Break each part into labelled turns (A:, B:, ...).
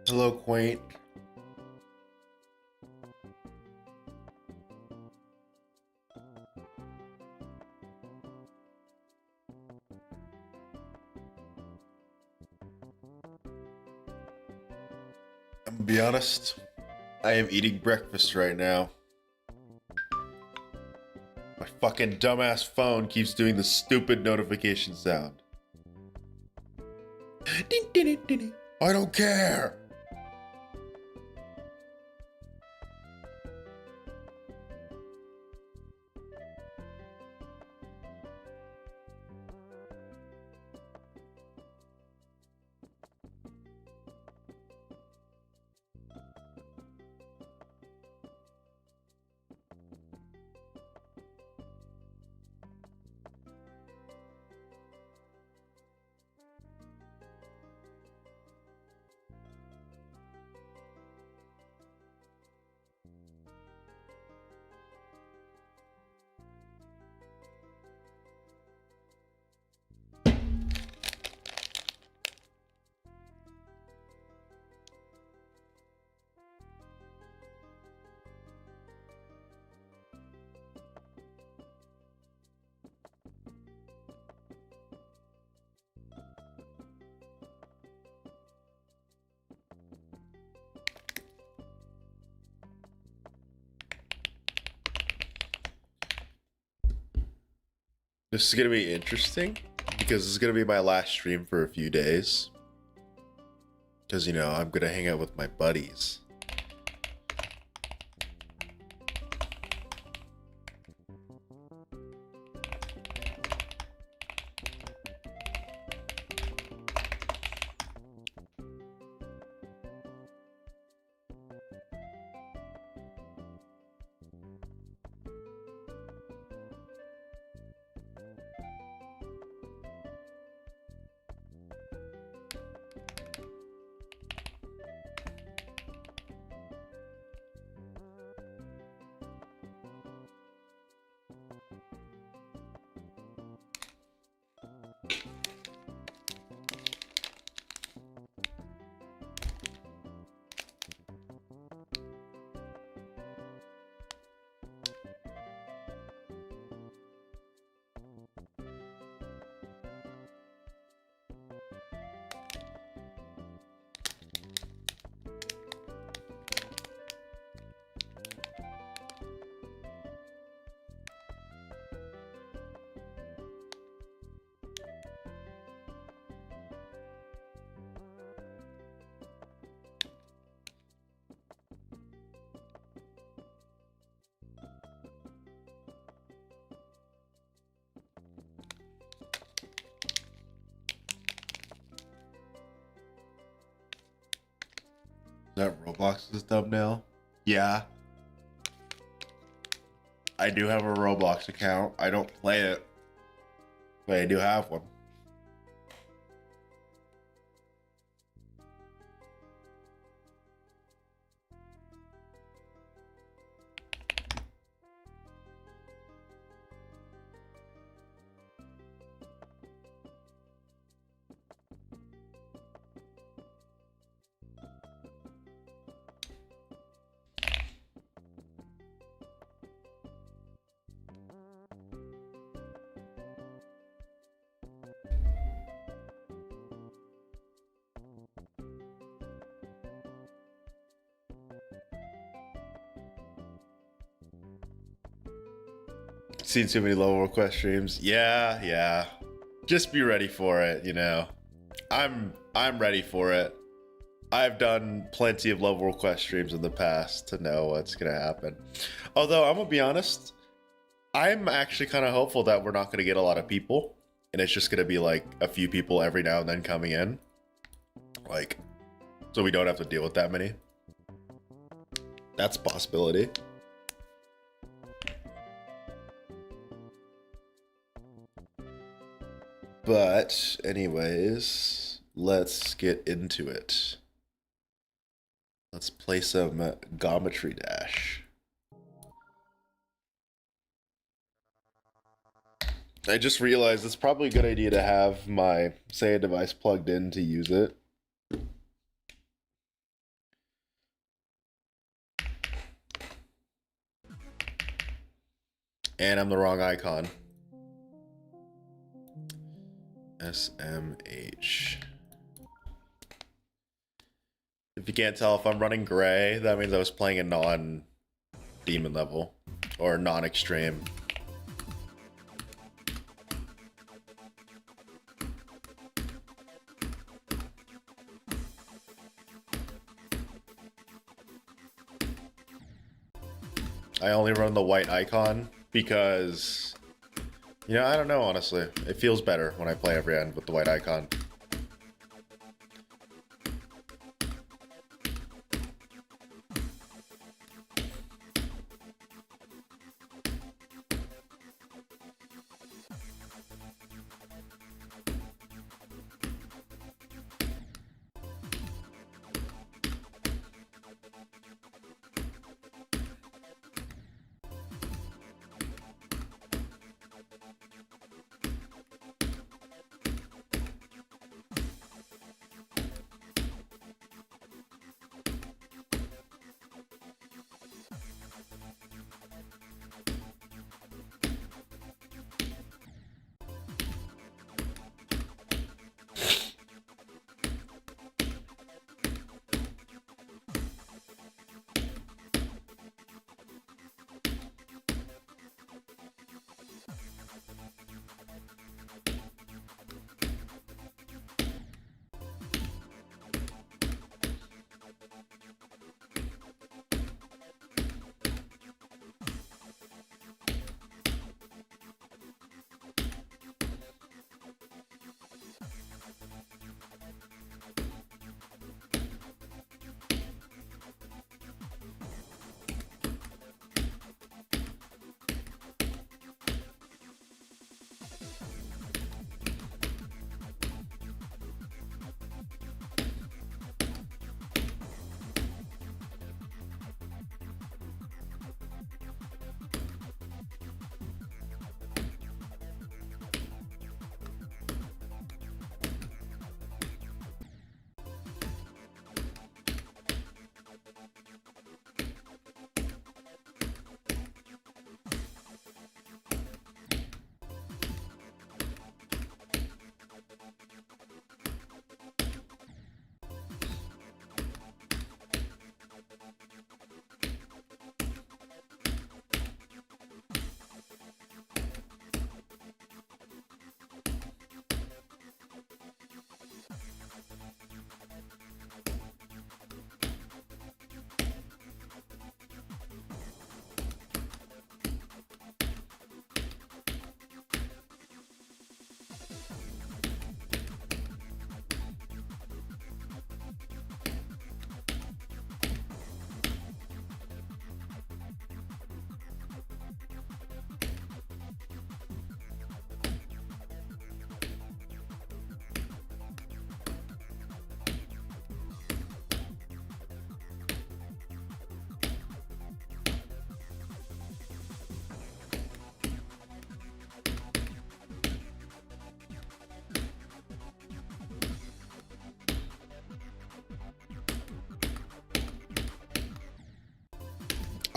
A: Hello, Quaint. I'm gonna be honest. I am eating breakfast right now. My fucking dumbass phone keeps doing the stupid notification sound. Ding, ding, ding, ding. I don't care. This is gonna be interesting because this is gonna be my last stream for a few days. Because, you know, I'm gonna hang out with my buddies. Is that Roblox's thumbnail? Yeah. I do have a Roblox account. I don't play it, but I do have one. Seen too many level request streams. Yeah. Just be ready for it, you know. I'm ready for it. I've done plenty of level request streams in the past to know what's gonna happen. Although I'm gonna be honest, I'm actually kind of hopeful that we're not gonna get a lot of people, and it's just gonna be like a few people every now and then coming in, like, so we don't have to deal with that many. That's a possibility. But anyways, let's get into it. Let's play some Geometry Dash. I just realized it's probably a good idea to have my Saya device plugged in to use it. And I'm the wrong icon. SMH. If you can't tell, if I'm running gray, that means I was playing a non-demon level. Or non-extreme. I only run the white icon because, you know, I don't know, honestly. It feels better when I play every end with the white icon.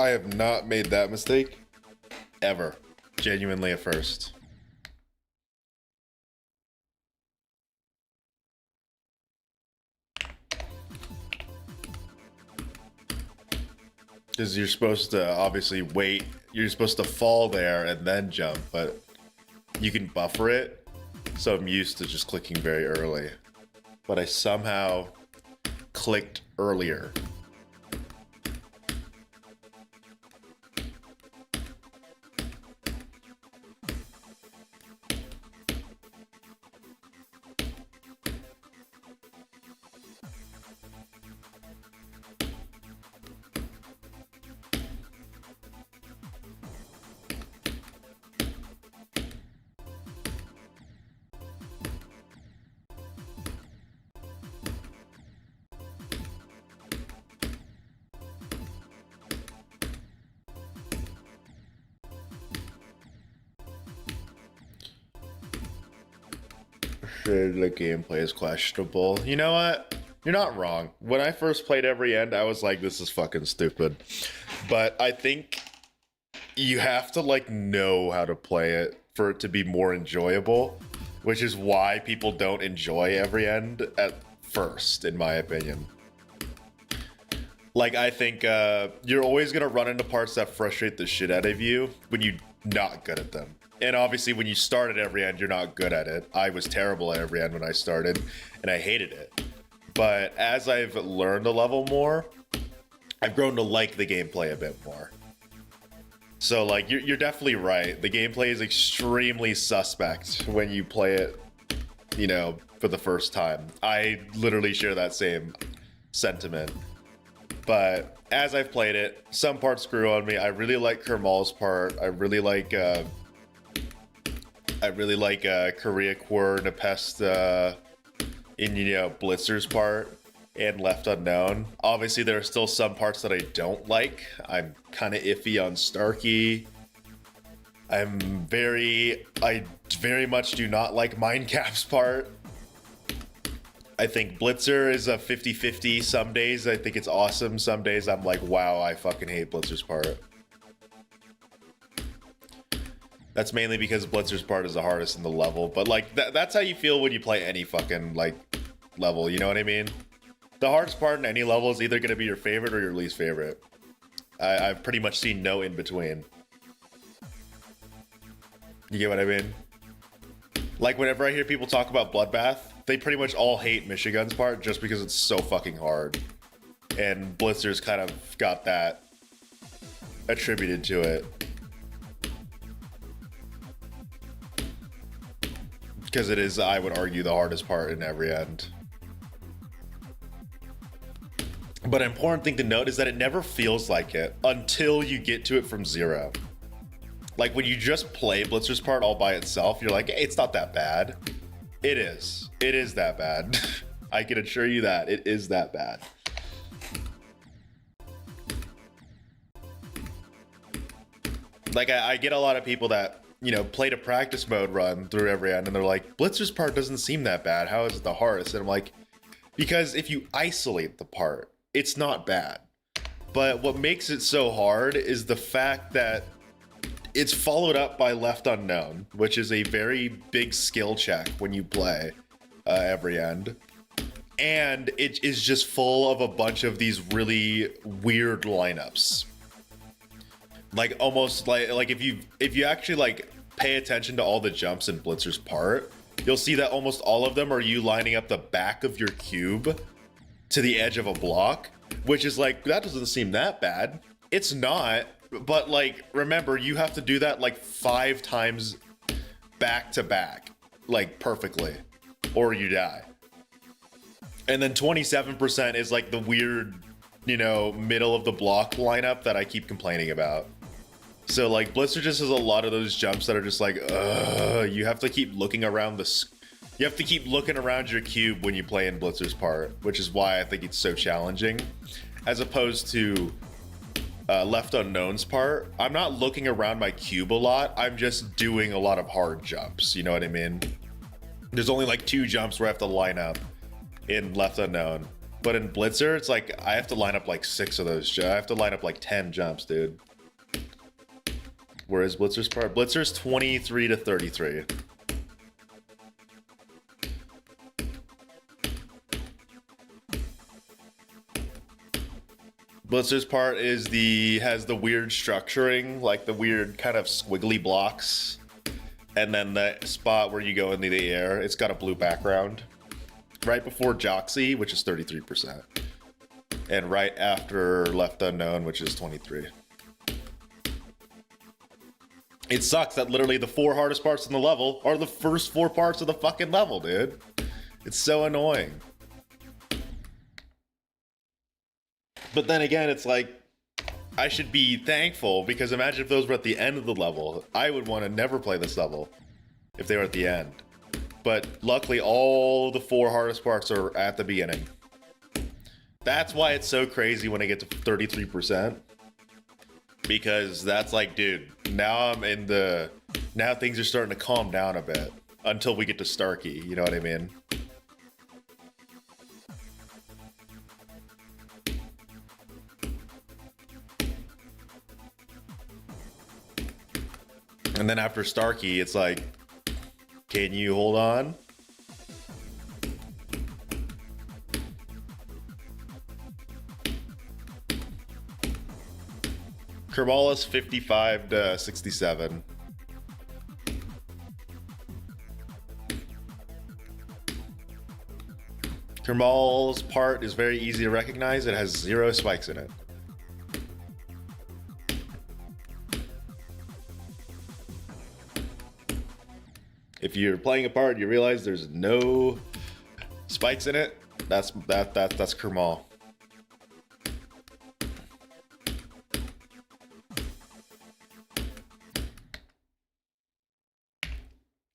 A: I have not made that mistake ever. Genuinely a first. Because you're supposed to obviously wait. You're supposed to fall there and then jump, but you can buffer it. So I'm used to just clicking very early. But I somehow clicked earlier. The gameplay is questionable. You know what? You're not wrong. When I first played every end, I was like, this is fucking stupid. But I think you have to like know how to play it for it to be more enjoyable, which is why people don't enjoy every end at first, in my opinion. Like, I think you're always gonna run into parts that frustrate the shit out of you when you're not good at them. And obviously, when you start at every end, you're not good at it. I was terrible at every end when I started, and I hated it. But as I've learned to level more, I've grown to like the gameplay a bit more. So, like, you're definitely right. The gameplay is extremely suspect when you play it, you know, for the first time. I literally share that same sentiment. But as I've played it, some parts grew on me. I really like Kermal's part. I really like Koreaquer, Nepesta, and, you know, Blitzer's part, and Left Unknown. Obviously, there are still some parts that I don't like. I'm kind of iffy on Starkey. I very much do not like Mindcap's part. I think Blitzer is a 50-50 some days. I think it's awesome. Some days I'm like, wow, I fucking hate Blitzer's part. That's mainly because Blitzer's part is the hardest in the level. But like, that's how you feel when you play any fucking like level. You know what I mean? The hardest part in any level is either going to be your favorite or your least favorite. I've pretty much seen no in between. You get what I mean? Like, whenever I hear people talk about Bloodbath, they pretty much all hate Michigan's part just because it's so fucking hard. And Blitzer's kind of got that attributed to it. Because it is, I would argue, the hardest part in every end. But an important thing to note is that it never feels like it until you get to it from zero. Like, when you just play Blitzer's part all by itself, you're like, hey, it's not that bad. It is. It is that bad. I can assure you that. It is that bad. Like, I get a lot of people that, you know, played a practice mode run through every end, and they're like, Blitzer's part doesn't seem that bad. How is it the hardest? And I'm like, because if you isolate the part, it's not bad. But what makes it so hard is the fact that it's followed up by Left Unknown, which is a very big skill check when you play every end. And it is just full of a bunch of these really weird lineups. Like, almost like if you actually like pay attention to all the jumps in Blitzer's part, you'll see that almost all of them are you lining up the back of your cube to the edge of a block, which is like, that doesn't seem that bad. It's not. But like, remember, you have to do that like 5 times back to back, like perfectly, or you die. And then 27% is like the weird, you know, middle of the block lineup that I keep complaining about. So like, Blitzer just has a lot of those jumps that are just like, you have to keep looking around you have to keep looking around your cube when you play in Blitzer's part, which is why I think it's so challenging, as opposed to Left Unknown's part. I'm not looking around my cube a lot. I'm just doing a lot of hard jumps. You know what I mean? There's only like 2 jumps where I have to line up in Left Unknown. But in Blitzer, it's like I have to line up like 6 of those. I have to line up like 10 jumps, dude. Whereas Blitzer's part? Blitzer's 23 to 33. Blitzer's part is has the weird structuring, like the weird kind of squiggly blocks. And then the spot where you go into the air, it's got a blue background. Right before Joxy, which is 33%. And right after Left Unknown, which is 23. It sucks that literally the 4 hardest parts in the level are the first 4 parts of the fucking level, dude. It's so annoying. But then again, it's like, I should be thankful, because imagine if those were at the end of the level. I would want to never play this level if they were at the end. But luckily, all the 4 hardest parts are at the beginning. That's why it's so crazy when I get to 33%. Because that's like, dude, now things are starting to calm down a bit until we get to Starkey, you know what I mean? And then after Starkey, it's like, can you hold on? Kermalis 55 to 67. Kermal's part is very easy to recognize. It has 0 spikes in it. If you're playing a part, you realize there's no spikes in it. That's Kermal.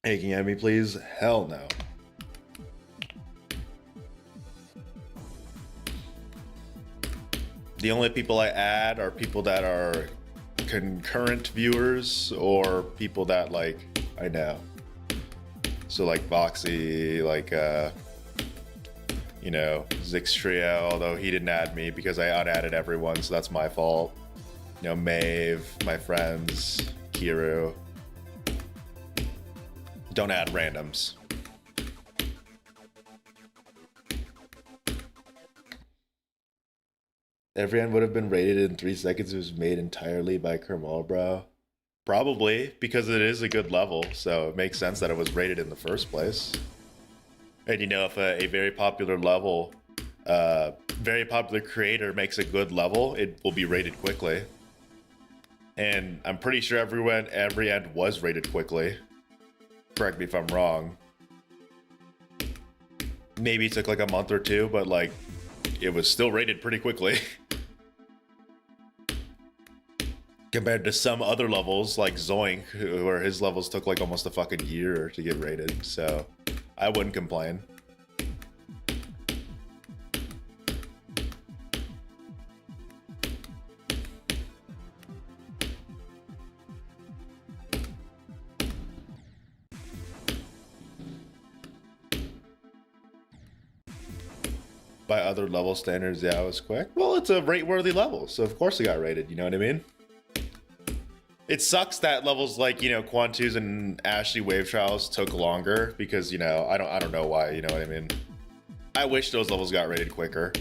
A: Hey, can you add me, please? Hell no. The only people I add are people that are concurrent viewers or people that like I know. So like Boxy, like you know, Zixtria, although he didn't add me because I unadded everyone, so that's my fault. You know, Maeve, my friends, Kiru. Don't add randoms. Everyone would have been rated in 3 seconds. It was made entirely by Kermal, bro. Probably, because it is a good level, so it makes sense that it was rated in the first place. And you know, if a very popular level, very popular creator makes a good level, it will be rated quickly. And I'm pretty sure every end was rated quickly. Correct me if I'm wrong. Maybe it took like a month or two, but like, it was still rated pretty quickly. Compared to some other levels like Zoink, where his levels took like almost a fucking year to get rated, so I wouldn't complain. By other level standards, yeah, it was quick. Well, it's a rate-worthy level, so of course it got rated, you know what I mean? It sucks that levels like, you know, Quantus and Ashley Wave Trials took longer because, you know, I don't know why, you know what I mean? I wish those levels got rated quicker.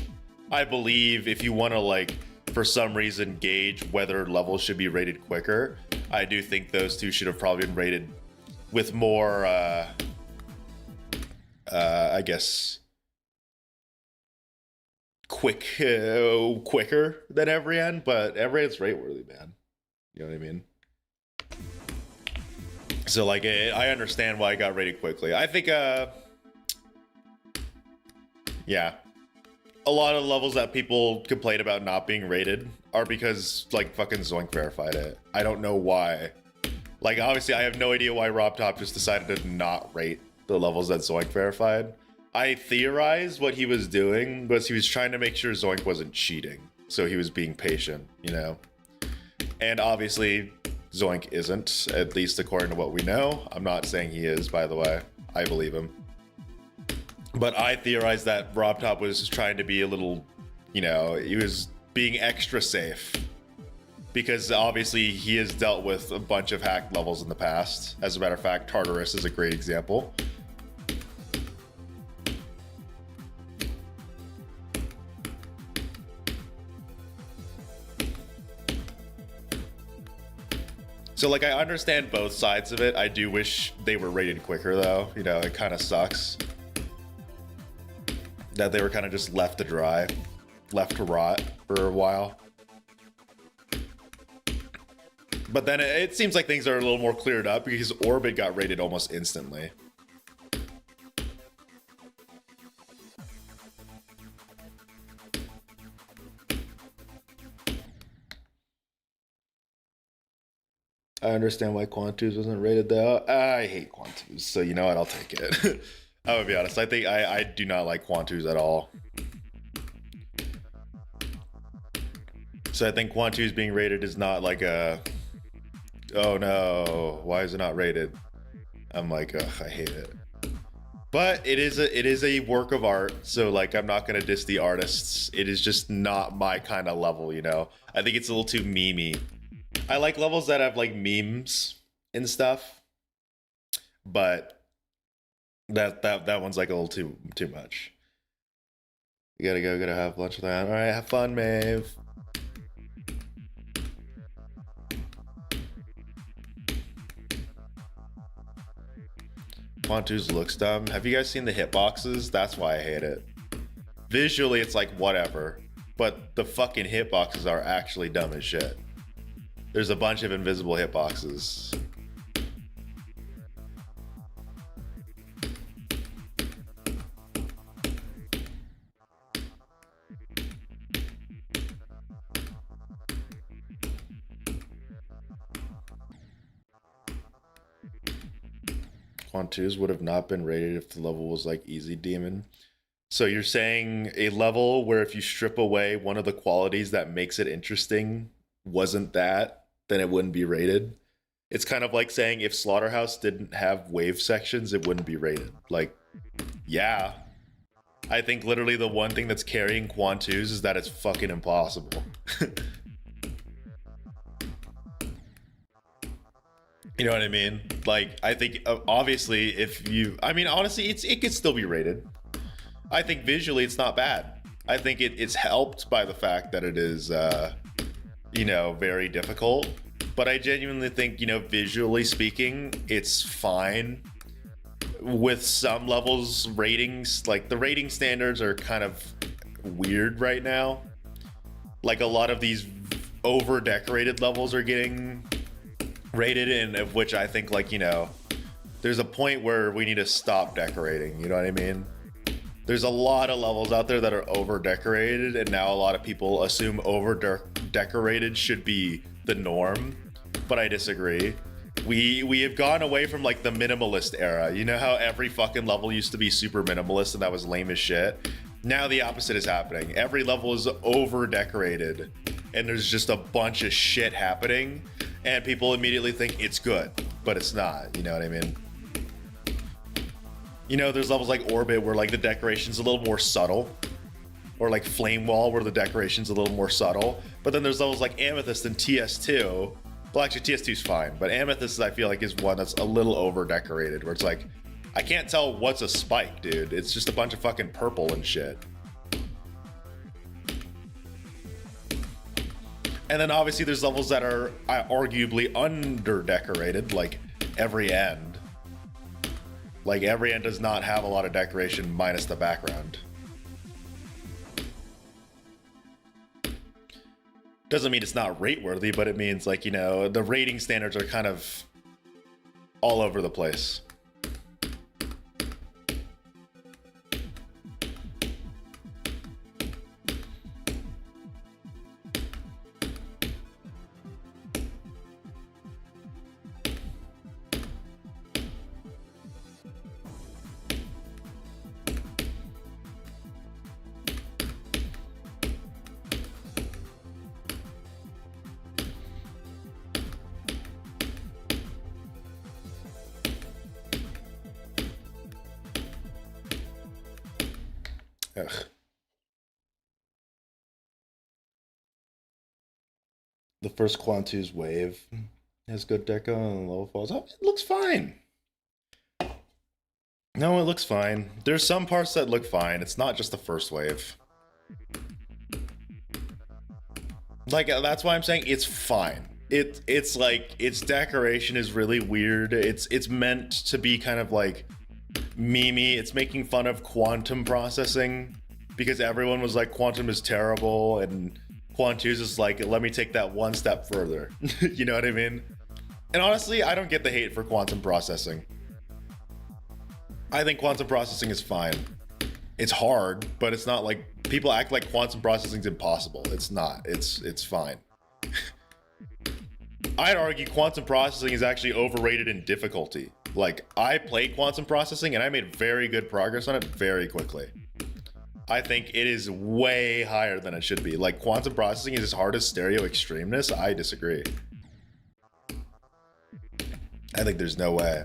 A: I believe if you want to, like, for some reason gauge whether levels should be rated quicker, I do think those two should have probably been rated with more, I guess, quicker than every end, but every end's rate worthy, man. You know what I mean? So like, I understand why it got rated quickly. I think, yeah, a lot of levels that people complain about not being rated are because like fucking Zoink verified it. I don't know why. Like, obviously, I have no idea why RobTop just decided to not rate the levels that Zoink verified. I theorized what he was doing was he was trying to make sure Zoink wasn't cheating. So he was being patient, you know? And obviously, Zoink isn't, at least according to what we know. I'm not saying he is, by the way. I believe him. But I theorized that RobTop was trying to be a little, you know, he was being extra safe. Because obviously he has dealt with a bunch of hacked levels in the past. As a matter of fact, Tartarus is a great example. So, like, I understand both sides of it. I do wish they were rated quicker, though. You know, it kind of sucks that they were kind of just left to dry, left to rot for a while. But then it seems like things are a little more cleared up because Orbit got rated almost instantly. I understand why Quantus wasn't rated though. I hate Quantus, so you know what? I'll take it. I would be honest. I think I do not like Quantus at all. So I think Quantus being rated is not like a, oh no, why is it not rated? I'm like, ugh, I hate it. But it is a work of art, so like I'm not gonna diss the artists. It is just not my kind of level, you know. I think it's a little too memey. I like levels that have like memes and stuff, but that one's like a little too much. You gotta go, gotta have lunch with that. All right, have fun, Maeve. Quantus looks dumb. Have you guys seen the hitboxes? That's why I hate it. Visually, it's like whatever, but the fucking hitboxes are actually dumb as shit. There's a bunch of invisible hitboxes. Quantus would have not been rated if the level was like easy demon. So you're saying a level where if you strip away one of the qualities that makes it interesting wasn't that, then it wouldn't be rated? It's kind of like saying if Slaughterhouse didn't have wave sections, it wouldn't be rated. Like, yeah. I think literally the one thing that's carrying Quantus is that it's fucking impossible. You know what I mean? Like, I think obviously if you, I mean, honestly, it could still be rated. I think visually it's not bad. I think it's helped by the fact that it is, you know, very difficult. But I genuinely think, you know, visually speaking, it's fine. With some levels ratings, like the rating standards are kind of weird right now. Like a lot of these over decorated levels are getting rated, and of which I think, like, you know, there's a point where we need to stop decorating, you know what I mean? There's a lot of levels out there that are over decorated, and now a lot of people assume over decorated should be the norm, but I disagree. We have gone away from like the minimalist era. You know how every fucking level used to be super minimalist and that was lame as shit? Now the opposite is happening. Every level is over decorated and there's just a bunch of shit happening and people immediately think it's good, but it's not, you know what I mean? You know, there's levels like Orbit where like the decoration's a little more subtle, or like Flame Wall where the decoration's a little more subtle, but then there's levels like Amethyst and TS2. Well, actually, TS2 is fine, but Amethyst, I feel like, is one that's a little over-decorated, where it's like, I can't tell what's a spike, dude. It's just a bunch of fucking purple and shit. And then obviously there's levels that are arguably under-decorated, like Every End. Like, Every End does not have a lot of decoration minus the background. Doesn't mean it's not rate worthy, but it means, like, you know, the rating standards are kind of all over the place. Ugh. The first Quantus wave has good deco and low falls. Oh, it looks fine. No, it looks fine. There's some parts that look fine. It's not just the first wave. Like, that's why I'm saying it's fine. It's like, its decoration is really weird. It's meant to be kind of like memey. It's making fun of quantum processing because everyone was like, quantum is terrible, and Quantus is like, let me take that one step further. You know what I mean? And honestly, I don't get the hate for quantum processing. I think quantum processing is fine. It's hard, but it's not like people act like quantum processing is impossible. It's not. It's fine. I'd argue quantum processing is actually overrated in difficulty. Like, I played quantum processing and I made very good progress on it very quickly. I think it is way higher than it should be. Like, quantum processing is as hard as stereo extremeness. I disagree. I think there's no way.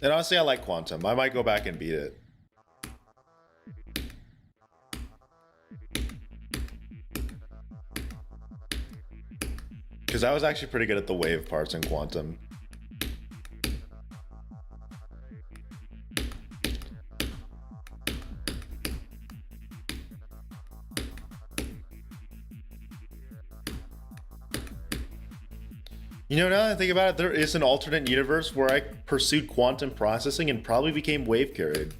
A: And honestly, I like Quantum. I might go back and beat it. Because I was actually pretty good at the wave parts in Quantum. You know, now that I think about it, there is an alternate universe where I pursued quantum processing and probably became wave carried.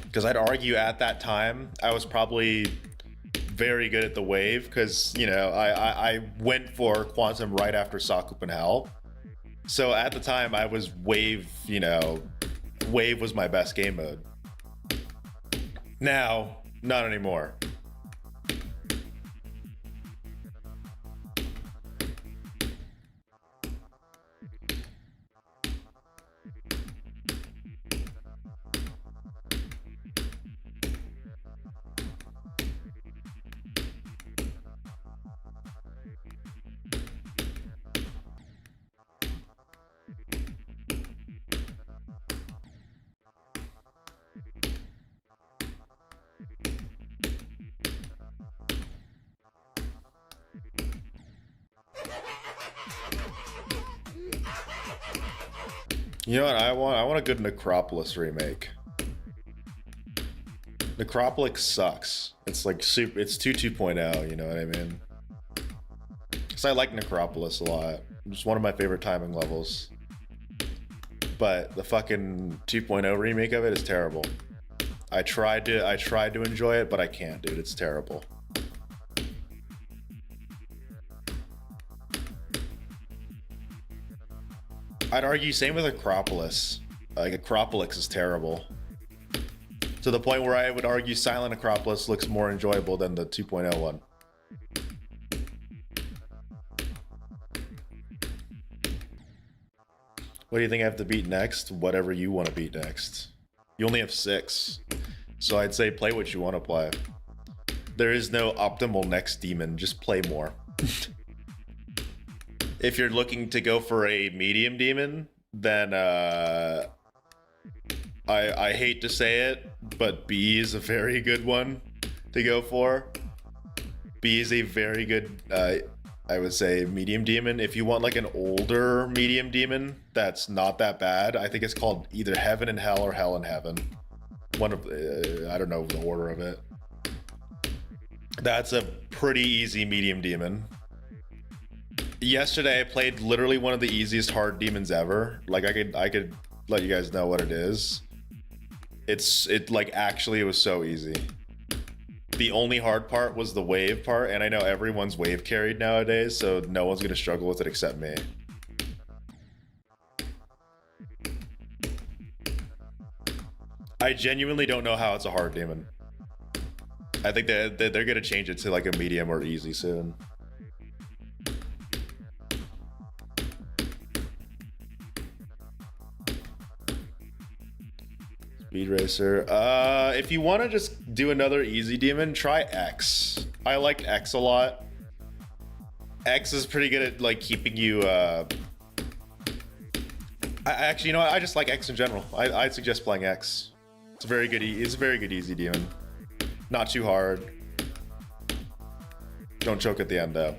A: Because I'd argue at that time, I was probably very good at the wave because, you know, I went for quantum right after Sock and Hell. So at the time, I was wave, you know, wave was my best game mode. Now, not anymore. You know what I want? I want a good Necropolis remake. Necropolis sucks. It's like super. It's 2.0. You know what I mean? Because I like Necropolis a lot. It's one of my favorite timing levels. But the fucking 2.0 remake of it is terrible. I tried to enjoy it, but I can't, dude. It's terrible. I'd argue same with Acropolis. Like Acropolis is terrible. To the point where I would argue Silent Acropolis looks more enjoyable than the 2.0 one. What do you think I have to beat next? Whatever you want to beat next. You only have 6. So I'd say play what you want to play. There is no optimal next demon, just play more. If you're looking to go for a medium demon, then I hate to say it, but B is a very good one to go for. B is a very good, I would say, medium demon. If you want like an older medium demon that's not that bad, I think it's called either Heaven and Hell or Hell and Heaven. One of, I don't know the order of it. That's a pretty easy medium demon. Yesterday I played literally one of the easiest hard demons ever. Like I could let you guys know what it is. It like actually it was so easy. The only hard part was the wave part, and I know everyone's wave carried nowadays, so no one's gonna struggle with it except me. I genuinely don't know how it's a hard demon. I think that they're gonna change it to like a medium or easy soon. Speed Racer. If you want to just do another easy demon, try X. I liked X a lot. X is pretty good at like keeping you. Actually, you know what? I just like X in general. I'd suggest playing X. It's a very good. It's a very good easy demon. Not too hard. Don't choke at the end though.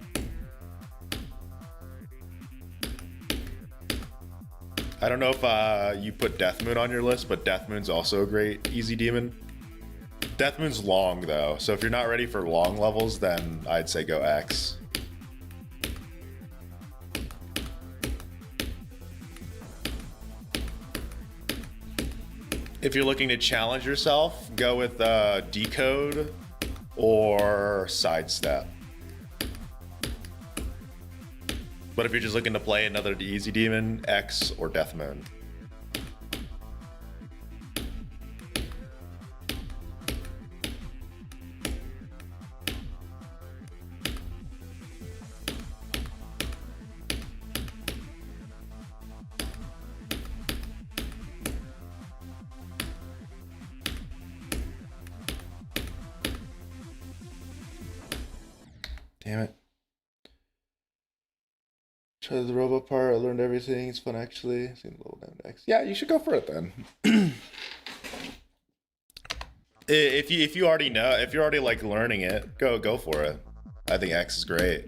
A: I don't know if you put Death Moon on your list, but Death Moon's also a great easy demon. Death Moon's long though, so if you're not ready for long levels, then I'd say go X. If you're looking to challenge yourself, go with Decode or Sidestep. But if you're just looking to play another easy demon, X or Death Moon. Damn it. Try the robot part. I learned everything. It's fun actually. Seen the level down next. Yeah, you should go for it then. If you already know, if you're already like learning it, go for it. I think X is great.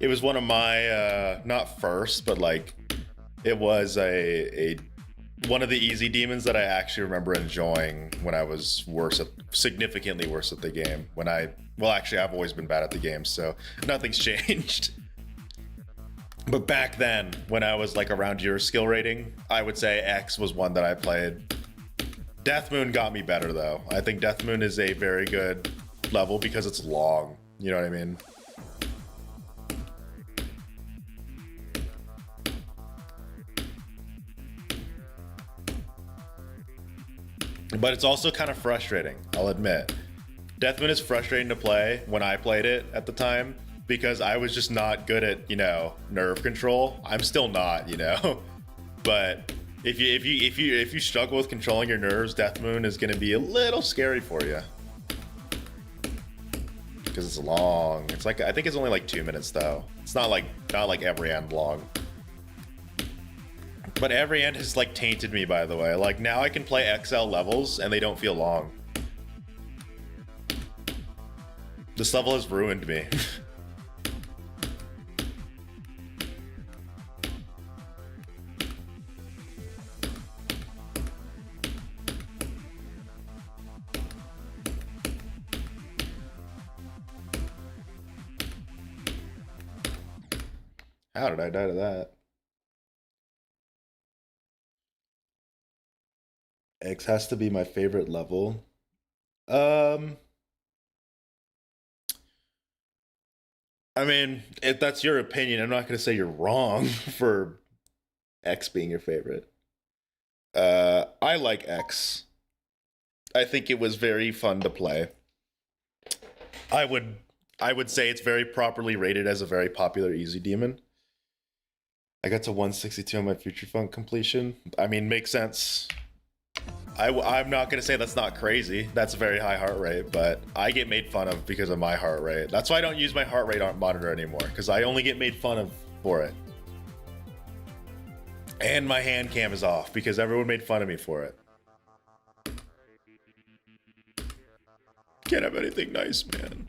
A: It was one of my not first, but like it was a one of the easy demons that I actually remember enjoying when I was significantly worse at the game. Well, actually, I've always been bad at the game, so nothing's changed. But back then, when I was like around your skill rating, I would say X was one that I played. Death Moon got me better though. I think Death Moon is a very good level because it's long. You know what I mean? But it's also kind of frustrating, I'll admit. Death Moon is frustrating to play when I played it at the time because I was just not good at, nerve control. I'm still not, But if you struggle with controlling your nerves, Death Moon is going to be a little scary for you. Because it's long. It's like, I think it's only like 2 minutes though. It's not like every end long. But every end has like tainted me, by the way. Like now I can play XL levels and they don't feel long. This level has ruined me. How did I die to that? X has to be my favorite level. Um, I mean, if that's your opinion, I'm not going to say you're wrong for X being your favorite. I like X. I think it was very fun to play. I would I would say it's very properly rated as a very popular easy demon. I got to 162 on my Future Funk completion. I mean, makes sense. I'm not gonna say that's not crazy. That's a very high heart rate, but I get made fun of because of my heart rate. That's why I don't use my heart rate monitor anymore, because I only get made fun of for it. And my hand cam is off because everyone made fun of me for it. Can't have anything nice, man.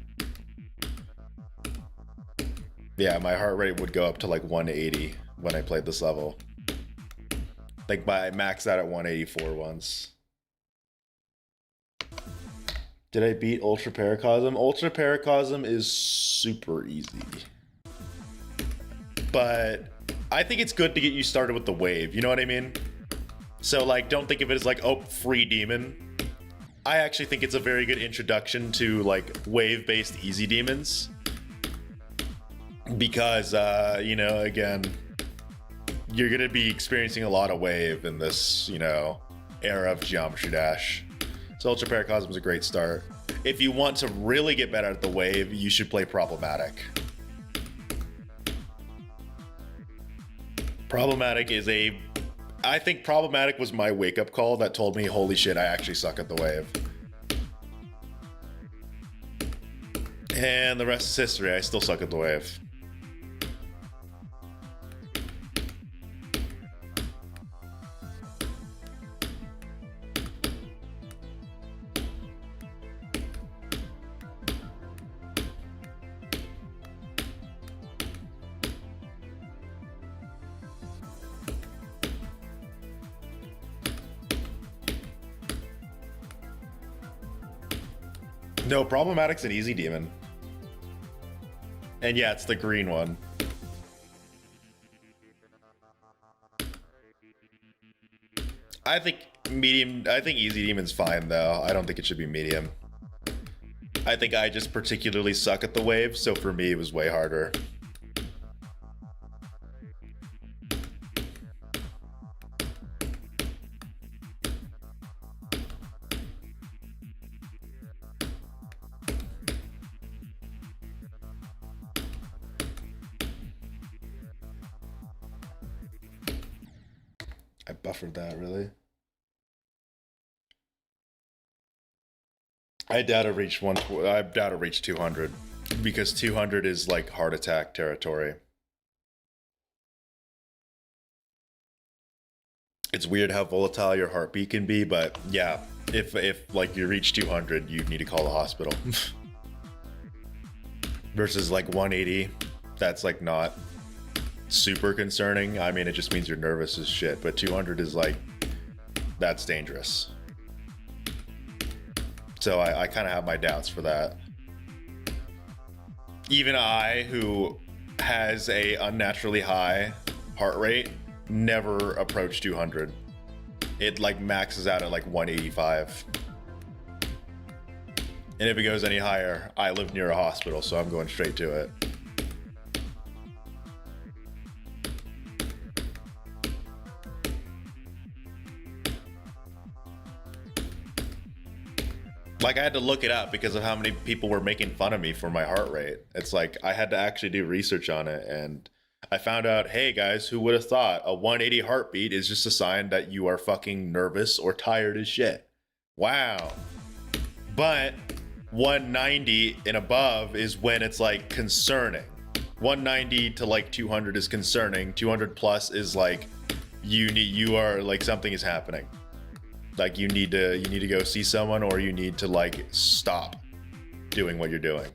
A: Yeah, my heart rate would go up to like 180 when I played this level. Like I maxed out at 184 once. Did I beat Ultra Paracosm? Ultra Paracosm is super easy. But I think it's good to get you started with the wave, you know what I mean? So like, don't think of it as like, oh, free demon. I actually think it's a very good introduction to like wave-based easy demons. Because, you know, again, you're gonna be experiencing a lot of wave in this, you know, era of Geometry Dash. So Ultra Paracosm is a great start. If you want to really get better at the wave, you should play Problematic. Problematic is I think Problematic was my wake-up call that told me, holy shit, I actually suck at the wave. And the rest is history. I still suck at the wave. No, Problematic's an easy demon. And yeah, it's the green one. I think easy demon's fine though. I don't think it should be medium. I think I just particularly suck at the wave, so for me it was way harder. I buffered that, really? I doubt it reached I doubt it reached 200 because 200 is like heart attack territory. It's weird how volatile your heartbeat can be, but yeah, If like you reach 200, you need to call the hospital. Versus like 180, that's like not super concerning. I mean, it just means you're nervous as shit, but 200 is like, that's dangerous. So I kind of have my doubts for that. Even I, who has a unnaturally high heart rate, never approached 200. It like maxes out at like 185. And if it goes any higher, I live near a hospital, so I'm going straight to it. Like, I had to look it up because of how many people were making fun of me for my heart rate. It's like, I had to actually do research on it, and I found out, hey guys, who would have thought a 180 heartbeat is just a sign that you are fucking nervous or tired as shit. Wow. But 190 and above is when it's like concerning. 190 to like 200 is concerning. 200 plus is like you are like something is happening. Like you need to go see someone, or you need to like stop doing what you're doing.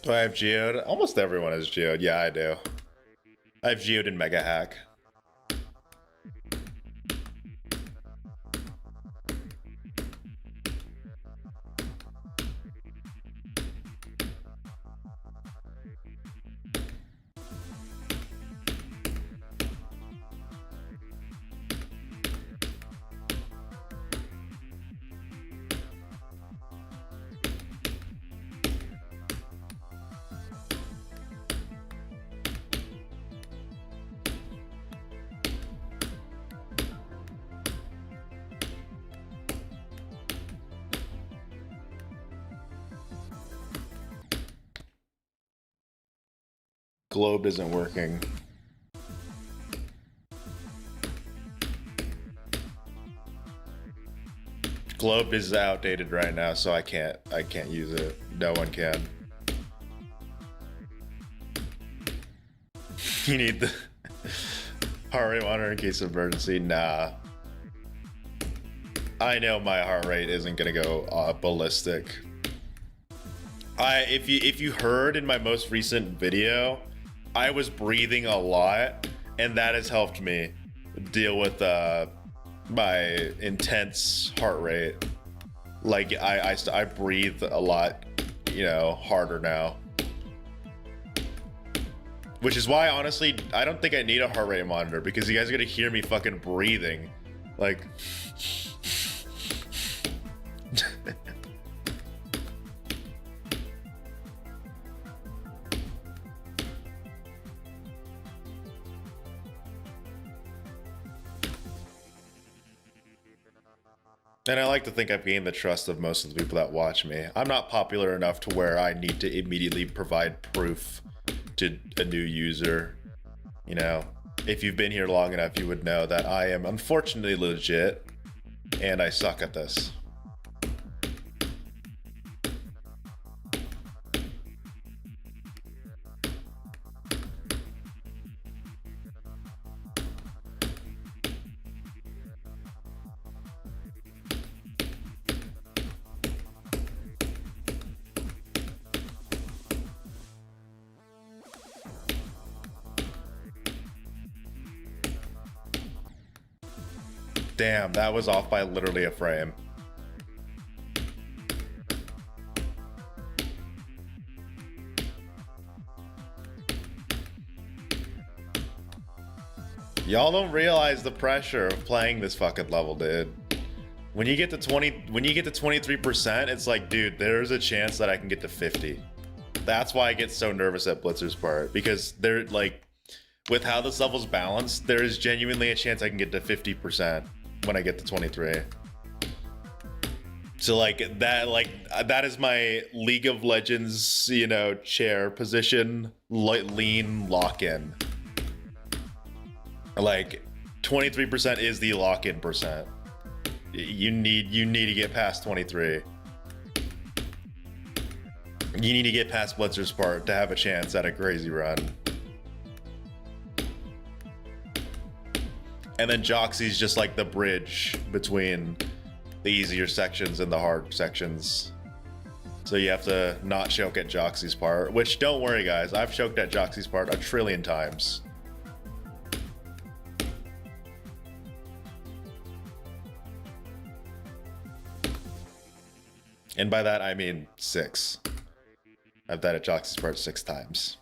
A: Do I have geode? Almost everyone has geode. Yeah, I do. I have geode in Mega Hack. Globe isn't working. Globe is outdated right now, so I can't use it. No one can. You need the heart rate monitor in case of emergency. Nah. I know my heart rate isn't gonna go ballistic. If you heard in my most recent video, I was breathing a lot, and that has helped me deal with my intense heart rate. Like I breathe a lot, you know, harder now. Which is why, honestly, I don't think I need a heart rate monitor, because you guys are gonna hear me fucking breathing. Like... And I like to think I've gained the trust of most of the people that watch me. I'm not popular enough to where I need to immediately provide proof to a new user. You know, if you've been here long enough, you would know that I am unfortunately legit, and I suck at this. Damn, that was off by literally a frame. Y'all don't realize the pressure of playing this fucking level, dude. When you get to 23%, it's like, dude, there's a chance that I can get to 50. That's why I get so nervous at Blitzer's part, because they're like, with how this level's balanced, there is genuinely a chance I can get to 50% when I get to 23. So that is my League of Legends, you know, chair position, lean lock-in. Like 23% is the lock-in percent. You need to get past 23. You need to get past Blitzer's part to have a chance at a crazy run. And then Joxy's just like the bridge between the easier sections and the hard sections. So you have to not choke at Joxy's part, which, don't worry guys, I've choked at Joxy's part 1 trillion times. And by that I mean 6. I've died at Joxy's part 6 times.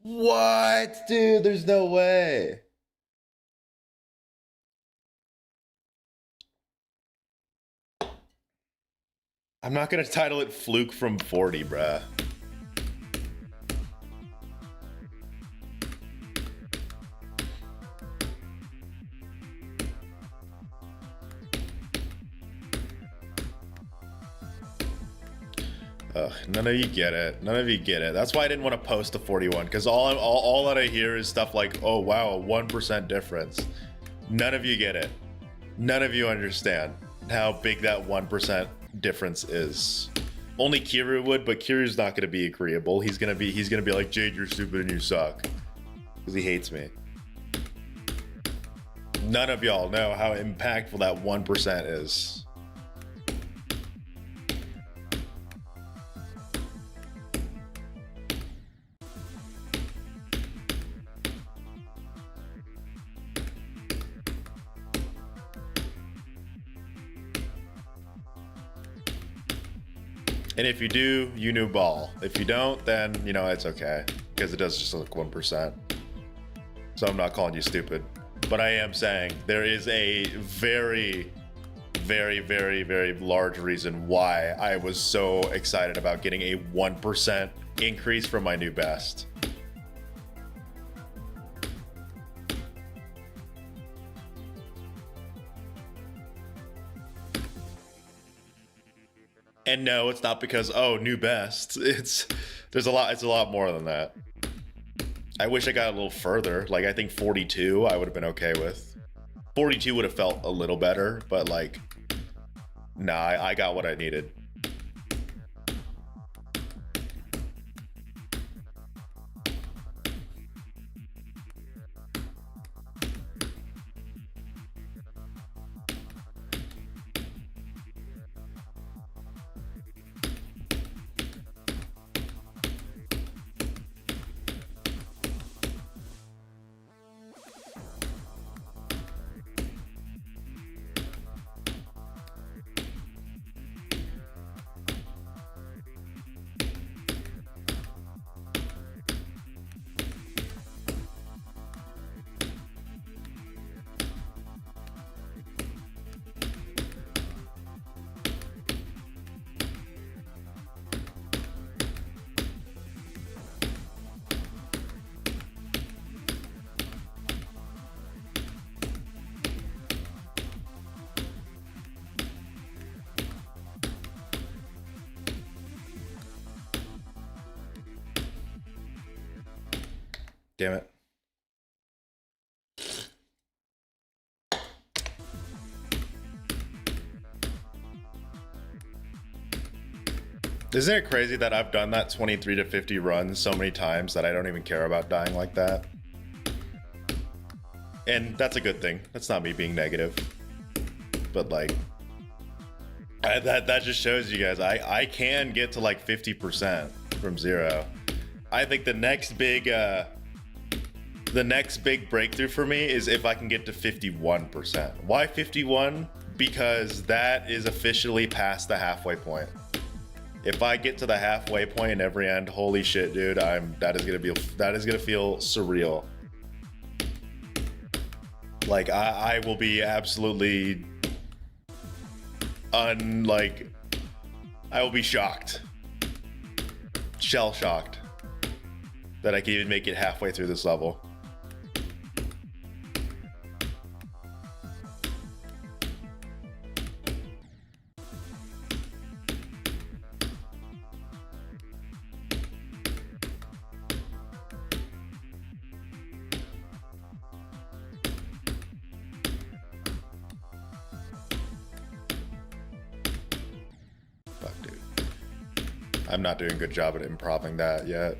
A: What? Dude, there's no way. I'm not gonna title it Fluke from 40, bruh. Ugh, none of you get it. None of you get it. That's why I didn't want to post a 41, because all that I hear is stuff like, oh wow, a 1% difference. None of you get it. None of you understand how big that 1% difference is. Only Kiru would, but Kiru's not gonna be agreeable. He's gonna be like, Jade, you're stupid and you suck. Because he hates me. None of y'all know how impactful that 1% is. And if you do, you knew ball. If you don't, then, you know, it's okay. Because it does just look 1%. So I'm not calling you stupid. But I am saying there is a very, very, very, very large reason why I was so excited about getting a 1% increase from my new best. And no, it's not because, oh, new best. It's a lot more than that. I wish I got a little further. Like, I think 42 I would have been okay with. 42 would have felt a little better, but like, nah, I got what I needed. Damn it. Isn't it crazy that I've done that 23 to 50 runs so many times that I don't even care about dying like that? And that's a good thing. That's not me being negative. But like, that just shows you guys, I can get to like 50% from 0. I think the next big breakthrough for me is if I can get to 51%. Why 51? Because that is officially past the halfway point. If I get to the halfway point in every end, holy shit, dude, that is gonna feel surreal. Like I will be absolutely I will be shocked, shell shocked that I can even make it halfway through this level. I'm not doing a good job at improving that yet.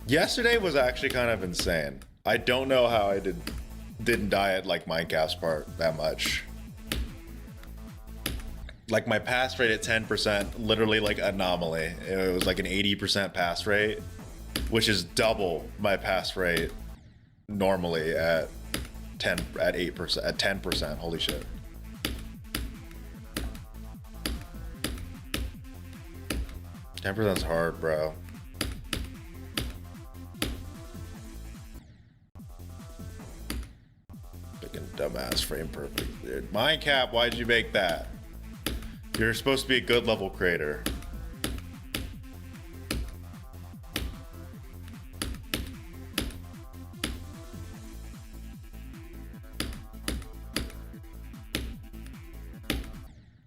A: Yesterday was actually kind of insane. I don't know how I didn't die at like Minecraft's part that much. Like my pass rate at 10%, literally like anomaly. It was like an 80% pass rate, which is double my pass rate normally at 8%, at 10%. Holy shit. Is hard, bro. Dumbass frame perfect, dude. Minecraft, why'd you make that? You're supposed to be a good level creator.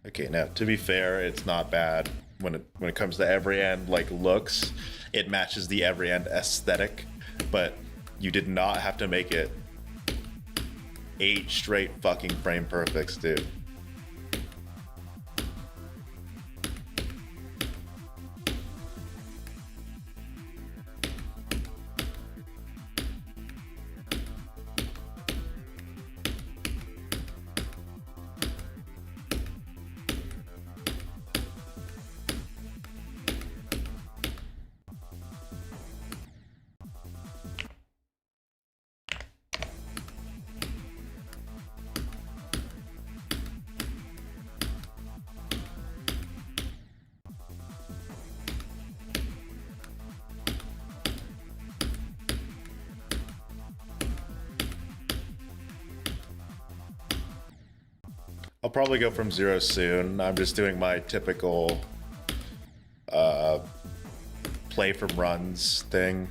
A: Okay, now to be fair, it's not bad when it comes to every end like looks. It matches the every end aesthetic, but you did not have to make it 8 straight fucking frame perfects, dude. I'll probably go from 0 soon. I'm just doing my typical play from runs thing,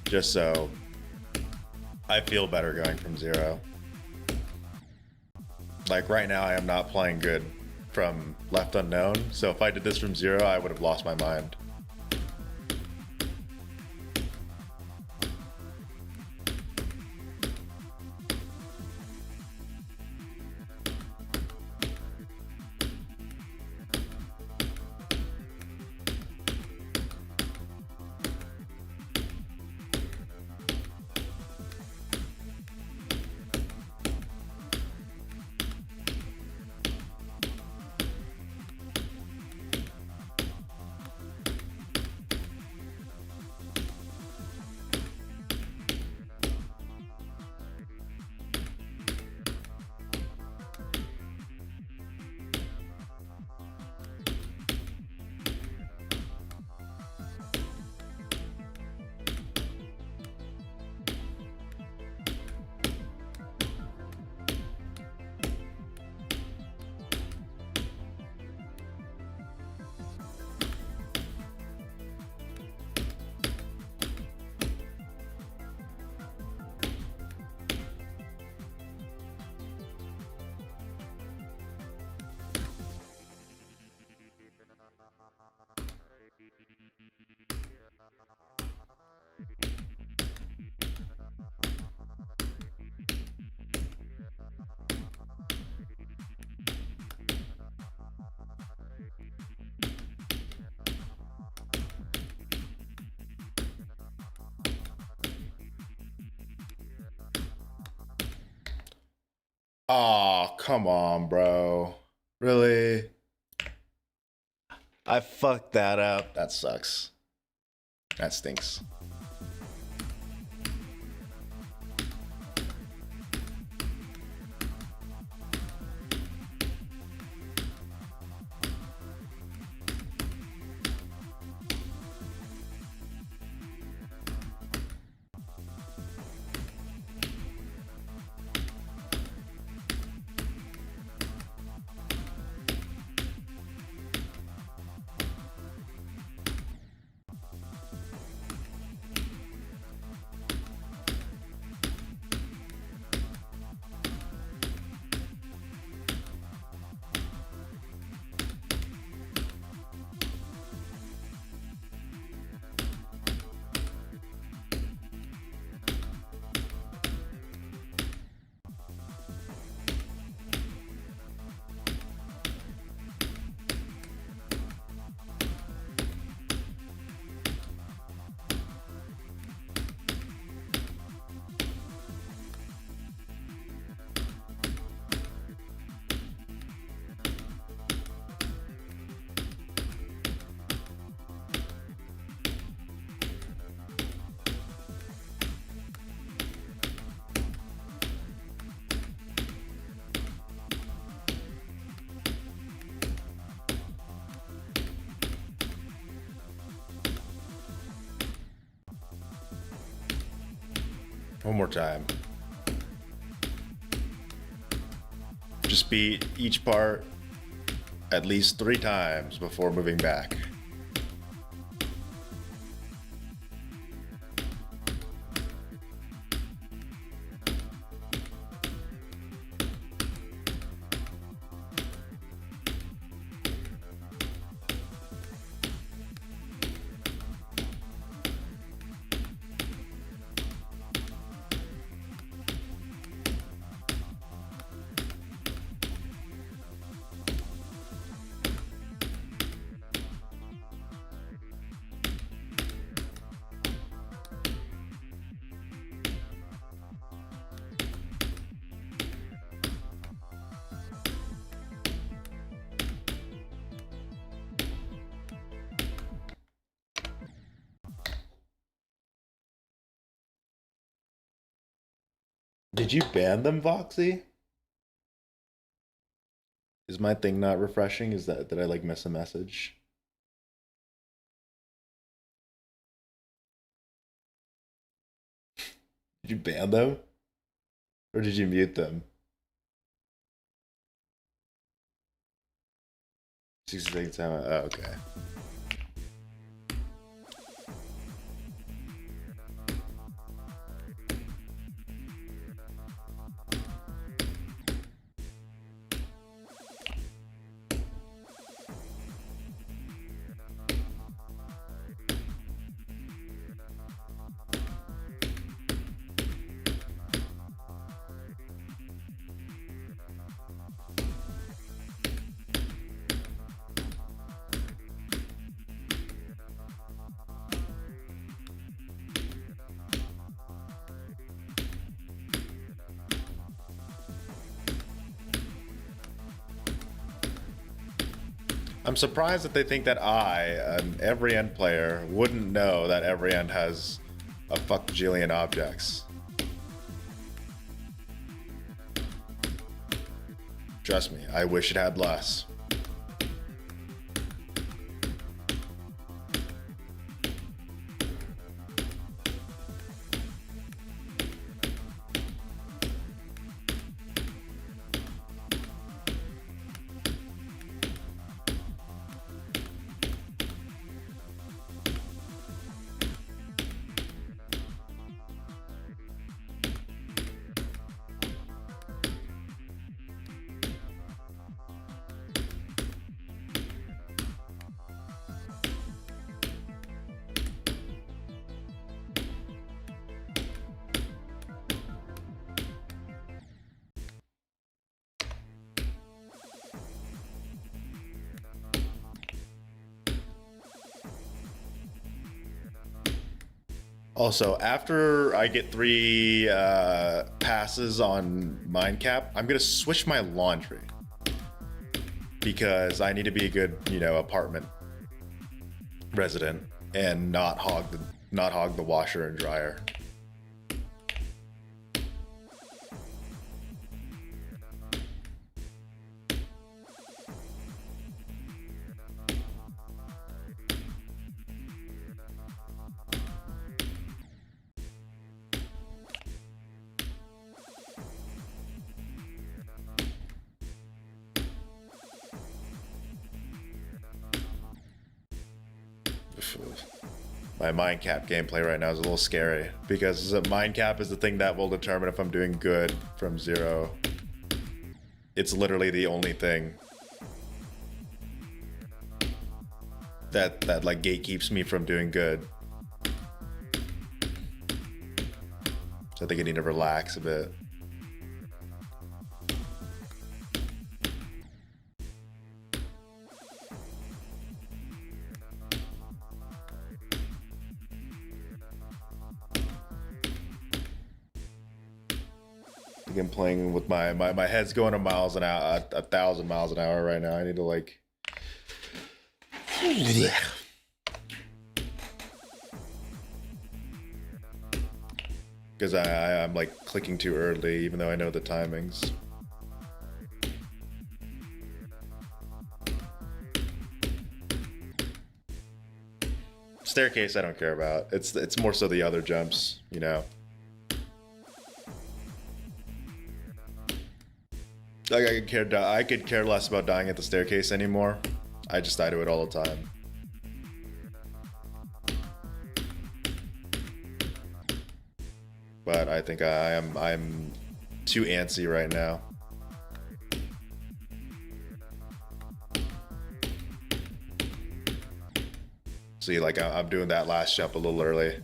A: just so I feel better going from 0. Like right now, I am not playing good from Left Unknown. So if I did this from 0, I would have lost my mind. Oh, come on, bro. Really? I fucked that up. That sucks. That stinks. One more time. Just beat each part at least 3 times before moving back. Did you ban them, Voxy? Is my thing not refreshing? Is that, did I like miss a message? Did you ban them? Or did you mute them? 66 time. Oh, okay. I'm surprised that they think that I, an every end player, wouldn't know that every end has a fuck bajillion objects. Trust me, I wish it had less. Also, after I get 3 passes on Mindcap, I'm gonna switch my laundry because I need to be a good, apartment resident and not hog the washer and dryer. My Mindcap gameplay right now is a little scary because Mindcap is the thing that will determine if I'm doing good from 0. It's literally the only thing that like gatekeeps me from doing good. So I think I need to relax a bit. I'm playing with my head's going to miles an hour, 1,000 miles an hour right now. I need to like, because I'm like clicking too early, even though I know the timings. Staircase I don't care about. It's more so the other jumps, Like I could care less about dying at the staircase anymore. I just die to it all the time. But I think I'm too antsy right now. See, like I'm doing that last jump a little early.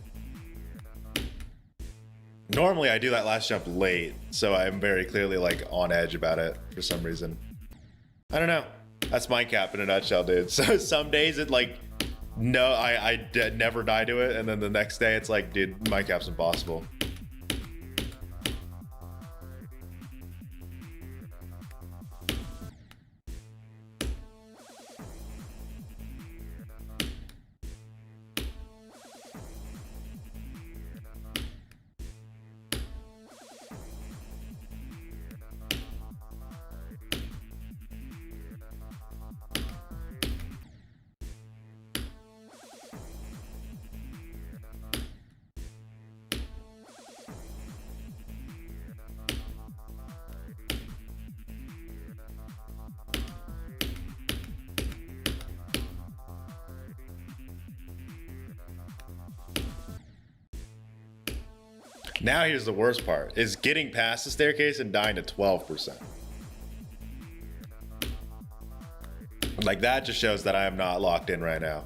A: Normally I do that last jump late, so I'm very clearly like on edge about it for some reason. I don't know. That's Mindcap in a nutshell, dude. So some days it like, no, I never die to it, and then the next day it's like, dude, Mindcap's impossible. Now here's the worst part, is getting past the staircase and dying to 12%. Like that just shows that I am not locked in right now.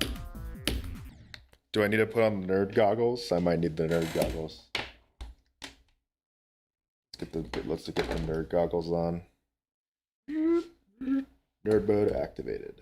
A: Do I need to put on the nerd goggles? I might need the nerd goggles. Let's get the nerd goggles on. Nerd mode activated.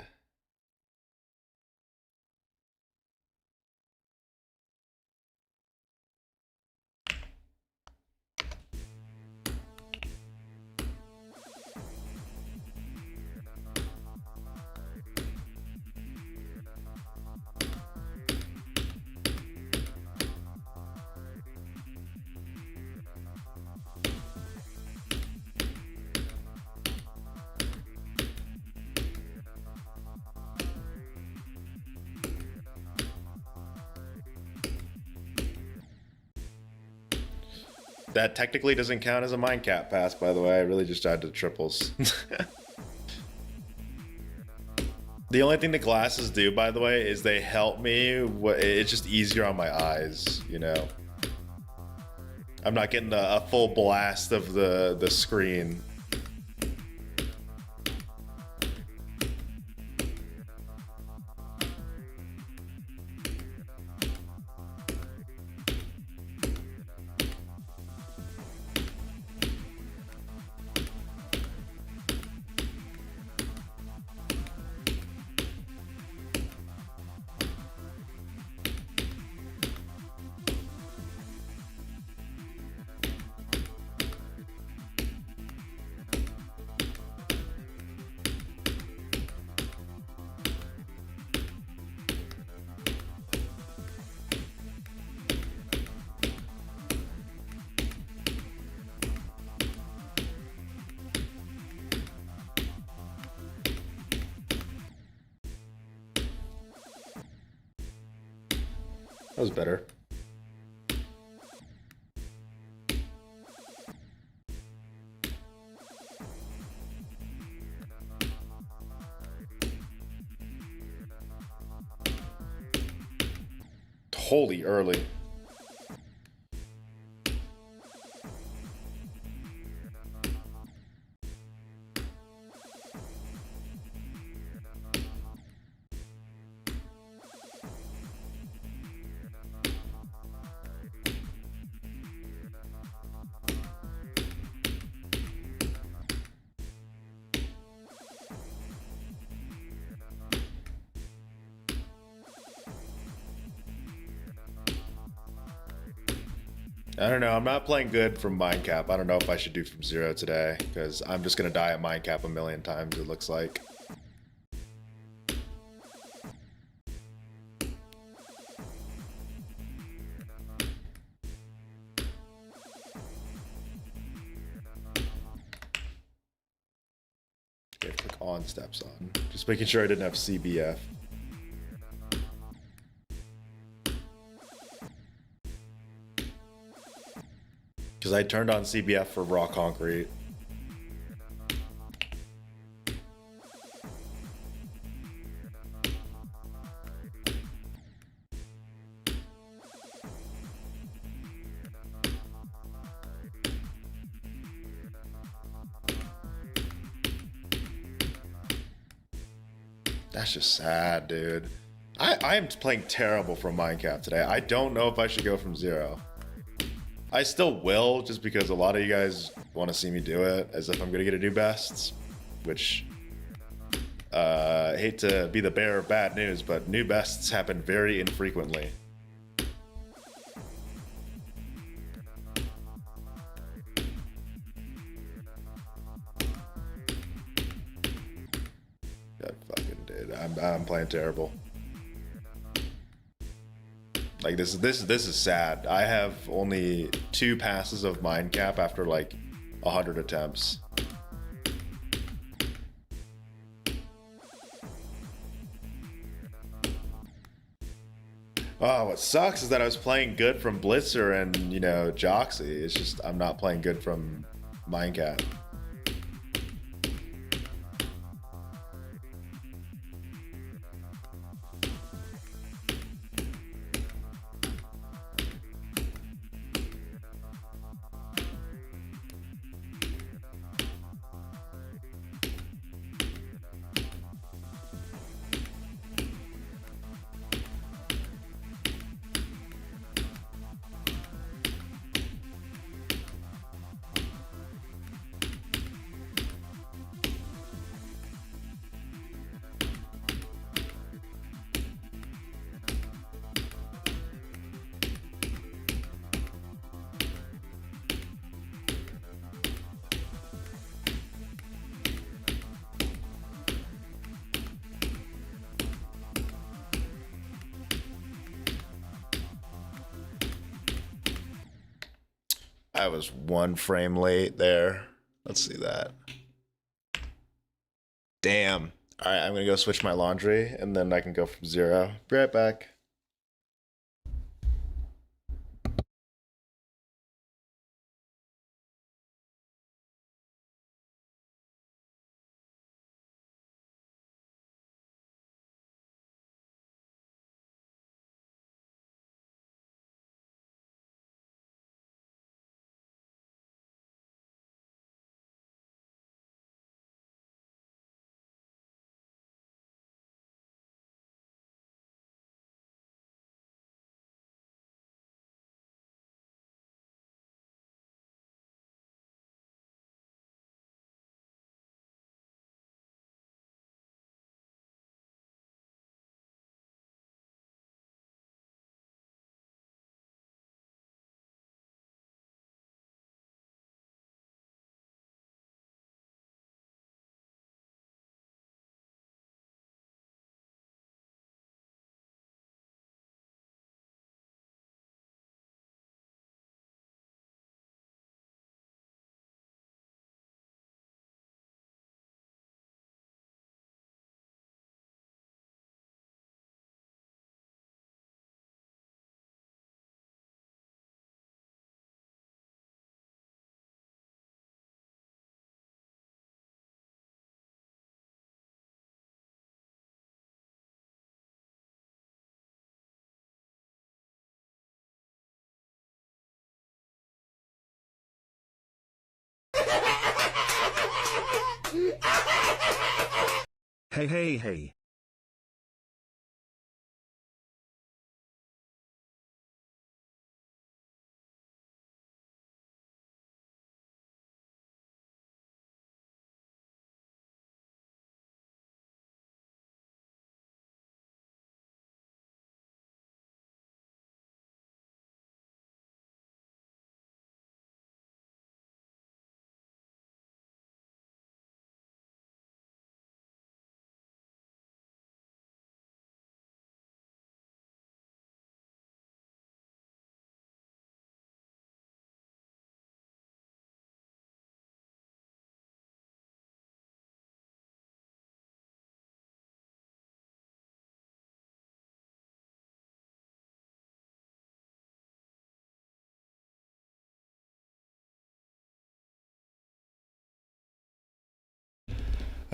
A: That technically doesn't count as a Minecap pass, by the way. I really just died to triples. The only thing the glasses do, by the way, is they help me. It's just easier on my eyes, you know. I'm not getting a full blast of the screen. That was better. Holy early. I don't know. I'm not playing good from Minecap. I don't know if I should do from zero today, because I'm just going to die at Minecap a million times, it looks like. Okay, click on steps on. Just making sure I didn't have CBF. Because I turned on CBF for raw concrete. That's just sad, dude. I am playing terrible from Minecap today. I don't know if I should go from zero. I still will, just because a lot of you guys want to see me do it, as if I'm going to get a new bests, which, I hate to be the bearer of bad news, but new bests happen very infrequently. God fucking dude, I'm playing terrible. Like this is sad. I have only 2 passes of Minecap after like 100 attempts. Oh, what sucks is that I was playing good from Blitzer and, you know, Joxy. It's just I'm not playing good from Minecap. I was 1 frame late there. Let's see that. Damn. All right, I'm gonna go switch my laundry and then I can go from zero. Be right back.
B: Hey, hey, hey.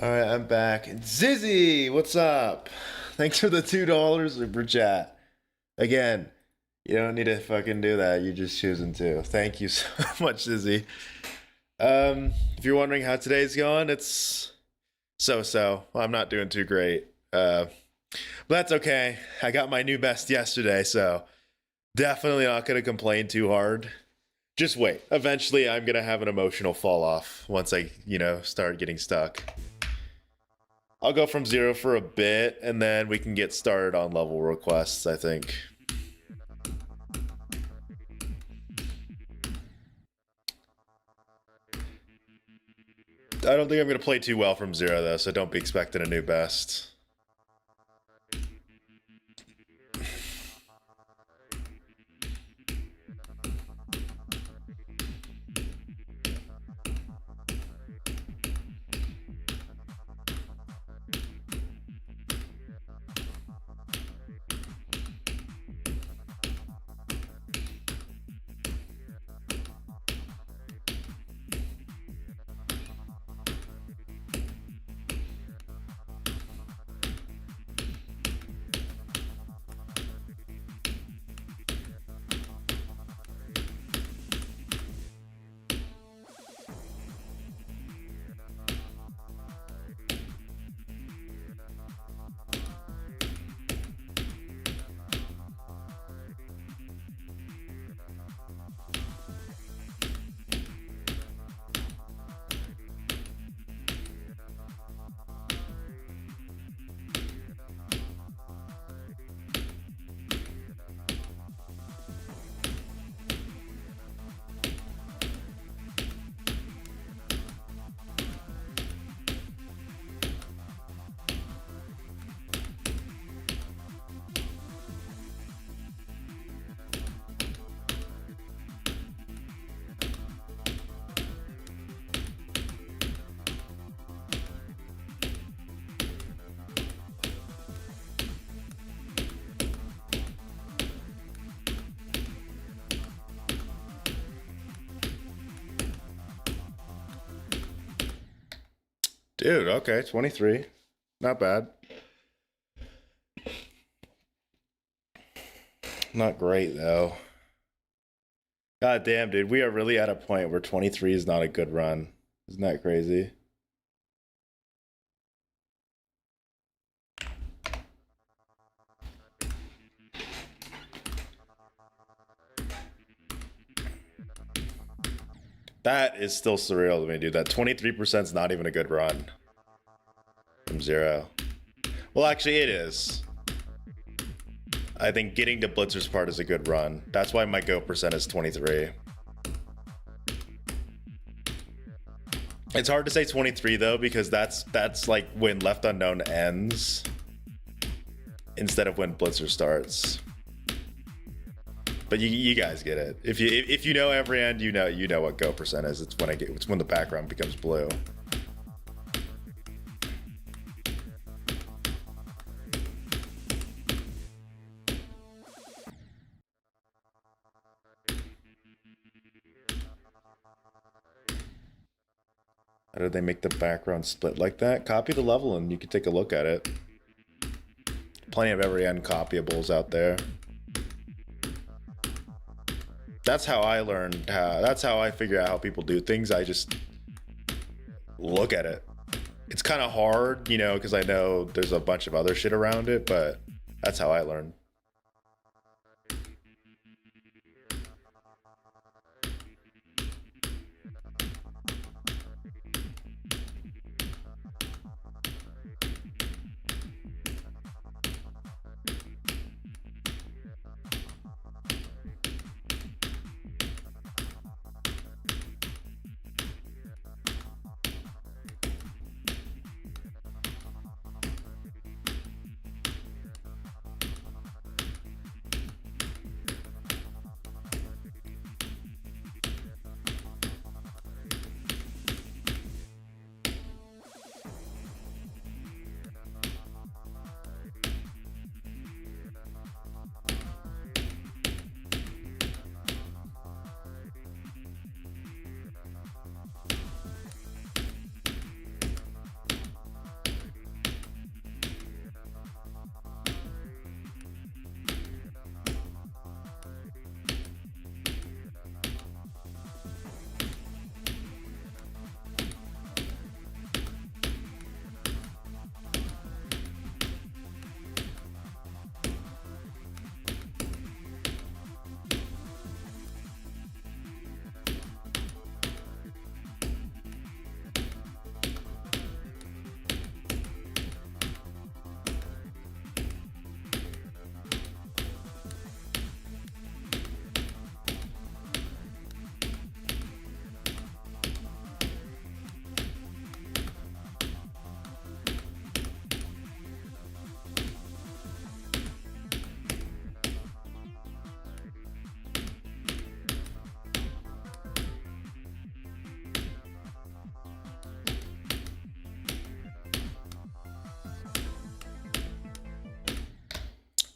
A: All right, I'm back. Zizzy, what's up? Thanks for the $2 super chat. Again, you don't need to fucking do that. You're just choosing to. Thank you so much, Zizzy. If you're wondering how today's going, it's so. I'm not doing too great. But that's okay. I got my new best yesterday, so definitely not gonna complain too hard. Just wait. Eventually, I'm gonna have an emotional fall off once I, start getting stuck. I'll go from 0 for a bit, and then we can get started on level requests, I think. I don't think I'm going to play too well from 0, though, so don't be expecting a new best. Dude, okay, 23. Not bad. Not great, though. God damn, dude, we are really at a point where 23 is not a good run. Isn't that crazy? That is still surreal to me, dude. That 23% is not even a good run from 0. Well, actually, it is. I think getting to Blitzer's part is a good run. That's why my go percent is 23. It's hard to say 23 though, because that's like when Left Unknown ends instead of when Blitzer starts. But you guys get it. If you know every end, you know what go percent is. It's when the background becomes blue. How did they make the background split like that? Copy the level and you can take a look at it. Plenty of every end copyables out there. That's how I learned that's how I figure out how people do things. I just look at it. It's kind of hard, you know, because I know there's a bunch of other shit around it, but that's how I learned.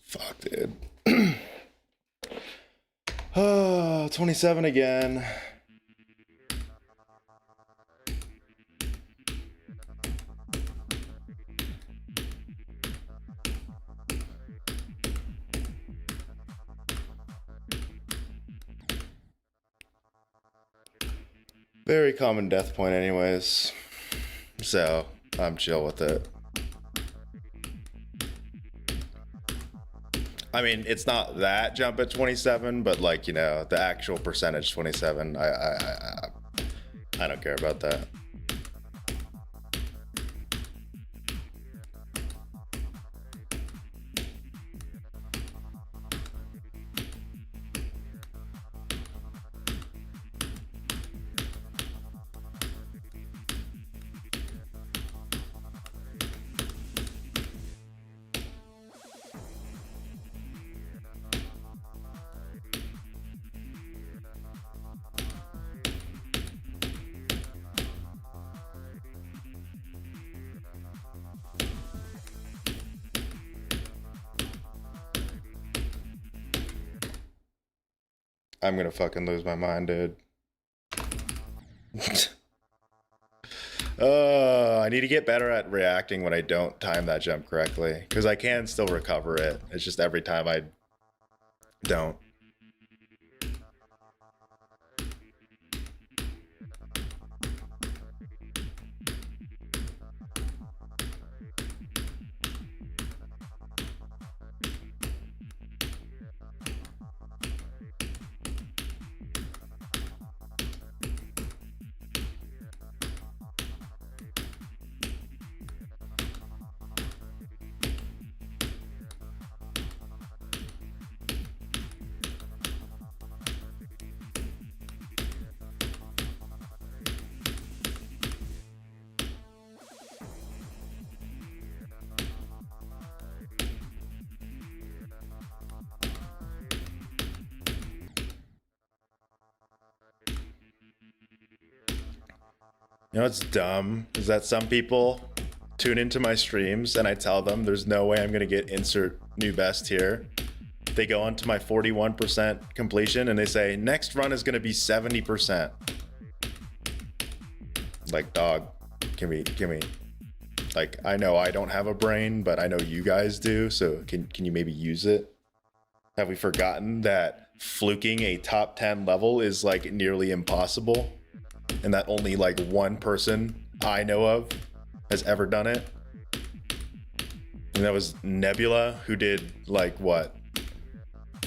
A: Fuck, dude. 27 again. Very common death point anyways. So, I'm chill with it. I mean, it's not that jump at 27, but like, you know, the actual percentage 27, I don't care about that. I'm gonna fucking lose my mind, dude. I need to get better at reacting when I don't time that jump correctly, because I can still recover it. It's just every time I don't. You know what's dumb is that some people tune into my streams and I tell them there's no way I'm gonna get insert new best here. They go onto my 41% completion and they say next run is gonna be 70%. Like, dog, can we like, I know I don't have a brain, but I know you guys do, so can you maybe use it? Have we forgotten that fluking a top 10 level is like nearly impossible? And that only like one person I know of has ever done it. And that was Nebula, who did like what,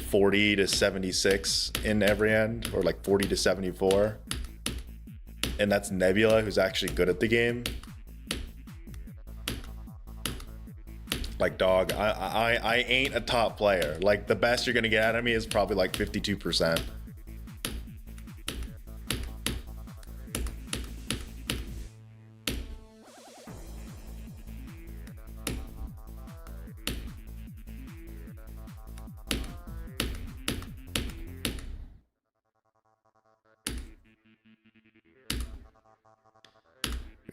A: 40 to 76 in every end, or like 40 to 74. And that's Nebula, who's actually good at the game. Like, dog, I ain't a top player. Like, the best you're gonna get out of me is probably like 52%.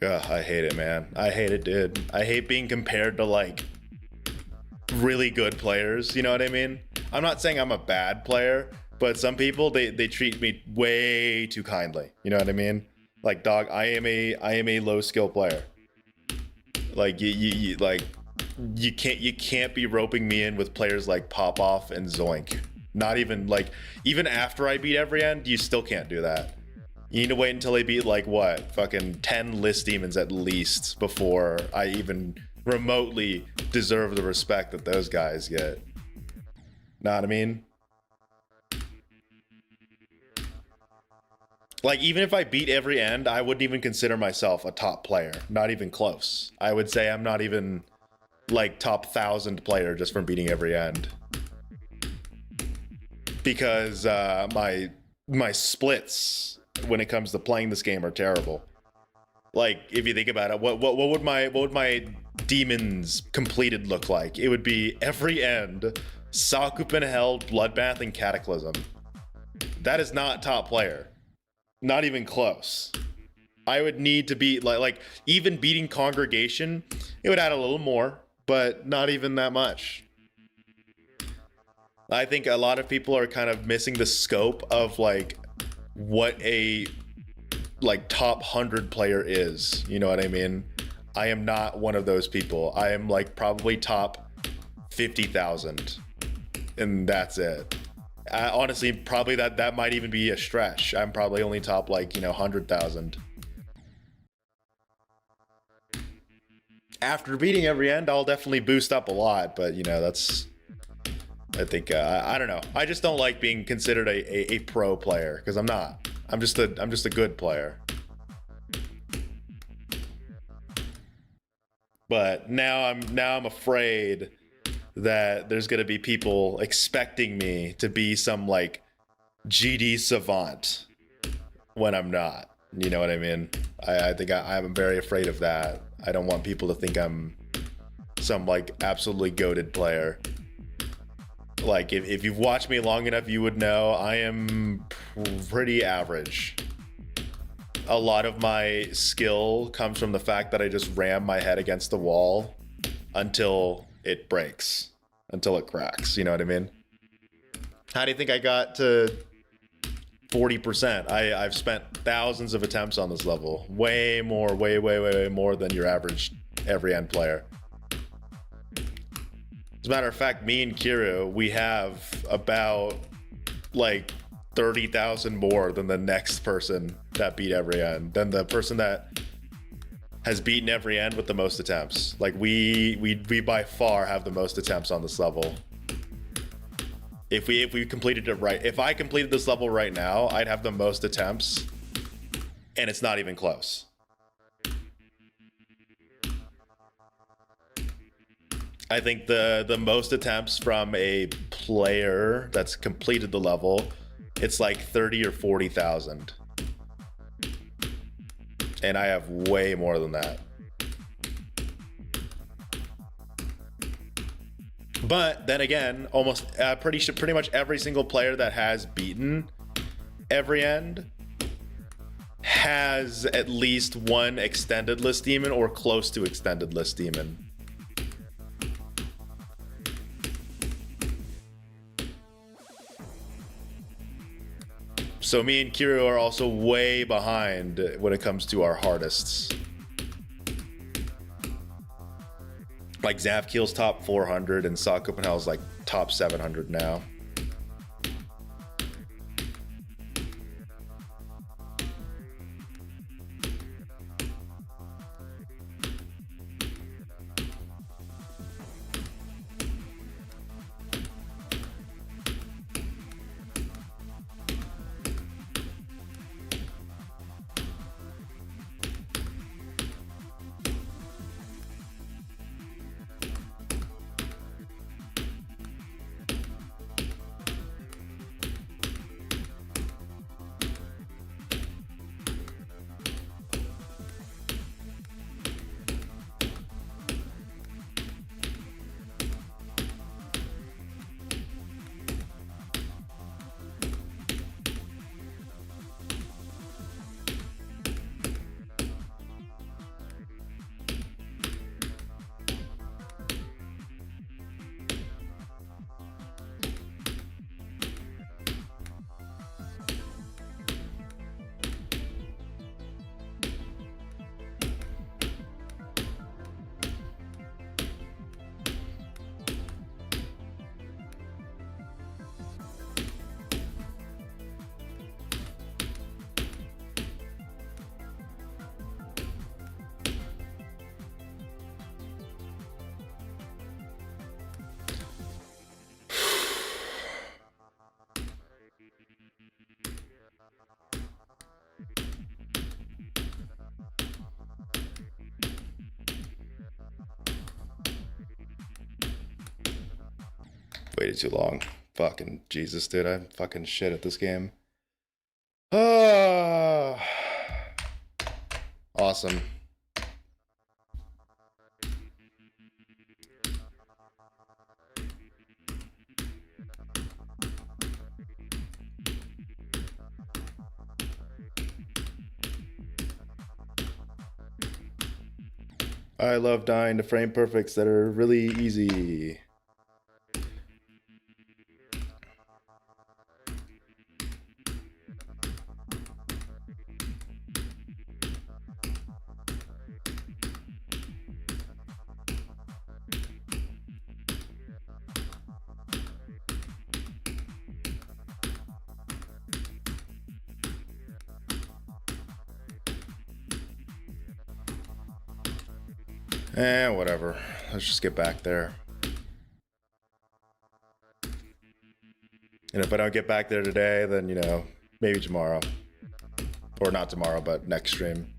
A: Ugh, I hate it, man. I hate it, dude. I hate being compared to like really good players, you know what I mean? I'm not saying I'm a bad player, but some people they treat me way too kindly. You know what I mean? Like, dog, I am a low skill player. Like you can't be roping me in with players like Popoff and Zoink. Not even like, even after I beat every end, you still can't do that. You need to wait until they beat like what, fucking 10 list demons at least before I even remotely deserve the respect that those guys get. Know what I mean? Like, even if I beat every end, I wouldn't even consider myself a top player. Not even close. I would say I'm not even like top 1,000 player just from beating every end. Because my splits when it comes to playing this game are terrible. Like, if you think about it, what would my demons completed look like? It would be every end, Sakupen Hell, Bloodbath, and Cataclysm. That is not top player. Not even close. I would need to be like even beating Congregation, it would add a little more, but not even that much. I think a lot of people are kind of missing the scope of like what a like top 100 player is. You know what I mean? I am not one of those people. I am like probably top 50,000, and that's it. Honestly, probably that might even be a stretch. I'm probably only top like, 100,000. After beating every end, I'll definitely boost up a lot, but that's, I think, I don't know. I just don't like being considered a pro player, because I'm not. I'm just a good player. But now I'm afraid that there's gonna be people expecting me to be some like GD savant when I'm not. You know what I mean? I think I'm very afraid of that. I don't want people to think I'm some like absolutely goated player. Like, if you've watched me long enough, you would know I am pretty average. A lot of my skill comes from the fact that I just ram my head against the wall until it breaks, until it cracks. You know what I mean? How do you think I got to 40%? I've spent thousands of attempts on this level. Way more, way more than your average every end player. As a matter of fact, me and Kiru, we have about like 30,000 more than the next person that beat every end, than the person that has beaten every end with the most attempts. Like, we by far have the most attempts on this level. If we completed it right, if I completed this level right now, I'd have the most attempts, and it's not even close. I think the most attempts from a player that's completed the level, it's like 30 or 40,000. And I have way more than that. But then again, almost pretty much every single player that has beaten every end has at least one extended list demon or close to extended list demon. So me and Kiru are also way behind when it comes to our hardests. Like, Zavkiel's top 400 and Sakupenhal's like top 700 now. waited too long. Fucking Jesus, dude. I'm fucking shit at this game. Ah, awesome. I love dying to frame perfects that are really easy. Whatever. Let's just get back there. And if I don't get back there today, then, you know, maybe tomorrow. Or not tomorrow, but next stream.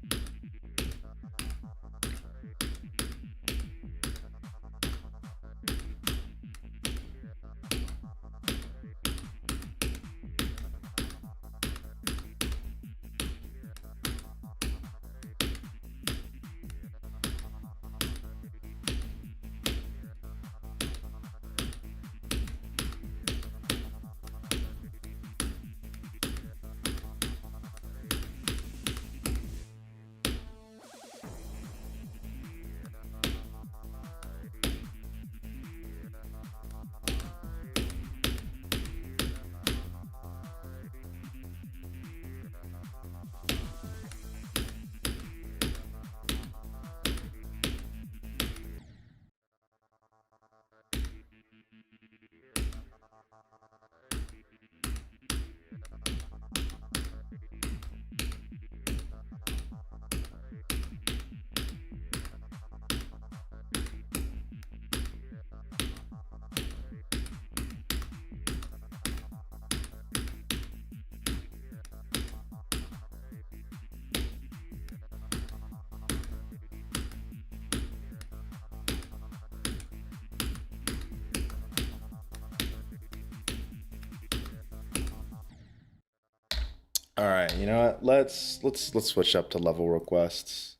A: All right, you know what? Let's switch up to level requests.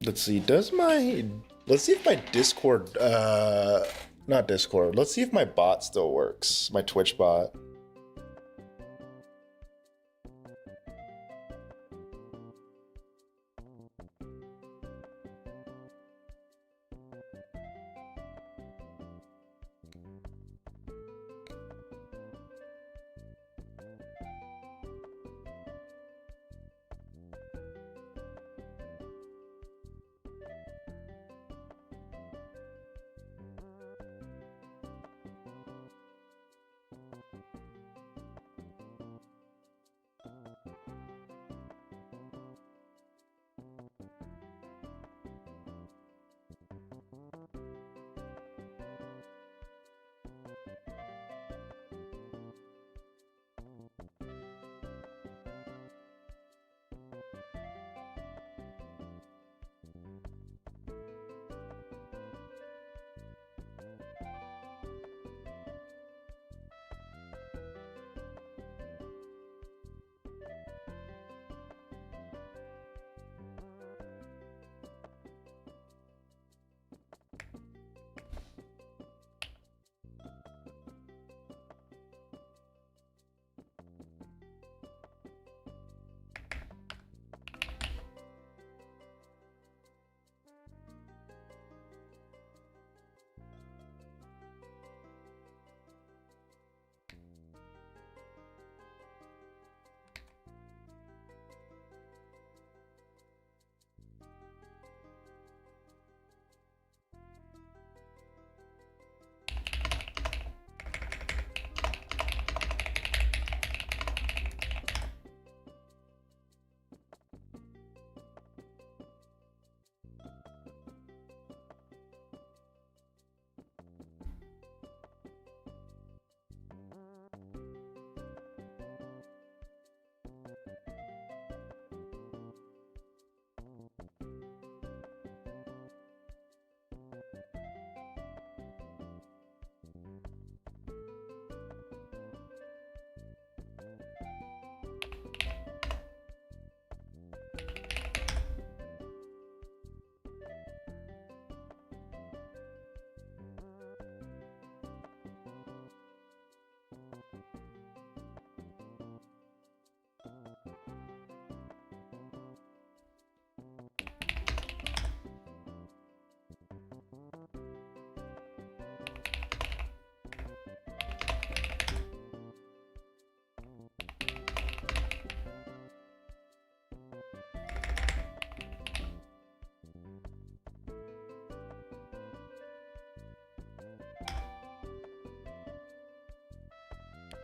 A: Let's see, let's see if my Discord, not Discord, let's see if my bot still works, my Twitch bot.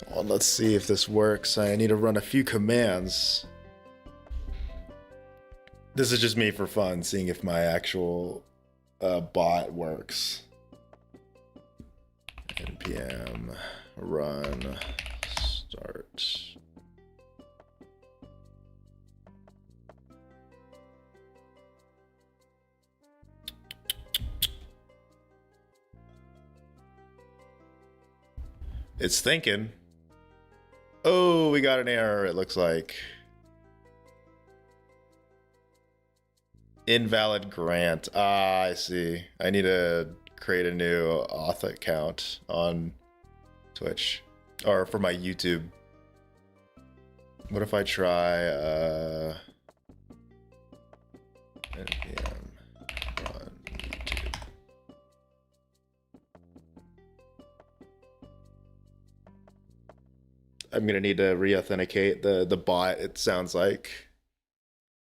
B: Well, let's see if this works. I need to run a few commands. This is just me for fun, seeing if my actual bot works. npm run start. It's thinking. Oh, we got an error, it looks like. Invalid grant. Ah, I see. I need to create a new auth account on Twitch. Or for my YouTube. What if I try npm run YouTube? I'm gonna need to re-authenticate the bot, it sounds like.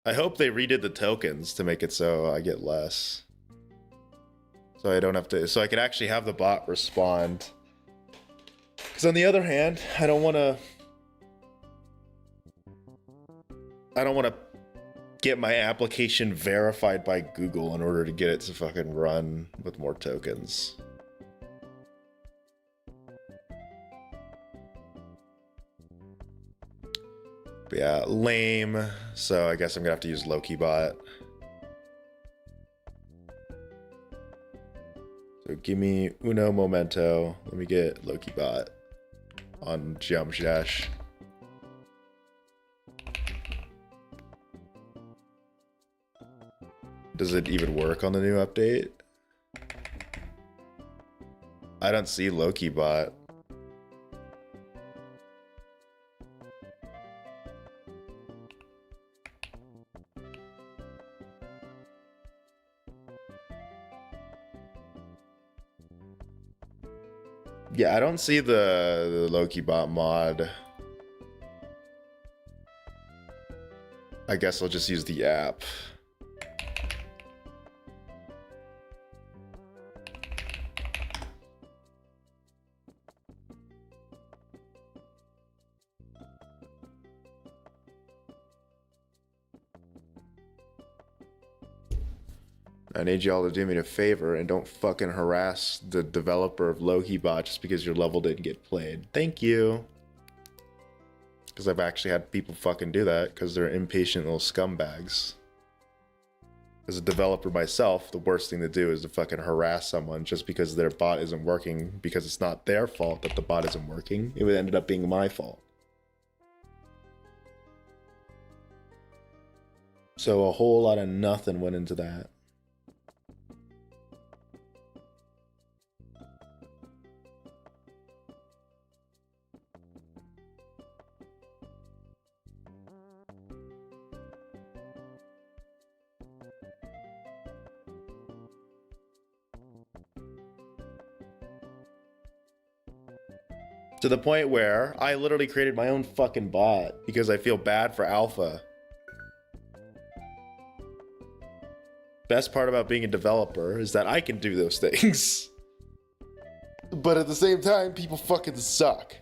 B: I hope they redid the tokens to make it so I get less. So I don't have to, so I can actually have the bot respond. Because on the other hand, I don't want to get my application verified by Google in order to get it to fucking run with more tokens. But yeah, lame. So I guess I'm gonna have to use LokiBot. So give me uno momento. Let me get LokiBot on Geometry Dash. Does it even work on the new update? I don't see LokiBot. Yeah, I don't see the LokiBot mod. I guess I'll just use the app. I need y'all to do me a favor and don't fucking harass the developer of LokiBot just because your level didn't get played. Thank you. Because I've actually had people fucking do that because they're impatient little scumbags. As a developer myself, the worst thing to do is to fucking harass someone just because their bot isn't working, because it's not their fault that the bot isn't working. It would end up being my fault. So a whole lot of nothing went into that. To the point where I literally created my own fucking bot because I feel bad for Alpha. Best part about being a developer is that I can do those things. But at the same time, people fucking suck.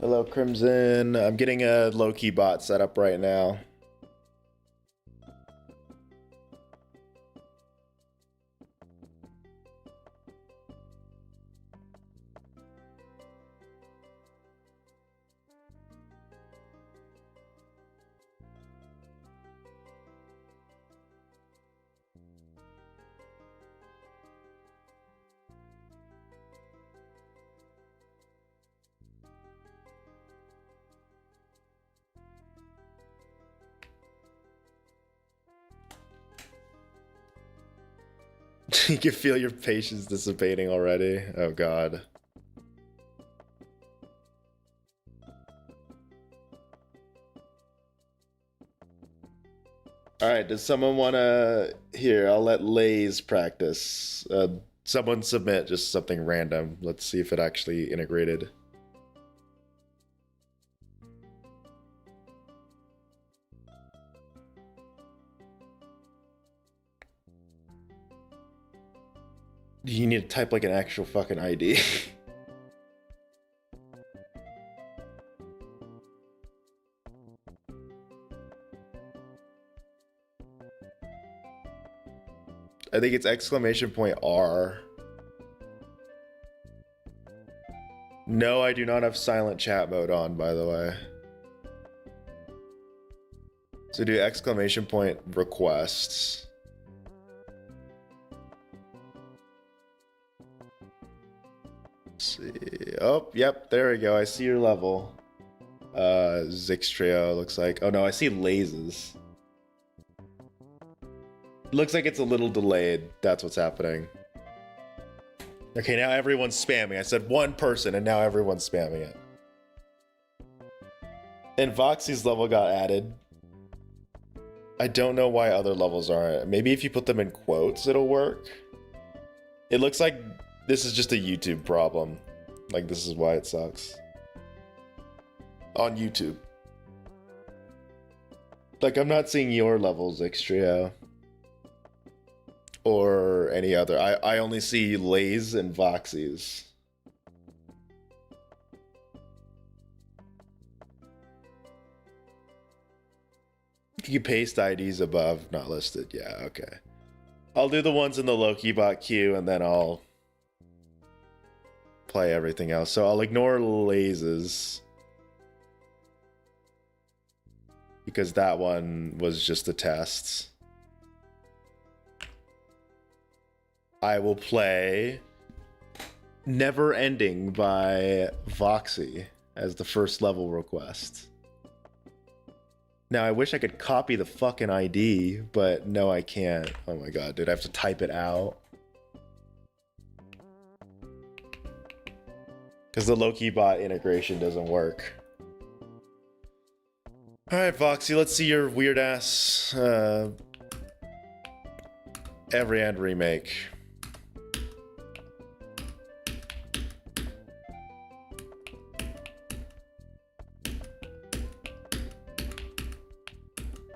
B: Hello, Crimson. I'm getting a LokiBot set up right now. You can feel your patience dissipating already. Oh god. Alright, does someone wanna... Here, I'll let Lays practice. Someone submit just something random. Let's see if it actually integrated. You need to type like an actual fucking ID. I think it's exclamation point R. No, I do not have silent chat mode on, by the way. So do exclamation point requests. Let's see. Oh, yep, there we go. I see your level. Zixtrio looks like. Oh no, I see lasers. Looks like it's a little delayed. That's what's happening. Okay, now everyone's spamming. I said one person, and now everyone's spamming it. And Voxy's level got added. I don't know why other levels aren't. Maybe if you put them in quotes, it'll work. It looks like this is just a YouTube problem. Like, this is why it sucks. On YouTube. Like, I'm not seeing your levels, Xtrio. Or any other. I only see Lays and Voxy's. You can paste IDs above, not listed. Yeah, okay. I'll do the ones in the Lokibot queue and then I'll play everything else. So I'll ignore Lays' because that one was just a test. I will play Never Ending by Voxy as the first level request. Now, I wish I could copy the fucking ID, but no, I can't. Oh my god, dude, I have to type it out. Because the Lokibot integration doesn't work. Alright, Voxy, let's see your weird-ass Every End remake.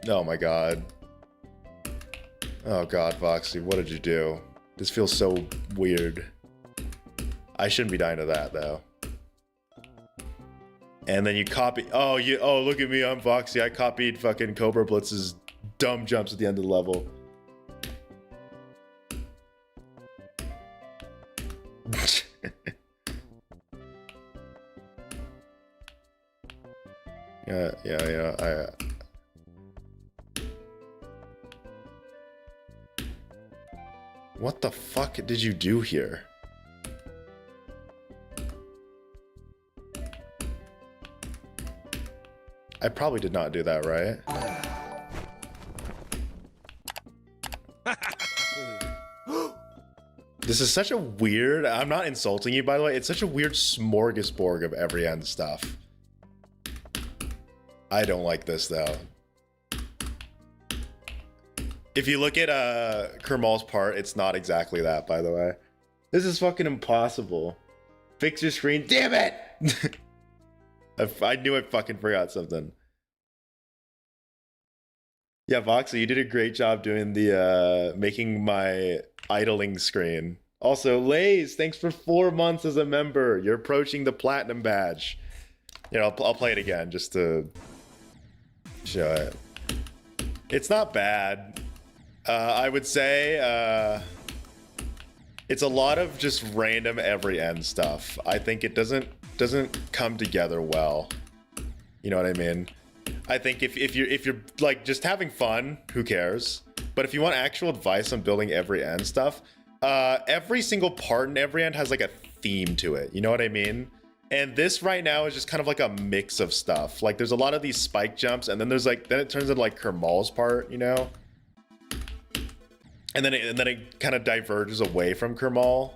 B: Oh my god. Oh god, Voxy, what did you do? This feels so weird. I shouldn't be dying to that, though. And then you copy... Oh, look at me, I'm Voxy. I copied fucking Cobra Blitz's dumb jumps at the end of the level. Yeah, What the fuck did you do here? I probably did not do that, right? This is such a weird... I'm not insulting you, by the way. It's such a weird smorgasbord of every end stuff. I don't like this, though. If you look at Kermal's part, it's not exactly that, by the way. This is fucking impossible. Fix your screen. Damn it! I knew I fucking forgot something. Yeah, Voxy, you did a great job doing the making my idling screen. Also, Lays, thanks for 4 months as a member. You're approaching the platinum badge. You know, I'll play it again just to show it. It's not bad. I would say it's a lot of just random every end stuff. I think it doesn't come together well. You know what I mean? I think if you're like just having fun, who cares? But if you want actual advice on building every end stuff, every single part in every end has like a theme to it. You know what I mean? And this right now is just kind of like a mix of stuff. Like there's a lot of these spike jumps, and then there's like then it turns into like Kermal's part, you know?
A: and then it kind of diverges away from Kermal.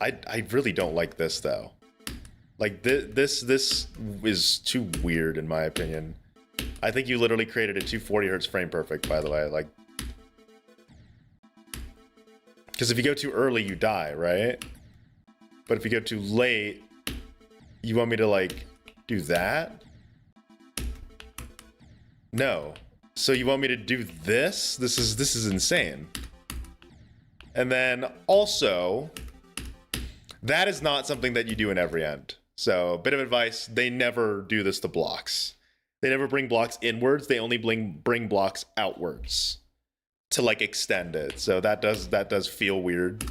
A: I really don't like this though. Like this is too weird in my opinion. I think you literally created a 240 hertz frame perfect, by the way. Like, because if you go too early, you die, right? But if you go too late, you want me to like do that? No. So you want me to do this? This is insane. And then also, that is not something that you do in every end. So, bit of advice, they never do this to blocks. They never bring blocks inwards, they only bring blocks outwards to like extend it. So that does feel weird.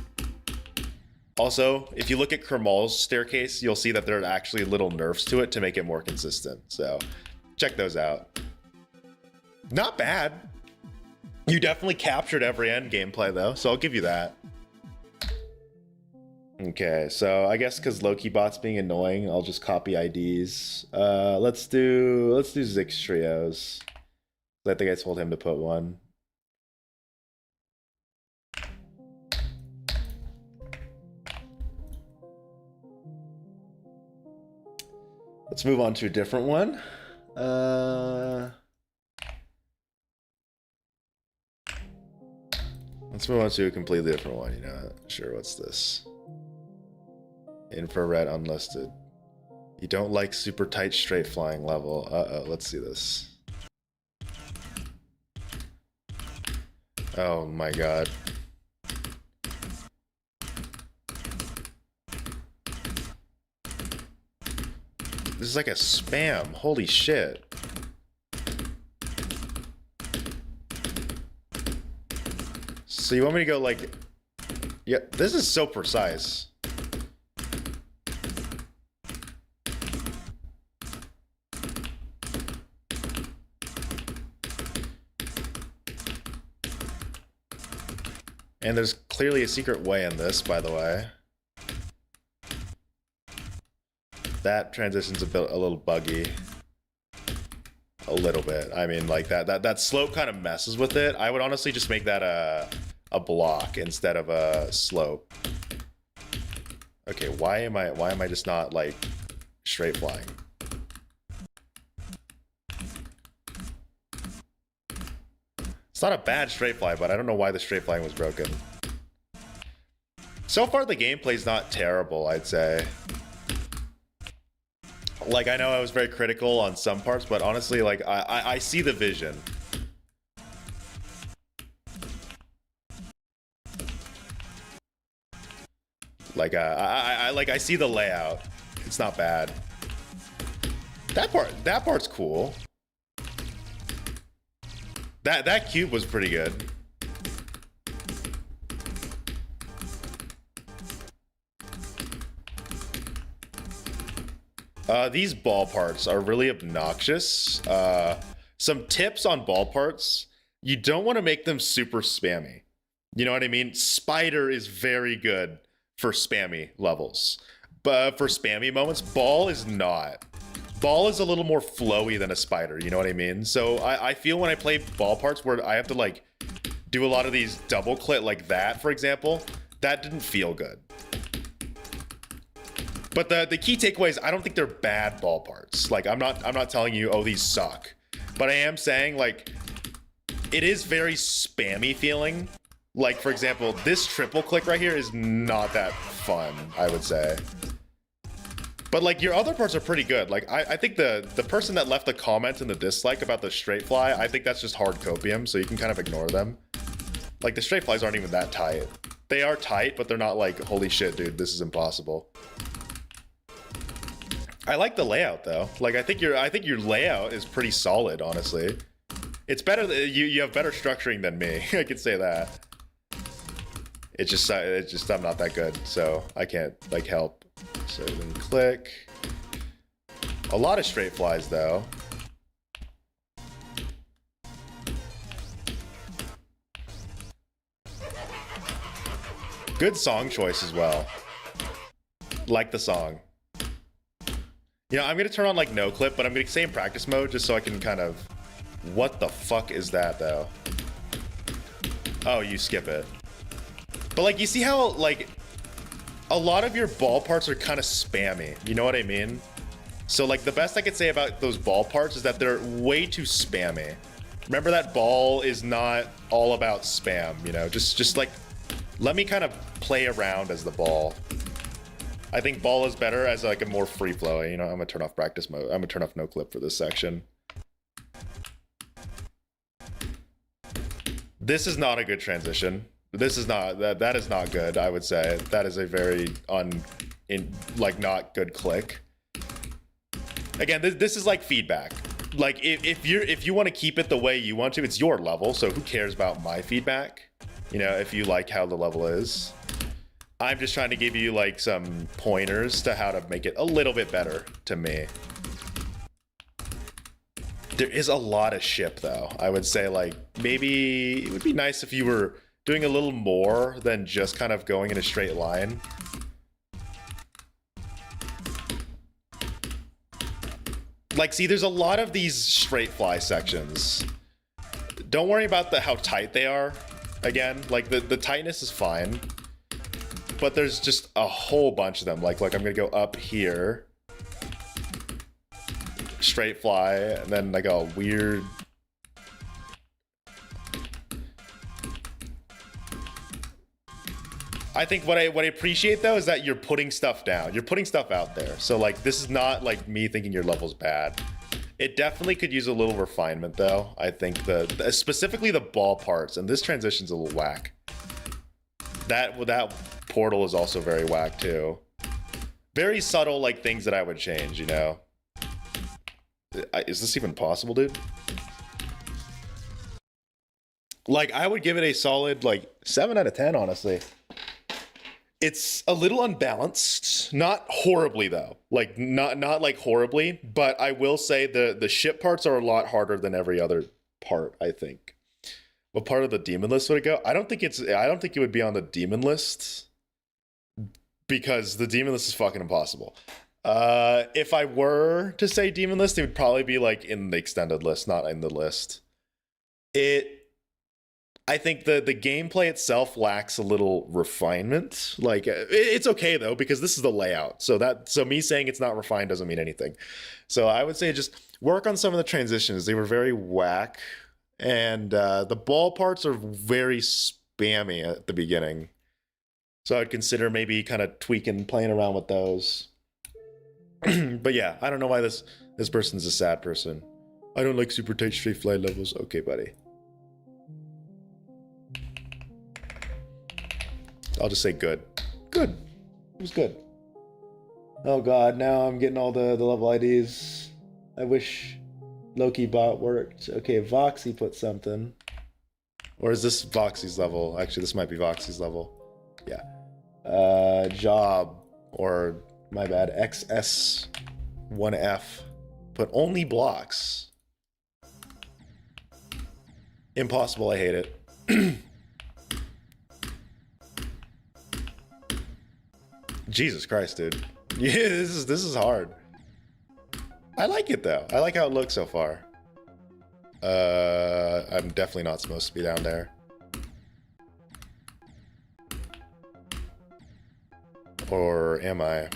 A: Also, if you look at Kermal's staircase, you'll see that there are actually little nerfs to it to make it more consistent. So check those out. Not bad. You definitely captured every end gameplay though, so I'll give you that. Okay, so I guess because Lokibot's being annoying, I'll just copy IDs. Let's do Zix trios. I think I told him to put one. Let's move on to a different one. Let's move on to a completely different one. You know, sure. What's this? Infrared unlisted. You don't like super tight straight flying level. Let's see this. Oh my god. This is like a spam. Holy shit. So you want me to go like... Yeah, this is so precise. And there's clearly a secret way in this, by the way. That transition's a little buggy. A little bit. I mean, like that slope kind of messes with it. I would honestly just make that a block instead of a slope. Okay, why am I just not like straight flying? It's not a bad straight fly, but I don't know why the straight flying was broken. So far, the gameplay's not terrible, I'd say. Like, I know I was very critical on some parts, but honestly, like, I see the vision. Like, I see the layout. It's not bad. That part's cool. That cube was pretty good. These ball parts are really obnoxious. Some tips on ball parts. You don't want to make them super spammy. You know what I mean? Spider is very good for spammy levels. But for spammy moments, ball is not. Ball is a little more flowy than a spider, you know what I mean? So I feel when I play ball parts where I have to like do a lot of these double click like that, for example, that didn't feel good. But the key takeaway is I don't think they're bad ball parts. Like I'm not telling you, oh, these suck. But I am saying like it is very spammy feeling. Like for example, this triple click right here is not that fun, I would say. But like your other parts are pretty good. Like I think the person that left a comment in the dislike about the straight fly, I think that's just hard copium, so you can kind of ignore them. Like the straight flies aren't even that tight. They are tight, but they're not like, holy shit, dude, this is impossible. I like the layout though. Like I think your layout is pretty solid, honestly. It's better that you have better structuring than me. I could say that. It's just I'm not that good, so I can't like help. So then click. A lot of straight flies though. Good song choice as well. Like the song. You know, I'm gonna turn on like no clip, but I'm gonna say in practice mode just so I can kind of... What the fuck is that though? Oh, you skip it. But like, you see how like a lot of your ball parts are kind of spammy. You know what I mean? So like the best I could say about those ball parts is that they're way too spammy. Remember that ball is not all about spam, you know, just like, let me kind of play around as the ball. I think ball is better as like a more free flow. You know, I'm gonna turn off practice mode. I'm gonna turn off no clip for this section. This is not a good transition. This is not, that is not good, I would say. That is a very not good click. Again, this is like feedback. Like if you want to keep it the way you want to, it's your level, so who cares about my feedback? You know, if you like how the level is. I'm just trying to give you like some pointers to how to make it a little bit better to me. There is a lot of ship though. I would say like maybe it would be nice if you were doing a little more than just kind of going in a straight line. Like, see, there's a lot of these straight fly sections. Don't worry about how tight they are. Again, like the tightness is fine. But there's just a whole bunch of them. Like I'm gonna go up here. Straight fly, and then like a weird... I think what I appreciate though is that you're putting stuff down. You're putting stuff out there. So like this is not like me thinking your level's bad. It definitely could use a little refinement though. I think specifically the ball parts, and this transition's a little whack. That portal is also very whack too. Very subtle like things that I would change, you know. Is this even possible, dude? Like I would give it a solid like 7 out of 10, honestly. It's a little unbalanced, not horribly though. Like not like horribly, but I will say the ship parts are a lot harder than every other part, I think. What part of the demon list would it go? I don't think it would be on the demon list because the demon list is fucking impossible. If I were to say demon list, it would probably be like in the extended list, not in the list. I think the gameplay itself lacks a little refinement. Like it's okay though, because this is the layout. So me saying it's not refined doesn't mean anything. So I would say just work on some of the transitions. They were very whack. And the ball parts are very spammy at the beginning. So I'd consider maybe kind of tweaking, playing around with those. But yeah, I don't know why this person's a sad person. I don't like super tight straight fly levels. Okay, buddy. I'll just say good. Good. It was good. Oh god, now I'm getting all the level IDs. I wish Loki bot worked. Okay, Voxy put something. Or is this Voxy's level? Actually, this might be Voxy's level. Yeah. Job. Or, my bad, XS1F. Put only blocks. Impossible, I hate it. Jesus Christ, dude. Yeah, this is hard. I like it though. I like how it looks so far. I'm definitely not supposed to be down there. Or am I?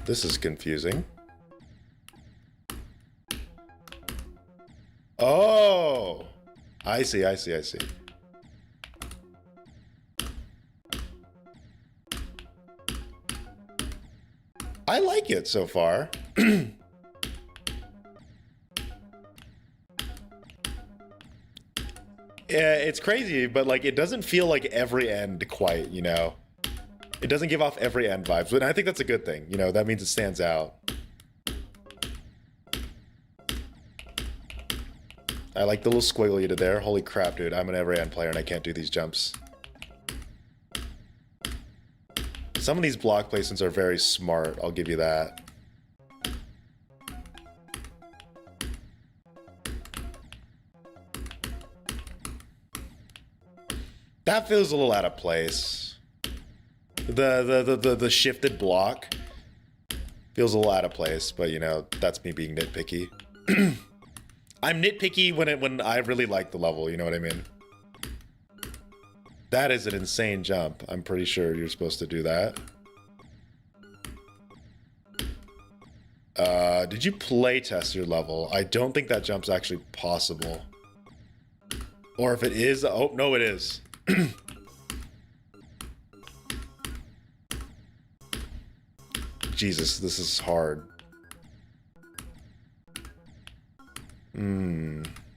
A: This is confusing. Oh! I see. I like it so far. Yeah, it's crazy, but like it doesn't feel like every end quite, you know. It doesn't give off every end vibes, but I think that's a good thing. You know, that means it stands out. I like the little squiggle you did there. Holy crap, dude. I'm an every end player and I can't do these jumps. Some of these block placements are very smart, I'll give you that. That feels a little out of place. The shifted block
B: Feels a little out of place, but you know, that's me being nitpicky. I'm nitpicky when I really like the level, you know what I mean? That is an insane jump. I'm pretty sure you're supposed to do that. Did you play test your level? I don't think that jump's actually possible. Or if it is, oh, no, it is. Jesus, this is hard.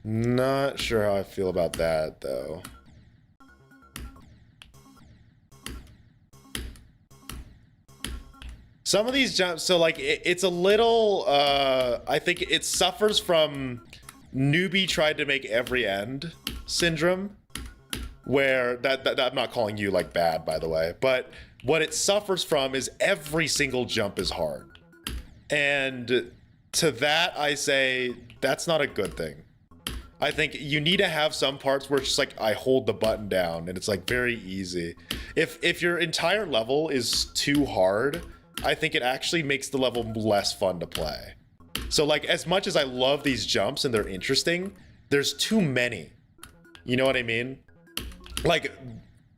B: Not sure how I feel about that, though. Some of these jumps, so like it's a little, I think it suffers from newbie tried to make every end syndrome, where that I'm not calling you like bad, by the way, but what it suffers from is every single jump is hard. And to that, I say that's not a good thing. I think you need to have some parts where it's just like I hold the button down and it's like very easy. If your entire level is too hard, I think it actually makes the level less fun to play. So like as much as I love these jumps and they're interesting, there's too many. You know what I mean? Like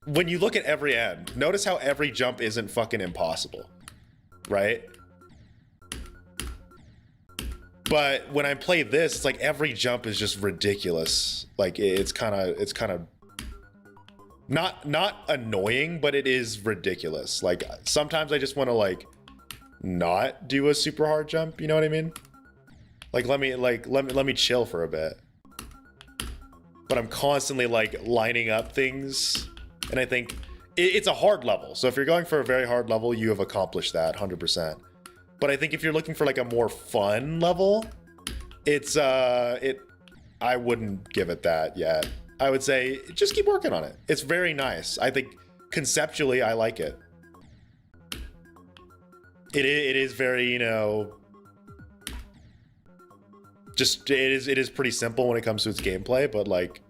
B: when you look at every end, notice how every jump isn't fucking impossible, right? But when I play this, it's like every jump is just ridiculous. Like it's kind of not annoying, but it is ridiculous. Like sometimes I just want to like not do a super hard jump, you know what I mean? Like let me chill for a bit. But I'm constantly like lining up things, and I think it's a hard level. So if you're going for a very hard level, you have accomplished that 100%. But I think if you're looking for like a more fun level, it's I wouldn't give it that yet. I would say just keep working on it. It's very nice. I think conceptually I like it. It is very, you know, just it is pretty simple when it comes to its gameplay, but like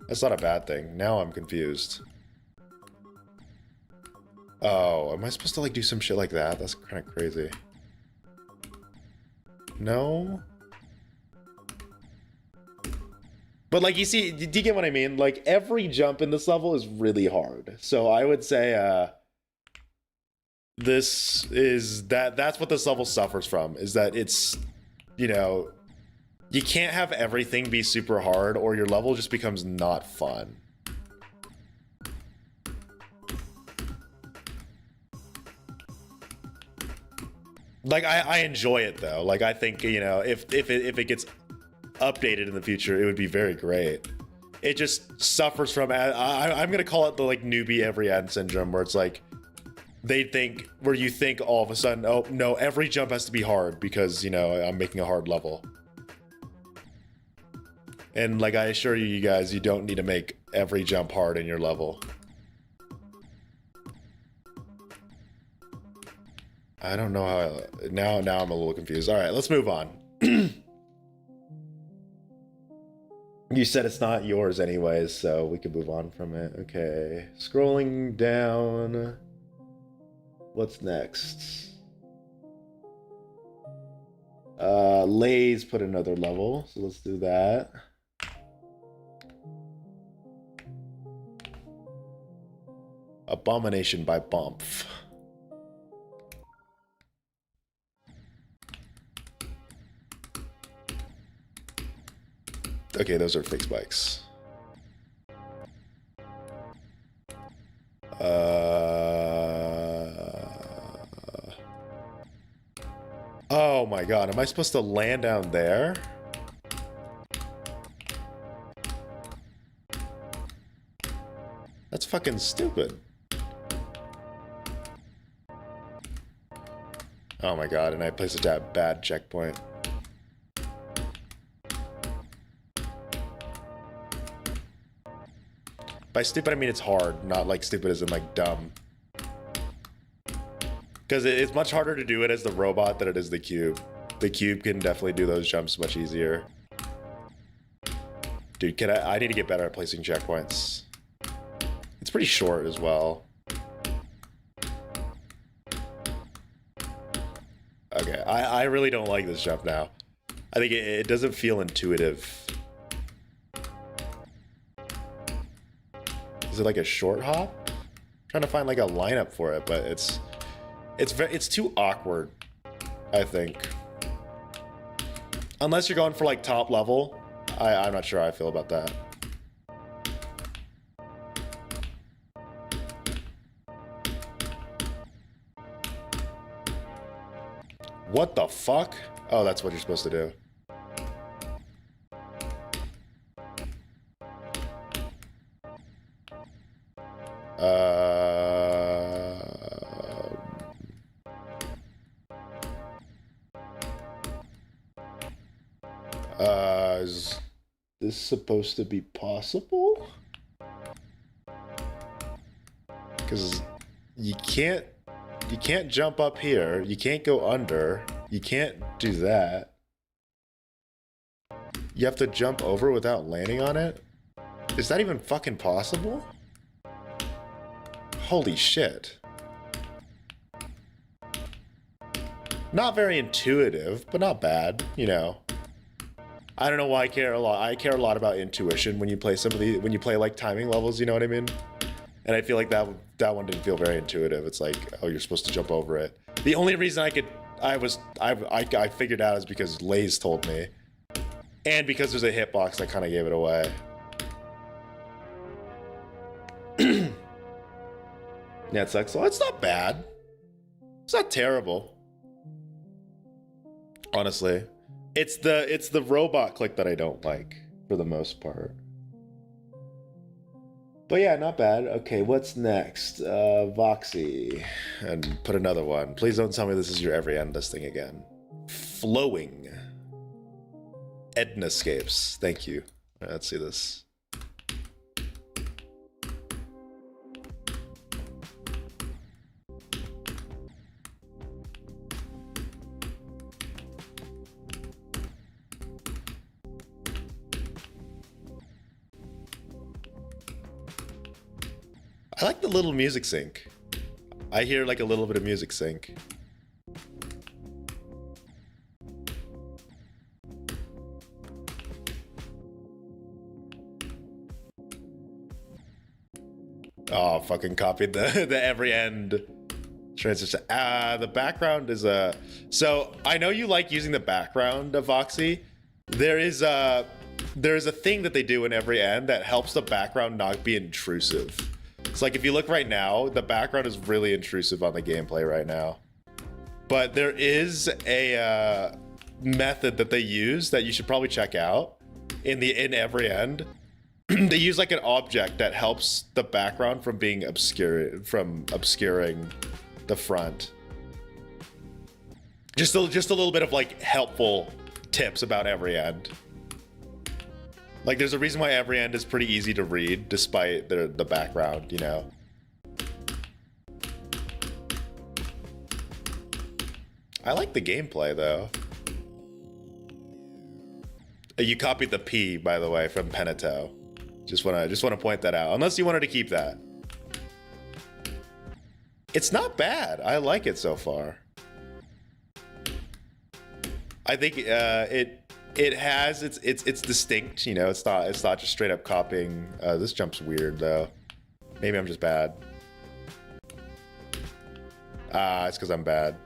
B: that's not a bad thing. Now I'm confused. Oh, am I supposed to like do some shit like that? That's kind of crazy. No? But like you see, do you get what I mean? Like every jump in this level is really hard. So I would say this is that's what this level suffers from, is that it's, you know, you can't have everything be super hard or your level just becomes not fun. Like I enjoy it though. Like I think, you know, if it gets updated in the future, it would be very great. It just suffers from I'm gonna call it the like newbie every end syndrome, where it's like where you think all of a sudden, oh no, every jump has to be hard because, you know, I'm making a hard level. And like I assure you guys, you don't need to make every jump hard in your level. I don't know how now I'm a little confused. All right, let's move on. You said it's not yours anyways, so we can move on from it. Okay, scrolling down. What's next? Lay's put another level, so let's do that. Abomination by Bumpf. Okay, those are fake spikes. Oh my god, am I supposed to land down there? That's fucking stupid. Oh my god, and I placed a bad checkpoint. By stupid, I mean it's hard, not like stupid as in like dumb. Because it's much harder to do it as the robot than it is the cube. The cube can definitely do those jumps much easier. Dude, I need to get better at placing checkpoints. It's pretty short as well. Okay, I really don't like this jump now. I think it doesn't feel intuitive. Is it like a short hop? I'm trying to find like a lineup for it, but it's too awkward, I think. Unless you're going for like top level, I'm not sure how I feel about that. What the fuck? Oh, that's what you're supposed to do. Is this supposed to be possible? Because you can't jump up here. You can't go under. You can't do that. You have to jump over without landing on it? Is that even fucking possible? Holy shit. Not very intuitive, but not bad, you know. I don't know why I care a lot. I care a lot about intuition when you play when you play like timing levels, you know what I mean? And I feel like that one didn't feel very intuitive. It's like, oh, you're supposed to jump over it. The only reason I figured out is because Lays told me. And because there's a hitbox that kind of gave it away. Yeah, it sucks. Well, it's not bad. It's not terrible. Honestly. It's the robot click that I don't like, for the most part. But yeah, not bad. Okay, what's next? Voxy. And put another one. Please don't tell me this is your every end listing again. Flowing. Ednascapes. Thank you. All right, let's see this. I like the little music sync. I hear like a little bit of music sync. Oh, fucking copied the every end transition. The background is a... So, I know you like using the background of Voxy. There's a thing that they do in every end that helps the background not be intrusive. It's like if you look right now, the background is really intrusive on the gameplay right now. But there is a method that they use that you should probably check out in every end. They use like an object that helps the background from being obscuring the front. Just a little bit of like helpful tips about every end. Like, there's a reason why every end is pretty easy to read, despite the background, you know? I like the gameplay, though. You copied the P, by the way, from Penato. Just wanna point that out. Unless you wanted to keep that. It's not bad. I like it so far. I think it's distinct, you know. It's not just straight up copying. This jump's weird though. Maybe I'm just bad. It's because I'm bad.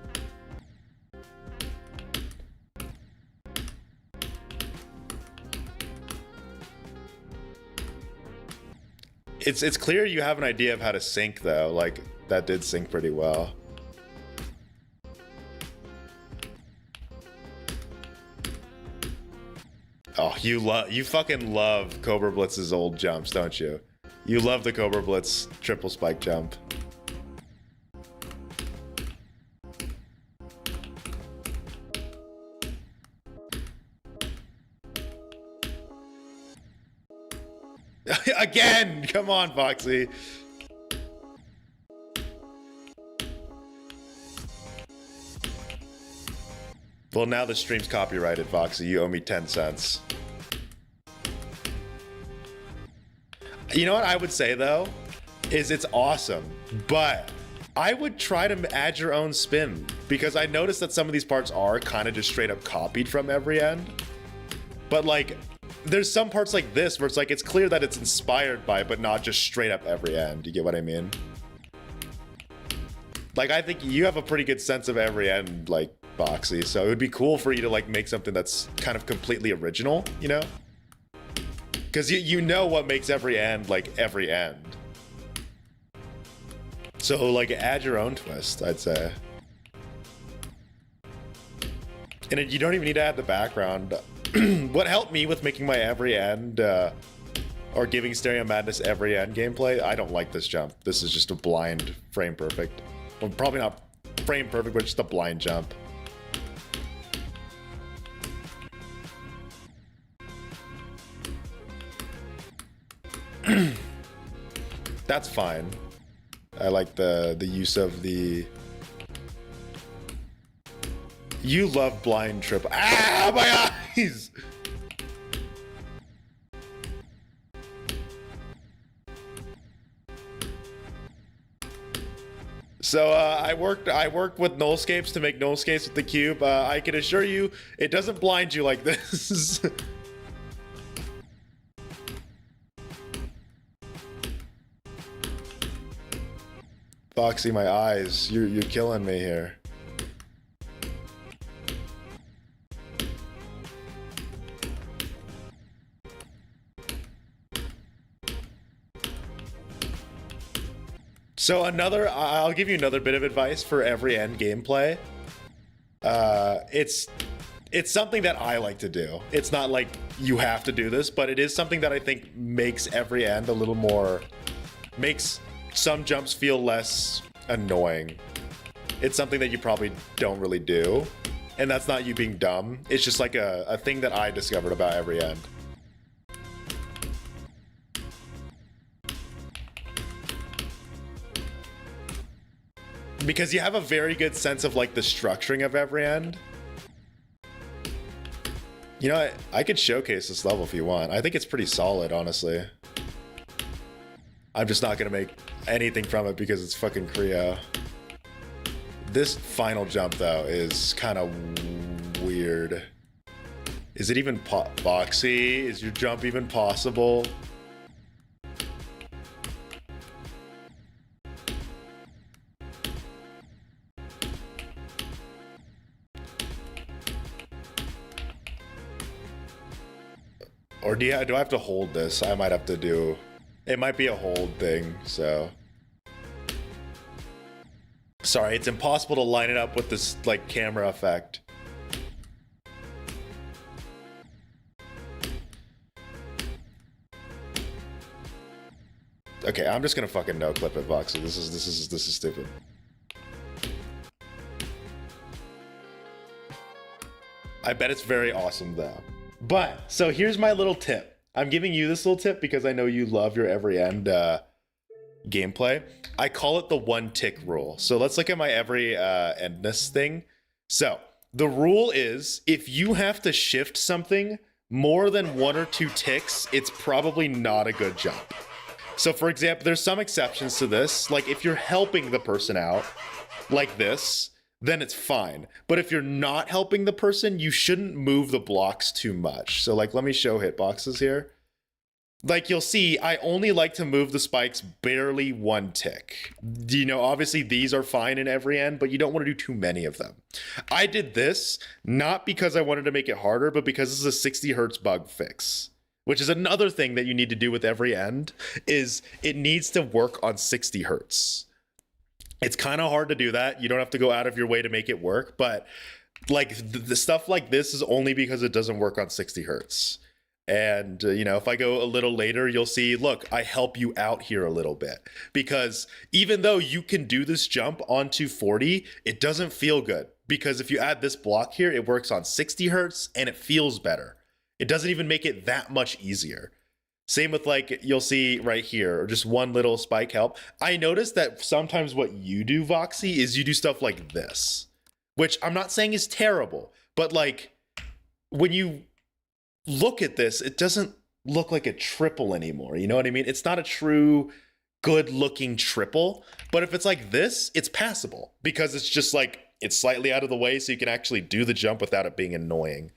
B: It's clear you have an idea of how to sync though. Like, that did sync pretty well. Oh, you fucking love Cobra Blitz's old jumps, don't you? You love the Cobra Blitz triple spike jump. Again! Come on, Foxy. Well, now the stream's copyrighted, Foxy. You owe me 10 cents. You know what I would say, though? Is it's awesome, but I would try to add your own spin because I noticed that some of these parts are kind of just straight up copied from Every End. But like, there's some parts like this where it's like, it's clear that it's inspired by, but not just straight up Every End. You get what I mean? Like, I think you have a pretty good sense of Every End, like, Boxy. So it would be cool for you to like make something that's kind of completely original, you know? Because you know what makes Every End like Every End. So like, add your own twist, I'd say. And you don't even need to add the background. What helped me with making my Every End, or giving Stereo Madness Every End gameplay, I don't like this jump. This is just a blind frame perfect. Well, probably not frame perfect, but just a blind jump. That's fine. I like the use of the... You love blind trip. Ah, my eyes! So I worked with Nullscapes to make Nullscapes with the cube. I can assure you, it doesn't blind you like this. Foxy, my eyes, you're killing me here. So I'll give you another bit of advice for Every End gameplay. It's something that I like to do. It's not like you have to do this, but it is something that I think makes Every End a little more, makes some jumps feel less annoying. It's something that you probably don't really do. And that's not you being dumb. It's just like a thing that I discovered about Every End. Because you have a very good sense of like the structuring of Every End. You know, I could showcase this level if you want. I think it's pretty solid, honestly. I'm just not gonna make anything from it because it's fucking Creo. This final jump though is kind of weird. Is it even boxy? Is your jump even possible? Or do I have to hold this? I might have to do... It might be a hold thing, so... Sorry, it's impossible to line it up with this, like, camera effect. Okay, I'm just gonna fucking no-clip it, Voxy. This is stupid. I bet it's very awesome, though. But, so here's my little tip. I'm giving you this little tip because I know you love your Every End gameplay. I call it the one tick rule. So let's look at my Every Endness thing. So the rule is if you have to shift something more than 1 or 2 ticks, it's probably not a good jump. So for example, there's some exceptions to this. Like if you're helping the person out like this, then it's fine. But if you're not helping the person, you shouldn't move the blocks too much. So like, let me show hitboxes here. Like you'll see, I only like to move the spikes barely 1 tick. You know, obviously these are fine in Every End, but you don't want to do too many of them. I did this not because I wanted to make it harder, but because this is a 60 hertz bug fix, which is another thing that you need to do with Every End, is it needs to work on 60 hertz. It's kind of hard to do that. You don't have to go out of your way to make it work, but like the stuff like this is only because it doesn't work on 60 hertz. And, you know, if I go a little later, you'll see, look, I help you out here a little bit. Because even though you can do this jump onto 40, it doesn't feel good. Because if you add this block here, it works on 60 hertz and it feels better. It doesn't even make it that much easier. Same with like, you'll see right here, or just one little spike help. I noticed that sometimes what you do, Voxy, is you do stuff like this. Which I'm not saying is terrible, but like, when you look at this, it doesn't look like a triple anymore. You know what I mean? It's not a true good looking triple, but if it's like this, it's passable because it's just like
A: it's slightly out of the way so you can actually do the jump without it being annoying.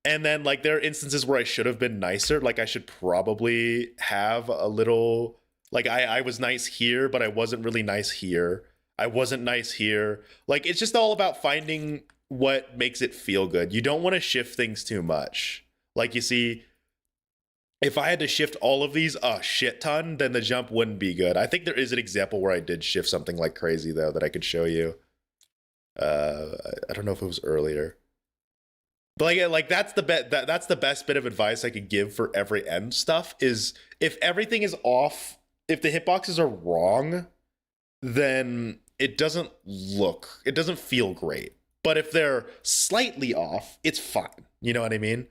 A: And then like there are instances where I should have been nicer. Like I should probably have a little like I was nice here, but I wasn't really nice here. I wasn't nice here. Like it's just all about finding what makes it feel good. You don't want to shift things too much. Like you see, if I had to shift all of these a shit ton, then the jump wouldn't be good. I think there is an example where I did shift something like crazy though that I could show you. I don't know if it was earlier. But like that's the that's the best bit of advice I could give for every end stuff is if everything is off, if the hitboxes are wrong, then it doesn't feel great. But if they're slightly off, it's fine. You know what I mean?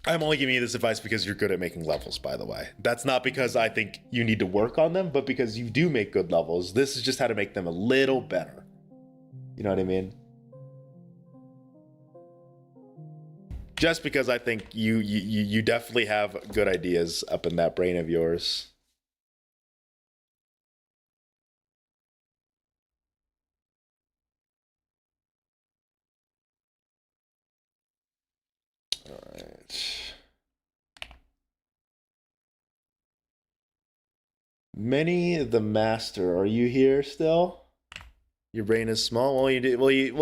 A: I'm only giving you this advice because you're good at making levels, by the way. That's not because I think you need to work on them, but because you do make good levels. This is just how to make them a little better. You know what I mean? Just because I think you definitely have good ideas up in that brain of yours. All right. Minnie the Master, are you here still? Your brain is small. Well,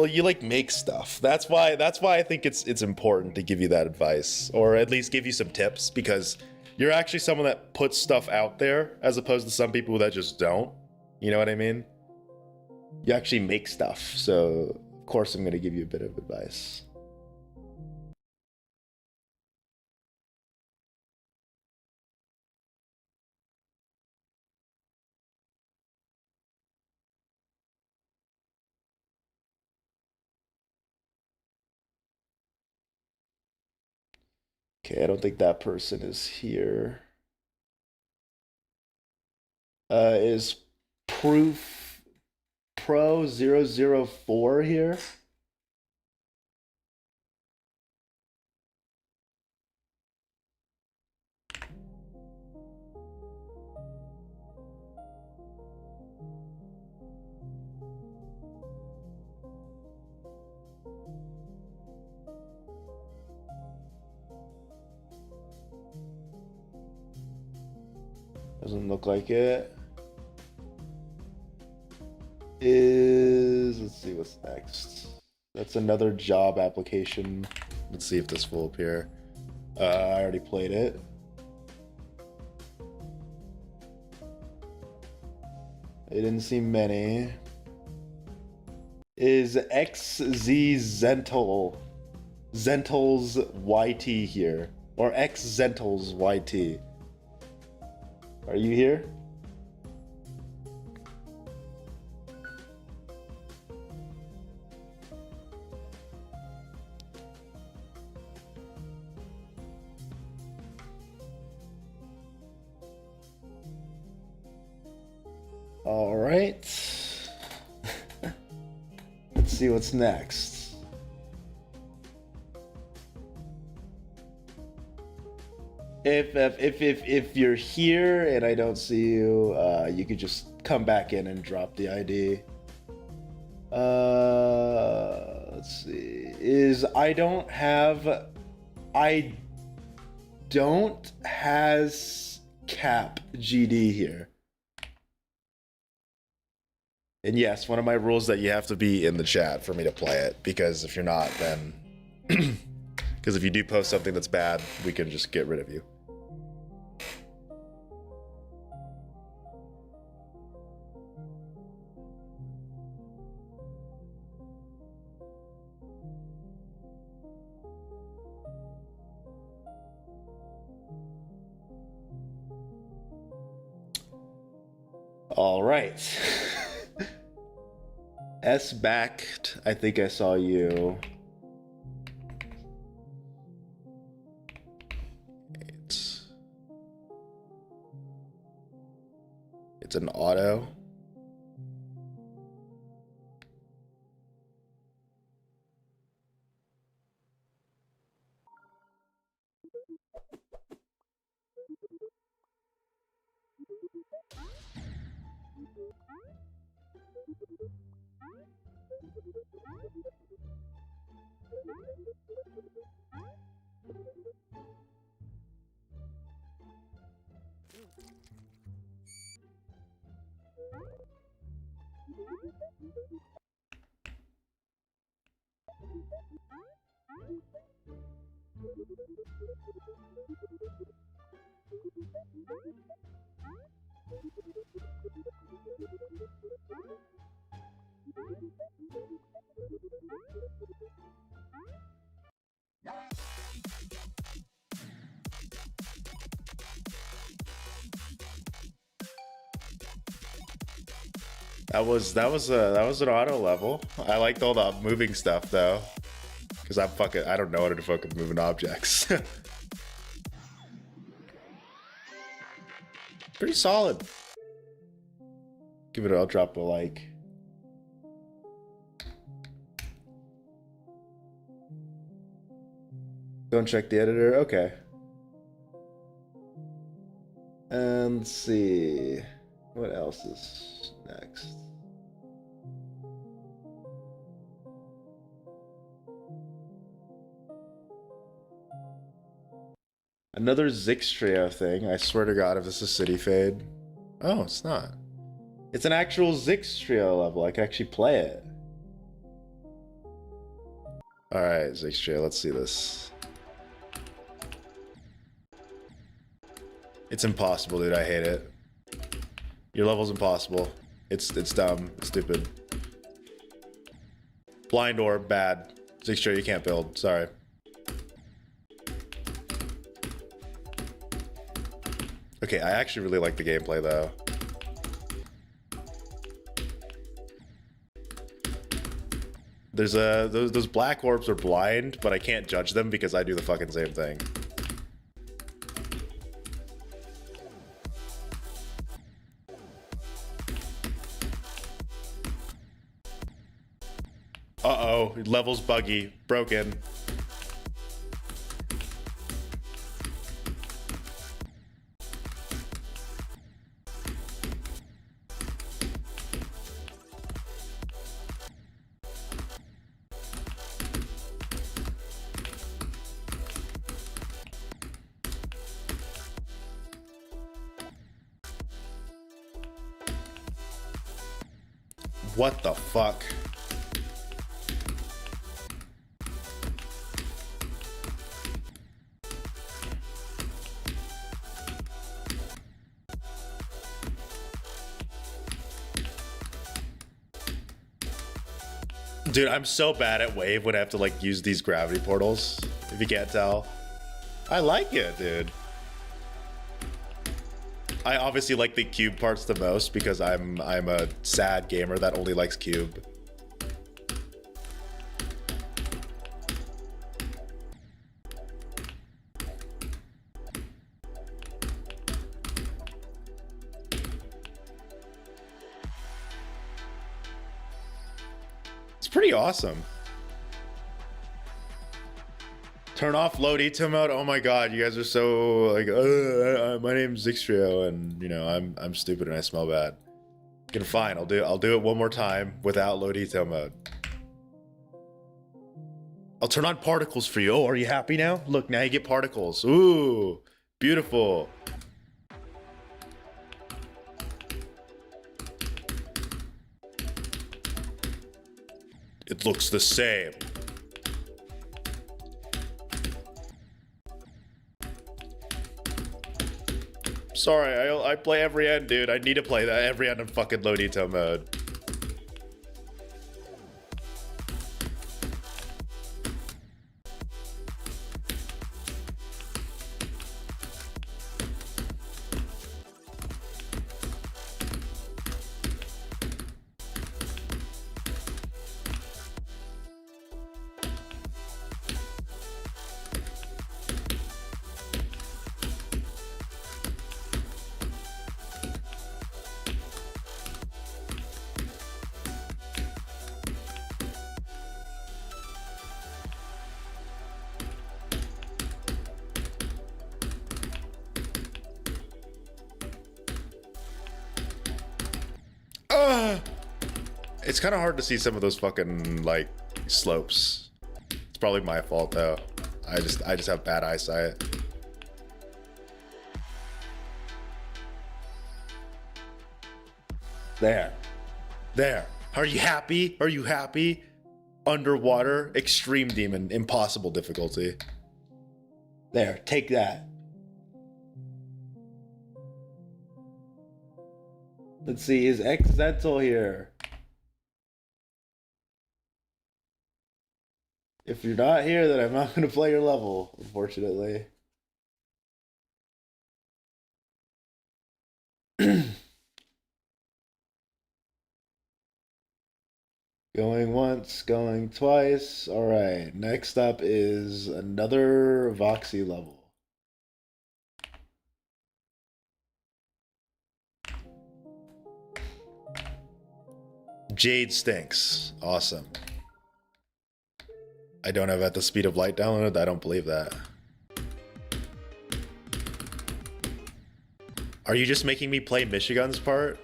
A: you like make stuff. That's why I think it's important to give you that advice, or at least give you some tips, because you're actually someone that puts stuff out there as opposed to some people that just don't. You know what I mean? You actually make stuff, so of course I'm going to give you a bit of advice. Okay, I don't think that person is here. Is Proof Pro 004 here? Doesn't look like it. Let's see what's next. That's another job application. Let's see if this will appear. I already played it. It didn't seem many. Is XZ Zental's YT here? Or X Zental's YT? Are you here? All right. Let's see what's next. If you're here and I don't see you, you could just come back in and drop the ID. Let's see. I don't has cap GD here. And yes, one of my rules that you have to be in the chat for me to play it, because if you're not, then because if you do post something that's bad, we can just get rid of you. All right. S backed. I think I saw you. It's an auto.
B: That was an auto level. I liked all the moving stuff though, because I don't know how to fucking moving objects. Pretty solid. Give it. I'll drop a like. Don't check the editor. Okay. And let's see what else is next. Another Zixtrio thing. I swear to God, if this is City Fade. Oh, it's not. It's an actual Zixtrio level. I can actually play it. Alright, Zixtrio, let's see this. It's impossible, dude. I hate it. Your level's impossible. It's dumb. It's stupid. Blind orb, bad. Zixtrio, you can't build. Sorry. Okay, I actually really like the gameplay though. There's those black orbs are blind, but I can't judge them because I do the fucking same thing. Uh-oh, level's buggy, broken. What the fuck? Dude, I'm so bad at wave when I have to like use these gravity portals, if you can't tell. I like it, dude. I obviously like the cube parts the most because I'm a sad gamer that only likes cube. It's pretty awesome. Turn off load eto mode. Oh my god, you guys are so like. My name's Zixtrio, and you know I'm stupid and I smell bad. Okay, fine. I'll do it one more time without load eto mode. I'll turn on particles for you. Oh, are you happy now? Look, now you get particles. Ooh, beautiful. It looks the same. Sorry, I play every end, dude. I need to play that every end in fucking load eto mode. It's kind of hard to see some of those fucking like slopes. It's probably my fault though. I just have bad eyesight. There. There. Are you happy? Are you happy? Underwater, extreme demon, impossible difficulty. There, take that. Let's see, is Xental here? If you're not here, then I'm not going to play your level, unfortunately. Going once, going twice. All right, next up is another Voxy level. Jade stinks. Awesome. I don't have At the Speed of Light downloaded. I don't believe that. Are you just making me play Michigan's part?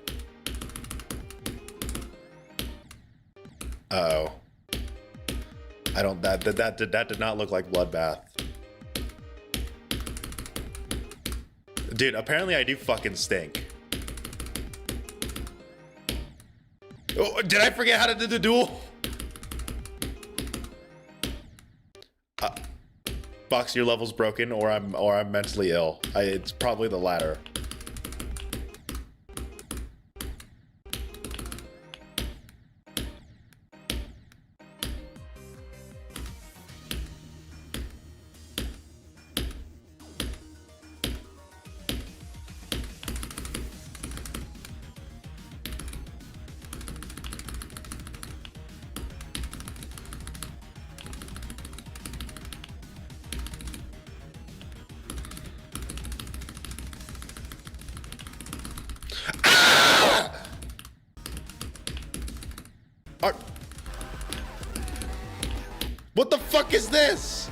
B: Uh-oh. I don't, that did not look like Bloodbath. Dude, apparently I do fucking stink. Oh, did I forget how to do the duel? Fox, your level's broken, or I'm mentally ill. It's probably the latter. What the fuck is this?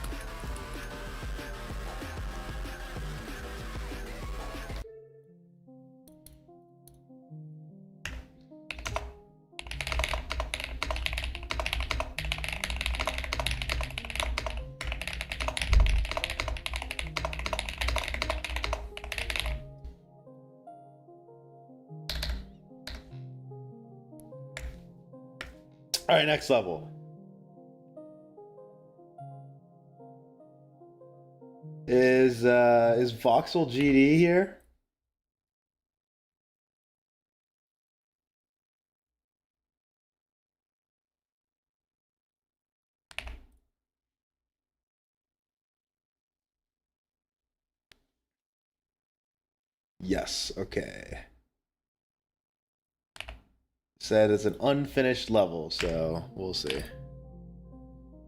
B: All right, next level. Is Voxel GD here? Yes, okay. Said it's an unfinished level, so we'll see.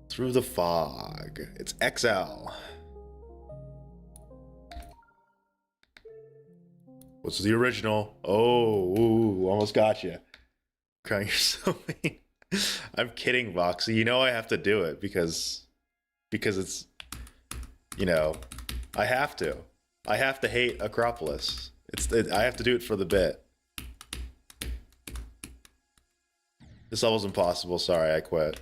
B: Through the Fog. It's XL. What's the original? Oh, ooh, almost got you. Crying, you're so mean. I'm kidding, Voxy. You know I have to do it because it's, you know, I have to. I have to hate Acropolis. I have to do it for the bit. This level's impossible. Sorry, I quit.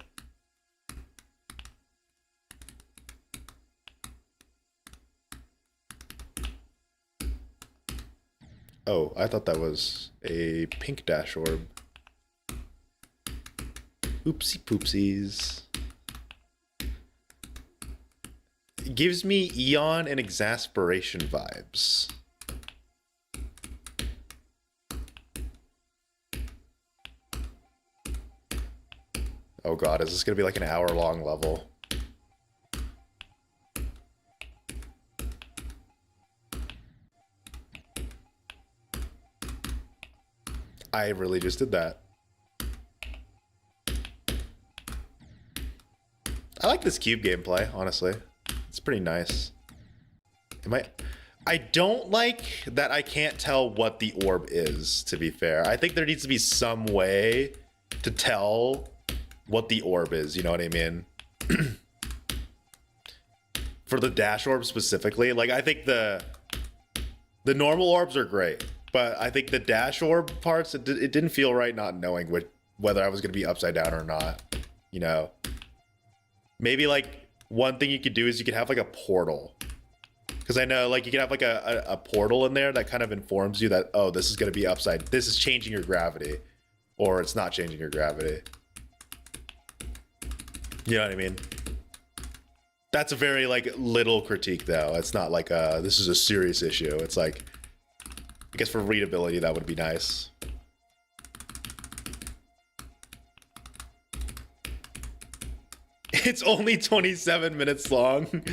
B: Oh, I thought that was a pink dash orb. Oopsie poopsies. It gives me Eon and Exasperation vibes. Oh god, is this gonna be like an hour-long level? I really just did that. I like this cube gameplay, honestly. It's pretty nice. I don't like that I can't tell what the orb is, to be fair. I think there needs to be some way to tell what the orb is, you know what I mean? For the dash orb specifically, like I think the normal orbs are great, but I think the dash orb parts, it didn't feel right not knowing
A: whether I was going to be upside down or not. You know, maybe like one thing you could do is you could have like a portal. Because I know like you can have like a portal in there that kind of informs you that, oh, this is going to be upside. This is changing your gravity, or it's not changing your gravity. You know what I mean? That's a very like little critique though. It's not like this is a serious issue. It's like, I guess for readability that would be nice. It's only 27 minutes long.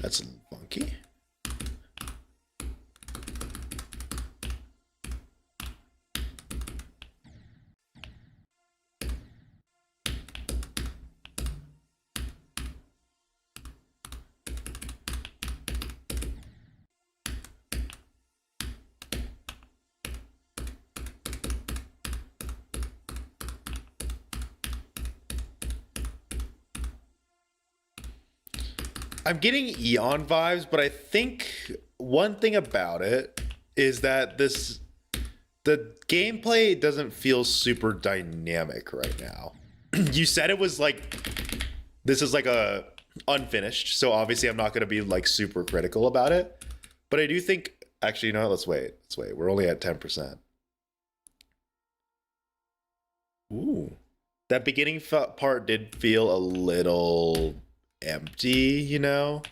A: That's a little funky. I'm getting Eon vibes, but I think one thing about it is that the gameplay doesn't feel super dynamic right now. You said it was like, this is like a unfinished, so obviously I'm not going to be like super critical about it. But I do think, actually, you know what? Let's wait. We're only at 10%. Ooh. That beginning part did feel a little empty, you know?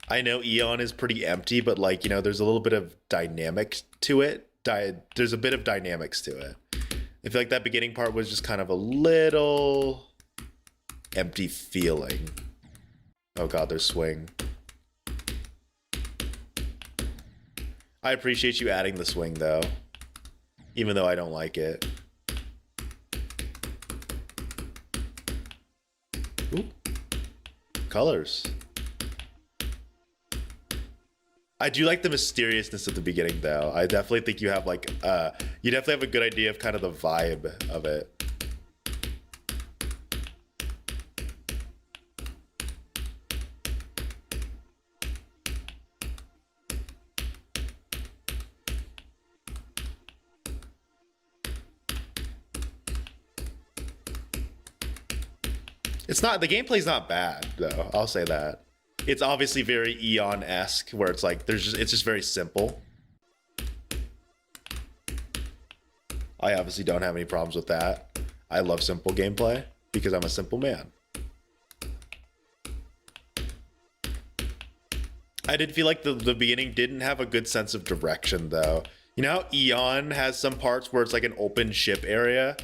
A: I know Eon is pretty empty, but like, you know, there's a little bit of dynamic to it. There's a bit of dynamics to it. I feel like that beginning part was just kind of a little empty feeling. Oh god, there's swing. I appreciate you adding the swing though, even though I don't like it. Ooh. Colors. I do like the mysteriousness at the beginning though. I definitely think you have like you definitely have a good idea of kind of the vibe of it. It's not, the gameplay's not bad though. I'll say that. It's obviously very Eon-esque, where it's like it's just very simple. I obviously don't have any problems with that. I love simple gameplay because I'm a simple man. I did feel like the beginning didn't have a good sense of direction though. You know how Eon has some parts where it's like an open ship area?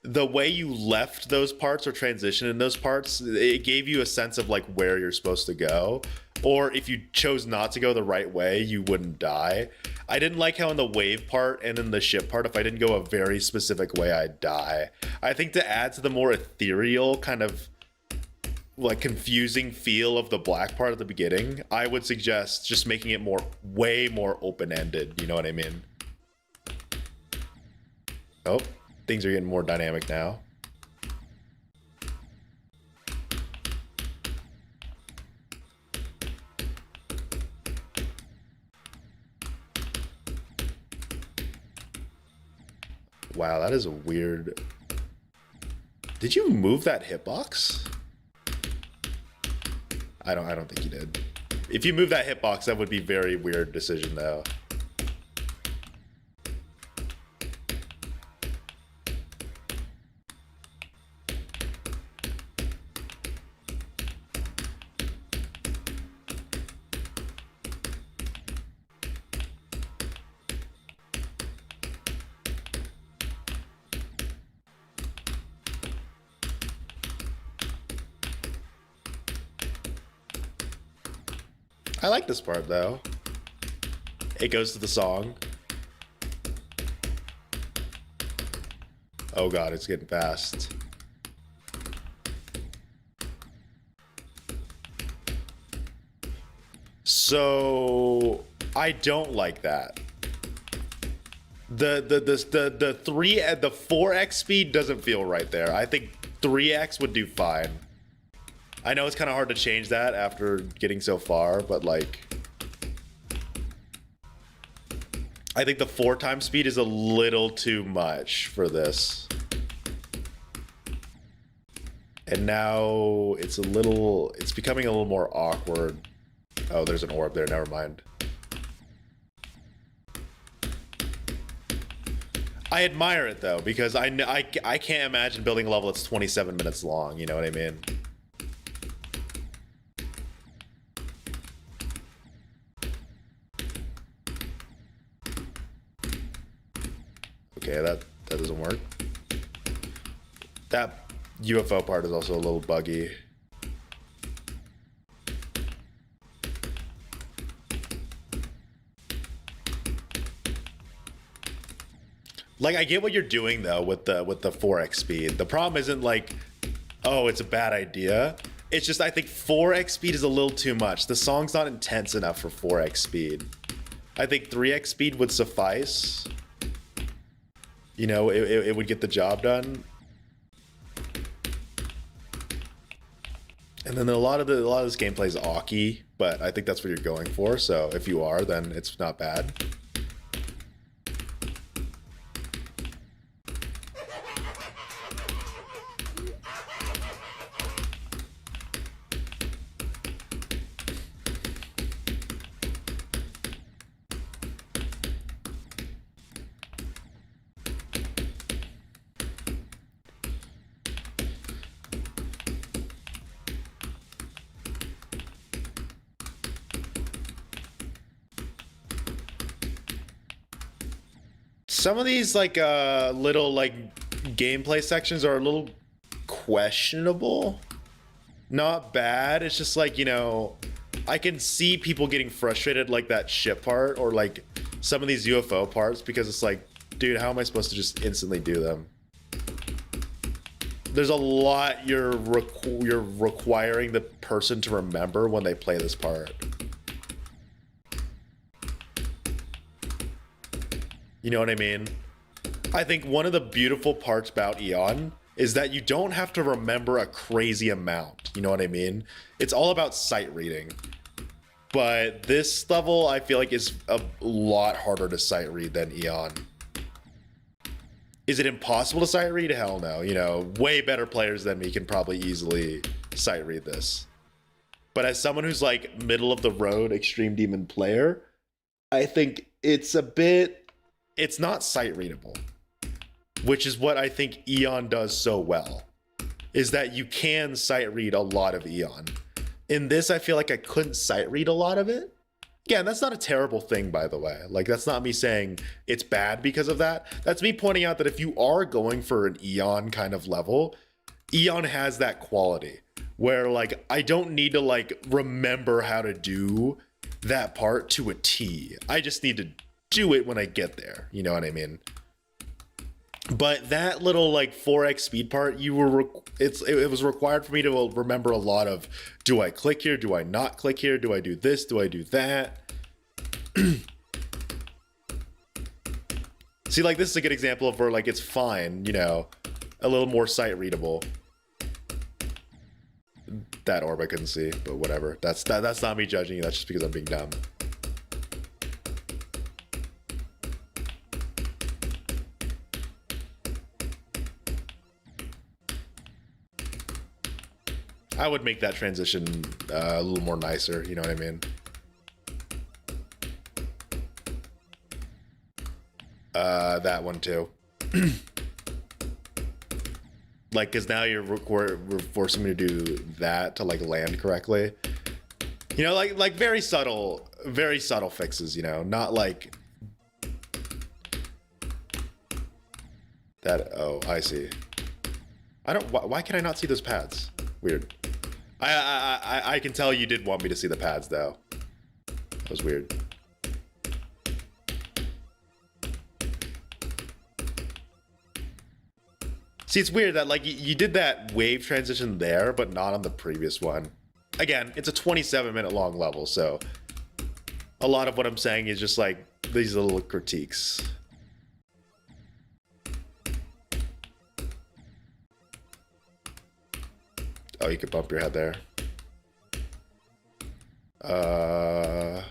A: The way you left those parts or transitioned in those parts, it gave you a sense of like where you're supposed to go. Or if you chose not to go the right way, you wouldn't die. I didn't like how in the wave part and in the ship part, if I didn't go a very specific way, I'd die. I think to add to the more ethereal kind of like confusing feel of the black part at the beginning, I would suggest just making it way more open-ended. You know what I mean? Oh. Things are getting more dynamic now. Wow, that is a weird... Did you move that hitbox? I don't think you did. If you move that hitbox, that would be a very weird decision though.
B: I like this part though. It goes to the song. Oh god, it's getting fast. So I don't like that. The 4x speed doesn't feel right there. I think 3x would do fine. I know it's kind of hard to change that after getting so far, but like I think the 4 times speed is a little too much for this. And now it's becoming a little more awkward. Oh, there's an orb there, never mind. I admire it though, because I can't imagine building a level that's 27 minutes long, you know what I mean? Okay, that doesn't work. That UFO part is also a little buggy. Like, I get what you're doing though with the 4x speed. The problem isn't like, oh, it's a bad idea. It's just I think 4x speed is a little too much. The song's not intense enough for 4x speed. I think 3x speed would suffice. You know, it would get the job done. And then a lot of this gameplay is awky, but I think that's what you're going for. So if you are, then it's not bad. Some of these like little like gameplay sections are a little questionable. Not bad. It's just like, you know, I can see people getting frustrated like that ship part or like some of these UFO parts because it's like, dude, how am I supposed to just instantly do them? There's a lot you're requiring the person to remember when they play this part. You know what I mean? I think one of the beautiful parts about Eon is that you don't have to remember a crazy amount. You know what I mean? It's all about sight reading. But this level, I feel like, is a lot harder to sight read than Eon. Is it impossible to sight read? Hell no. You know, way better players than me can probably easily sight read this. But as someone who's like middle of the road Extreme Demon player, I think it's a bit... It's not sight readable, which is what I think Eon does so well, is that you can sight read a lot of Eon. In this, I feel like I couldn't sight read a lot of it. Again, that's not a terrible thing, by the way. Like, that's not me saying it's bad because of that. That's me pointing out that if you are going for an Eon kind of level, Eon has that quality where like, I don't need to like remember how to do that part to a T. I just need to do it when I get there, you know what I mean? But that little like 4x speed part, it was required for me to remember a lot of, do I click here, do I not click here, do I do this, do I do that? See, like this is a good example of where like it's fine, you know, a little more sight readable. That orb I couldn't see, but whatever. That's not me judging you, that's just because I'm being dumb. I would make that transition a little more nicer, you know what I mean? That one too. Like, cause now you're forcing me to do that to like land correctly. You know, like very subtle fixes, you know, not like that. Oh, I see. I don't, why can I not see those pads? Weird. I can tell you did want me to see the pads though. was weird. See, it's weird that like you did that wave transition there, but not on the previous one. Again, it's a 27-minute long level, so a lot of what I'm saying is just like these little critiques. Oh, you could bump your head there. Oh.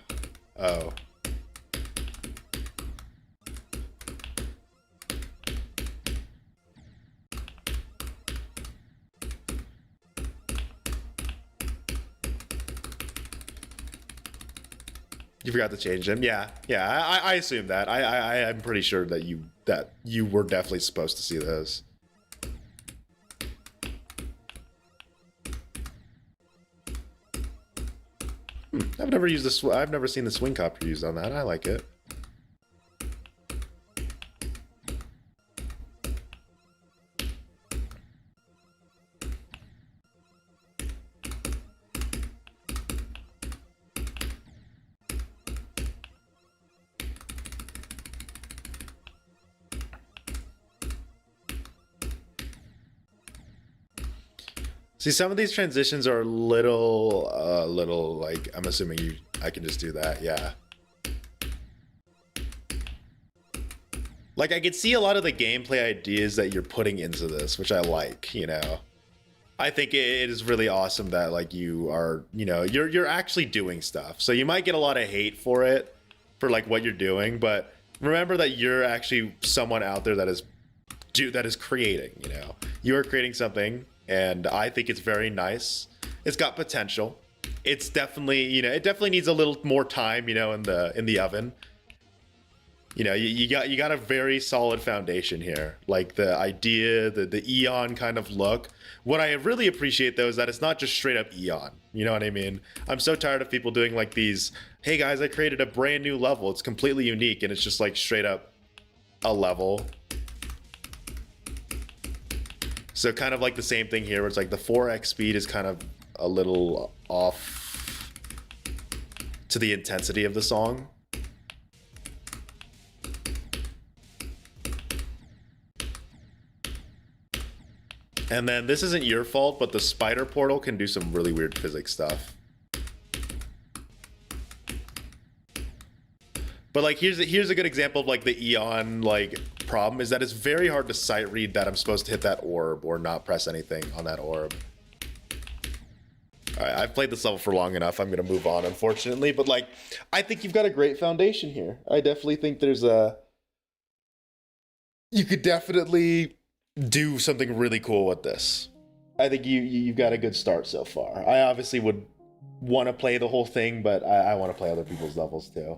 B: You forgot to change them. Yeah, I assume that. I'm pretty sure that you were definitely supposed to see those. I've never used this. I've never seen the swing copter used on that. I like it. See, some of these transitions are little like, I'm assuming I can just do that, yeah. Like, I could see a lot of the gameplay ideas that you're putting into this, which I like, you know. I think it is really awesome that, like, you are, you know, you're actually doing stuff. So you might get a lot of hate for it, for, like, what you're doing, but remember that you're actually someone out there that is creating, you know. You are creating something, and I think it's very nice. It's got potential. It's definitely, you know, it definitely needs a little more time, you know, in the oven. You know, you got a very solid foundation here. Like the idea, the Eon kind of look. What I really appreciate though is that it's not just straight up Eon. You know what I mean? I'm so tired of people doing like these, hey guys, I created a brand new level. It's completely unique, and it's just like straight up a level. So kind of like the same thing here, where it's like the 4x speed is kind of a little off to the intensity of the song. And then this isn't your fault, but the spider portal can do some really weird physics stuff. But like here's a good example of like the Eon like problem is that it's very hard to sight read that I'm supposed to hit that orb or not press anything on that orb. All right, I've played this level for long enough. I'm gonna move on, unfortunately. But like, I think you've got a great foundation here. I definitely think you could definitely do something really cool with this. I think you've got a good start so far. I obviously would want to play the whole thing, but I want to play other people's levels too.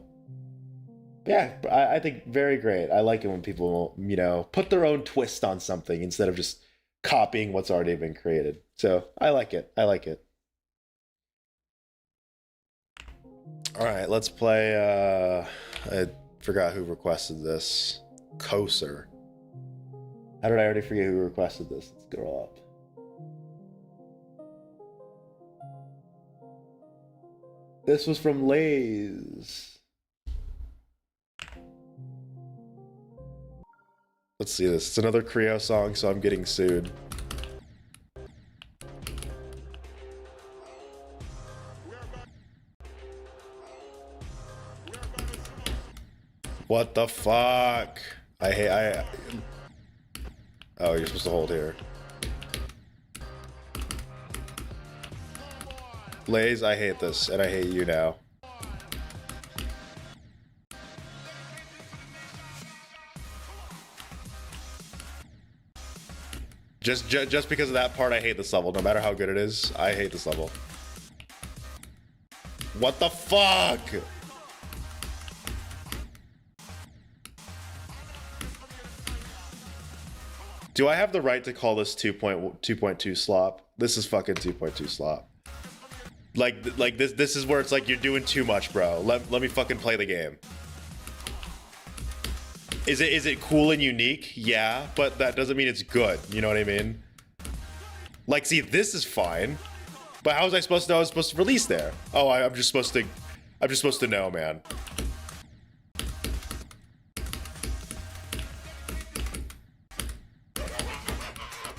B: Yeah, I think very great. I like it when people, you know, put their own twist on something instead of just copying what's already been created. So I like it. I like it. All right, let's play. I forgot who requested this. Koser. How did I already forget who requested this? Let's scroll up. This was from Lays. Let's see this. It's another Creo song, so I'm getting sued. What the fuck? Oh, you're supposed to hold here. Lays, I hate this, and I hate you now. Just because of that part, I hate this level. No matter how good it is, I hate this level. What the fuck? Do I have the right to call this 2.2 slop? This is fucking 2.2 slop. Like this is where it's like you're doing too much, bro. Let me fucking play the game. Is it cool and unique? Yeah, but that doesn't mean it's good. You know what I mean? Like, see, this is fine, but how was I supposed to know I was supposed to release there? Oh, I'm just supposed to.
A: I'm just supposed to know, man.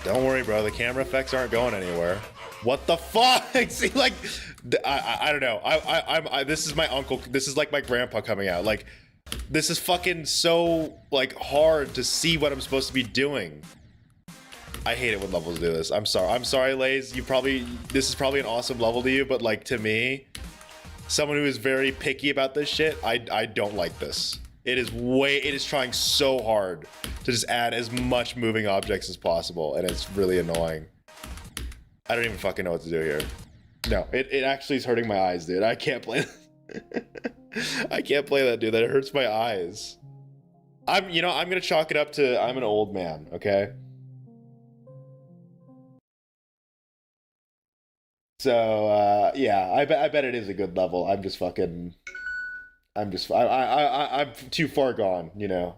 A: Don't worry, bro. The camera effects aren't going anywhere. What the fuck? See, like, I don't know. This is my uncle. This is like my grandpa coming out. Like, this is fucking so, like, hard to see what I'm supposed to be doing. I hate it when levels do this. I'm sorry. I'm sorry, Lays. This is probably an awesome level to you, but, like, to me, someone who is very picky about this shit, I don't like this. It is trying so hard to just add as much moving objects as possible, and it's really annoying. I don't even fucking know what to do here. No, it actually is hurting my eyes, dude. I can't play I can't play that, dude. That hurts my eyes. I'm gonna chalk it up to I'm an old man, okay? So, yeah, I bet it is a good level. I'm just fucking... I'm too far gone, you know.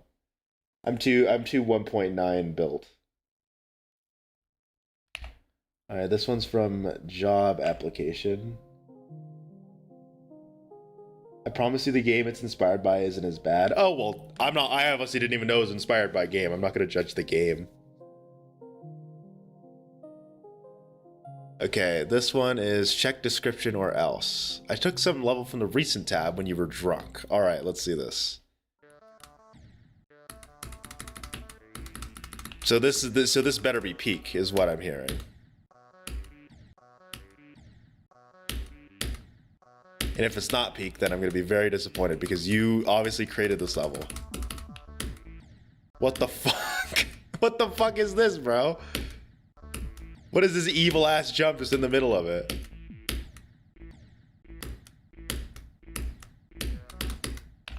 A: I'm too 1.9 built. All right, this one's from Job Application. I promise you the game it's inspired by isn't as bad. Oh, well, I obviously didn't even know it was inspired by a game. I'm not going to judge the game. Okay, this one is check description or else. I took some level from the recent tab when you were drunk. All right, let's see this. So this better be peak is what I'm hearing. And if it's not peak, then I'm going to be very disappointed because you obviously created this level. What the fuck? What the fuck is this, bro? What is this evil ass jump just in the middle of it?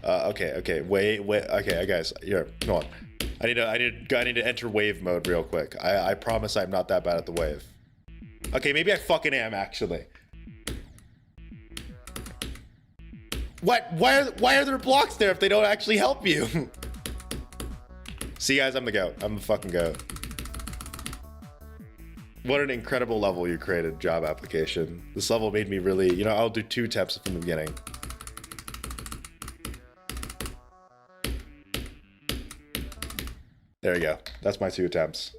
A: Okay, wait, okay, guys, here, come on. I need to enter wave mode real quick. I promise I'm not that bad at the wave. Okay, maybe I fucking am actually. What? Why are there blocks there if they don't actually help you? See, guys, I'm the goat. I'm the fucking goat. What an incredible level you created, Job Application. This level made me really, you know, I'll do 2 attempts from the beginning. There you go. That's my 2 attempts.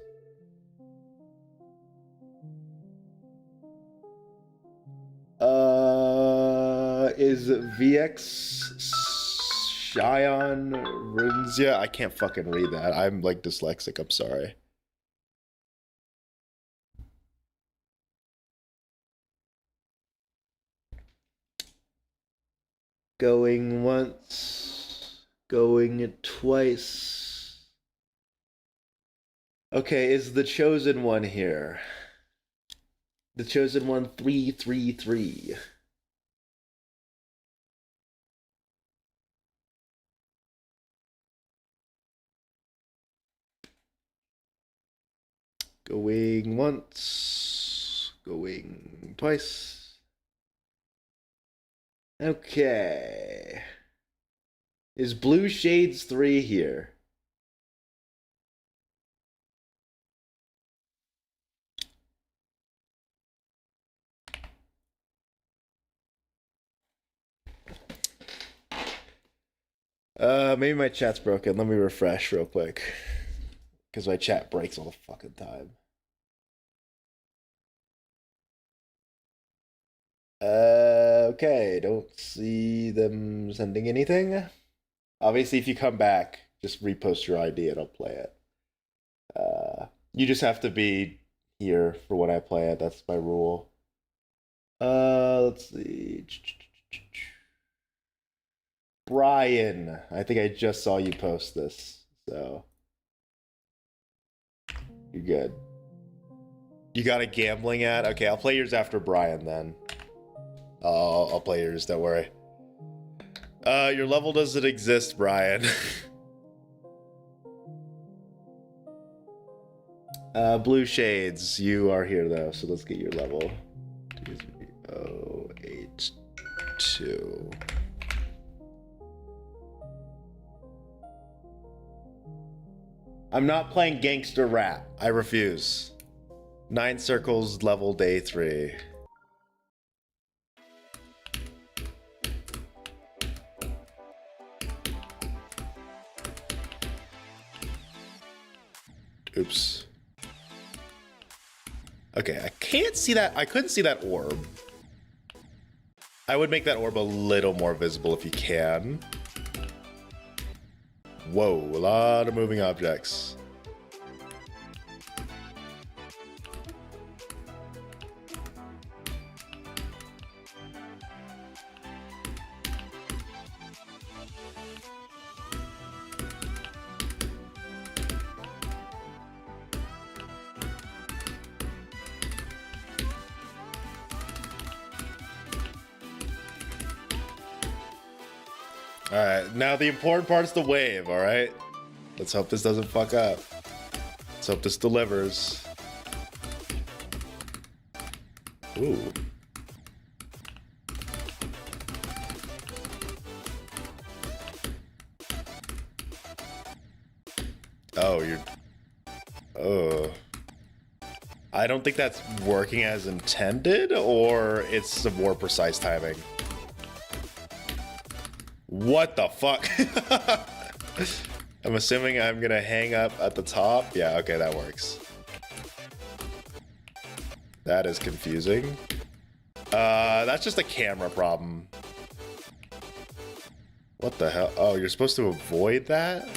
A: Is VX Shion Runzia? I can't fucking read that. I'm like dyslexic, I'm sorry. Going once, going twice. Okay, is the chosen one here? The chosen one 333. Going once, going twice. Okay. Is Blue Shades 3 here? Maybe my chat's broken. Let me refresh real quick. Because my chat breaks all the fucking time. Okay, don't see them sending anything. Obviously, if you come back, just repost your ID and I'll play it. You just have to be here for when I play it. That's my rule. Let's see. Brian, I think I just saw you post this, so you're good. You got a gambling ad? Okay, I'll play yours after Brian then. I'll play yours, don't worry. Your level doesn't exist, Brian. Blue Shades, you are here though, so let's get your level. 2082. I'm not playing gangster rap. I refuse. 9 circles, level day 3.
B: Oops. Okay, I can't see that. I couldn't see that orb. I would make that orb a little more visible if you can. Whoa, a lot of moving objects. All right, now the important part is the wave, all right? Let's hope this doesn't fuck up. Let's hope this delivers. Ooh. Oh, you're... Oh. I don't think that's working as intended, or it's some more precise timing. What the fuck? I'm assuming I'm gonna hang up at the top. Yeah, okay, that works. That is confusing. That's just a camera problem. What the hell? Oh, you're supposed to avoid that?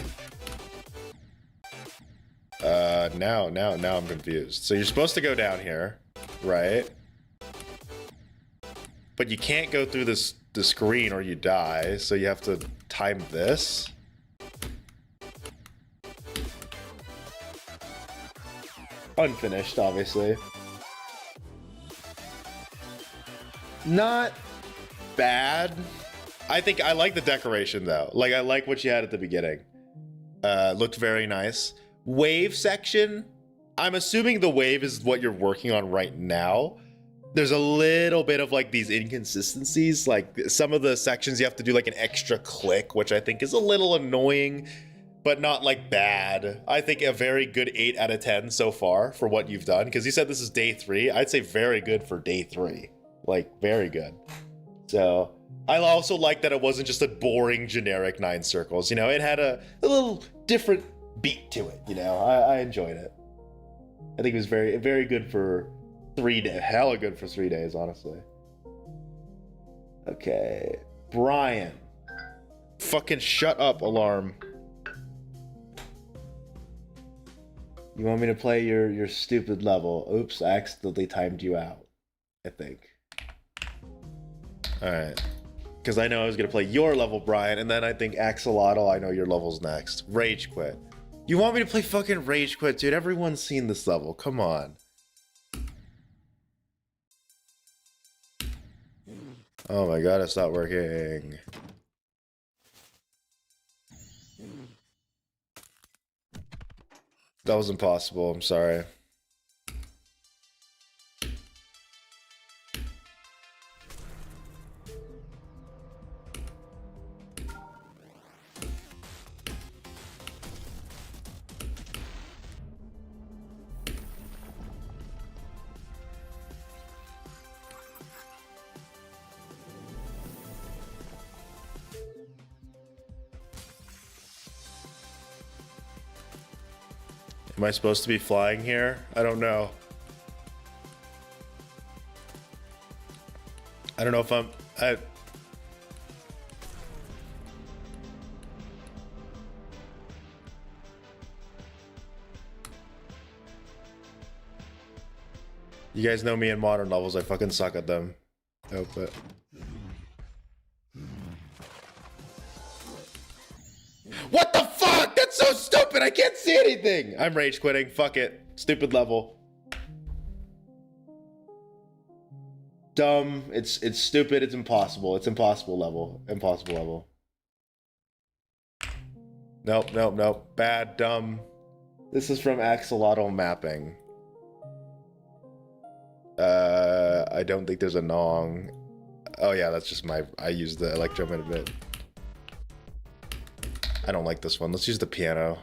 B: Now I'm confused. So you're supposed to go down here, right? But you can't go through the screen or you die, so you have to time this. Unfinished, obviously. Not bad. I think I like the decoration though. Like I like what you had at the beginning. Looked very nice. Wave section. I'm assuming the wave is what you're working on right now. There's a little bit of like these inconsistencies. Like some of the sections you have to do like an extra click, which I think is a little annoying, but not like bad. I think a very good 8 out of 10 so far for what you've done. Because you said this is day 3. I'd say very good for day 3. Like very good. So I also like that it wasn't just a boring generic 9 circles. You know, it had a little different beat to it. You know, I enjoyed it. I think it was very good for 3 days. Hella good for 3 days, honestly. Okay, Brian. Fucking shut up, alarm. You want me to play your stupid level? Oops, I accidentally timed you out, I think. Alright. Because I know I was going to play your level, Brian, and then I think Axolotl, I know your level's next. Rage Quit. You want me to play fucking Rage Quit, dude? Everyone's seen this level. Come on. Oh my god, it's not working. That was impossible, I'm sorry. Am I supposed to be flying here? I don't know. I don't know if You guys know me in modern levels, I fucking suck at them. Oh, but... What the fuck? That's so stupid! I can't see anything! I'm rage quitting. Fuck it. Stupid level. Dumb. It's stupid. It's impossible. It's impossible level. Impossible level. Nope. Bad. Dumb. This is from Axolotl mapping. I don't think there's a Nong. Oh yeah, that's just I use the Electrum in a bit. I don't like this one. Let's use the piano.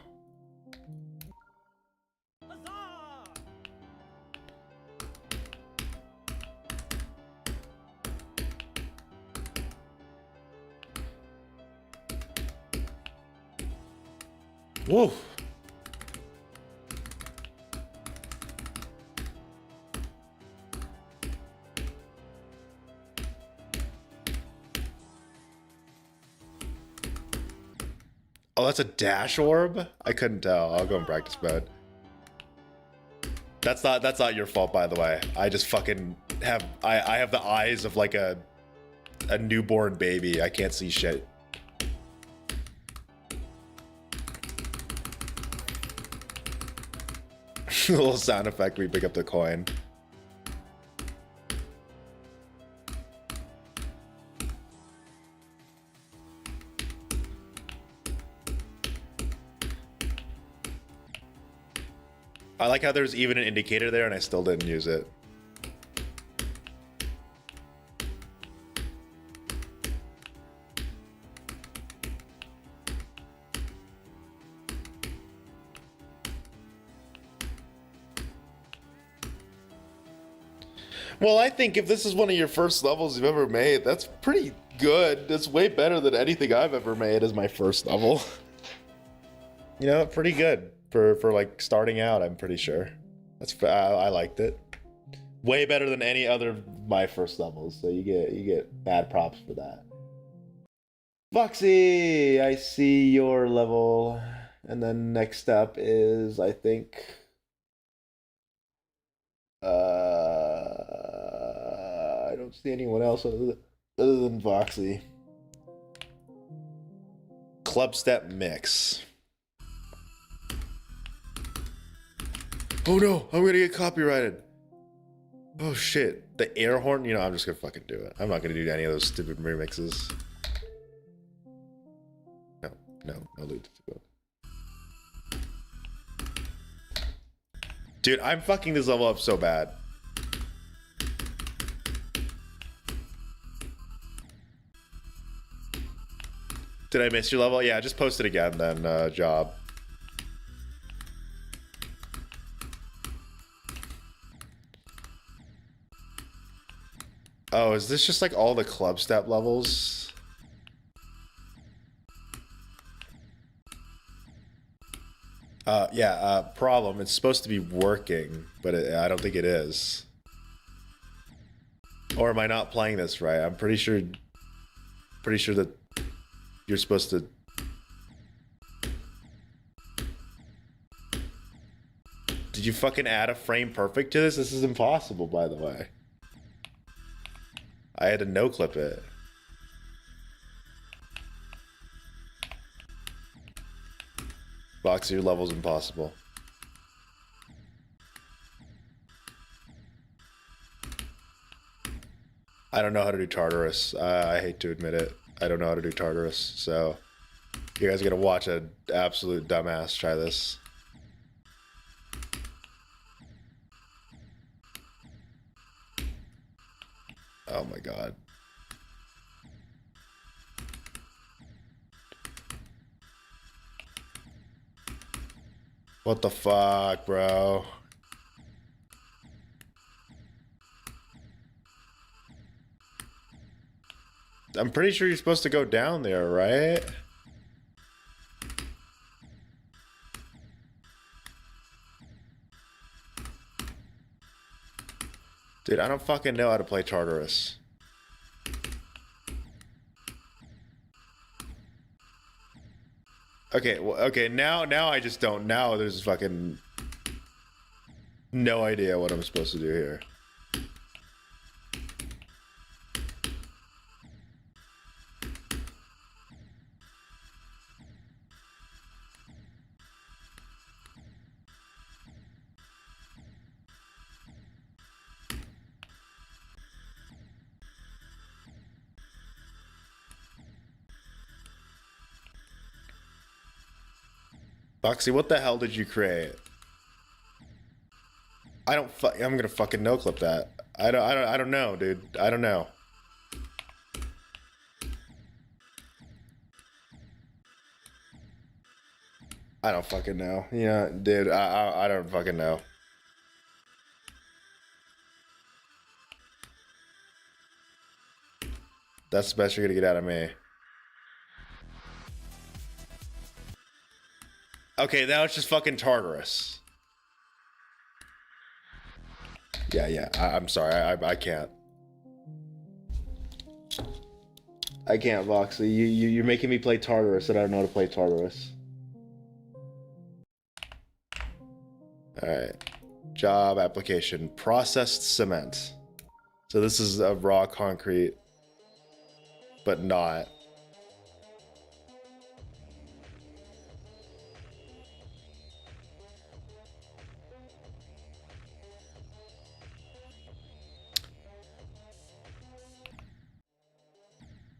B: Whoa.
A: that's a dash orb? I couldn't tell. I'll go in practice mode. That's not your fault, by the way. I just fucking have I have the eyes of like a newborn baby. I can't see shit. A little sound effect we pick up the coin. I like how there's even an indicator there and I still didn't use it. Well, I think if this is one of your first levels you've ever made, that's pretty good. That's way better than anything I've ever made as my first level. You know, pretty good for like starting out, I'm pretty sure. I liked it. Way better than any other of my first levels, so you get bad props for that. Foxy, I see your level. And then next up is, I think, I don't see anyone else other than Foxy. Club Step Mix. Oh no, I'm gonna get copyrighted. Oh shit, the air horn. You know, I'm just gonna fucking do it. I'm not gonna do any of those stupid remixes. No loot. Dude, I'm fucking this level up so bad. Did I miss your level? Yeah, just post it again then, Job. Oh, is this just like all the club step levels? Yeah, problem. It's supposed to be working, but I don't think it is. Or am I not playing this right? I'm pretty sure that you're supposed to... Did you fucking add a frame perfect to this? This is impossible, by the way. I had to no-clip it. Box, your level's impossible. I don't know how to do Tartarus. I hate to admit it. I don't know how to do Tartarus, so you guys are gonna watch an absolute dumbass try this. Oh my god. What the fuck, bro? I'm pretty sure you're supposed to go down there, right? Dude, I don't fucking know how to play Tartarus. Okay, well, okay, now I just don't. Now there's fucking no idea what I'm supposed to do here. Boxy, what the hell did you create? I'm gonna fucking no clip that. I don't know, dude. I don't know. I don't fucking know. Yeah, dude, I don't fucking know. That's the best you're gonna get out of me. Okay, now it's just fucking Tartarus. Yeah, I'm sorry, I can't. I can't, Voxley. You're making me play Tartarus, and I don't know how to play Tartarus.
B: All right. Job application. Processed cement. So this is a raw concrete, but not.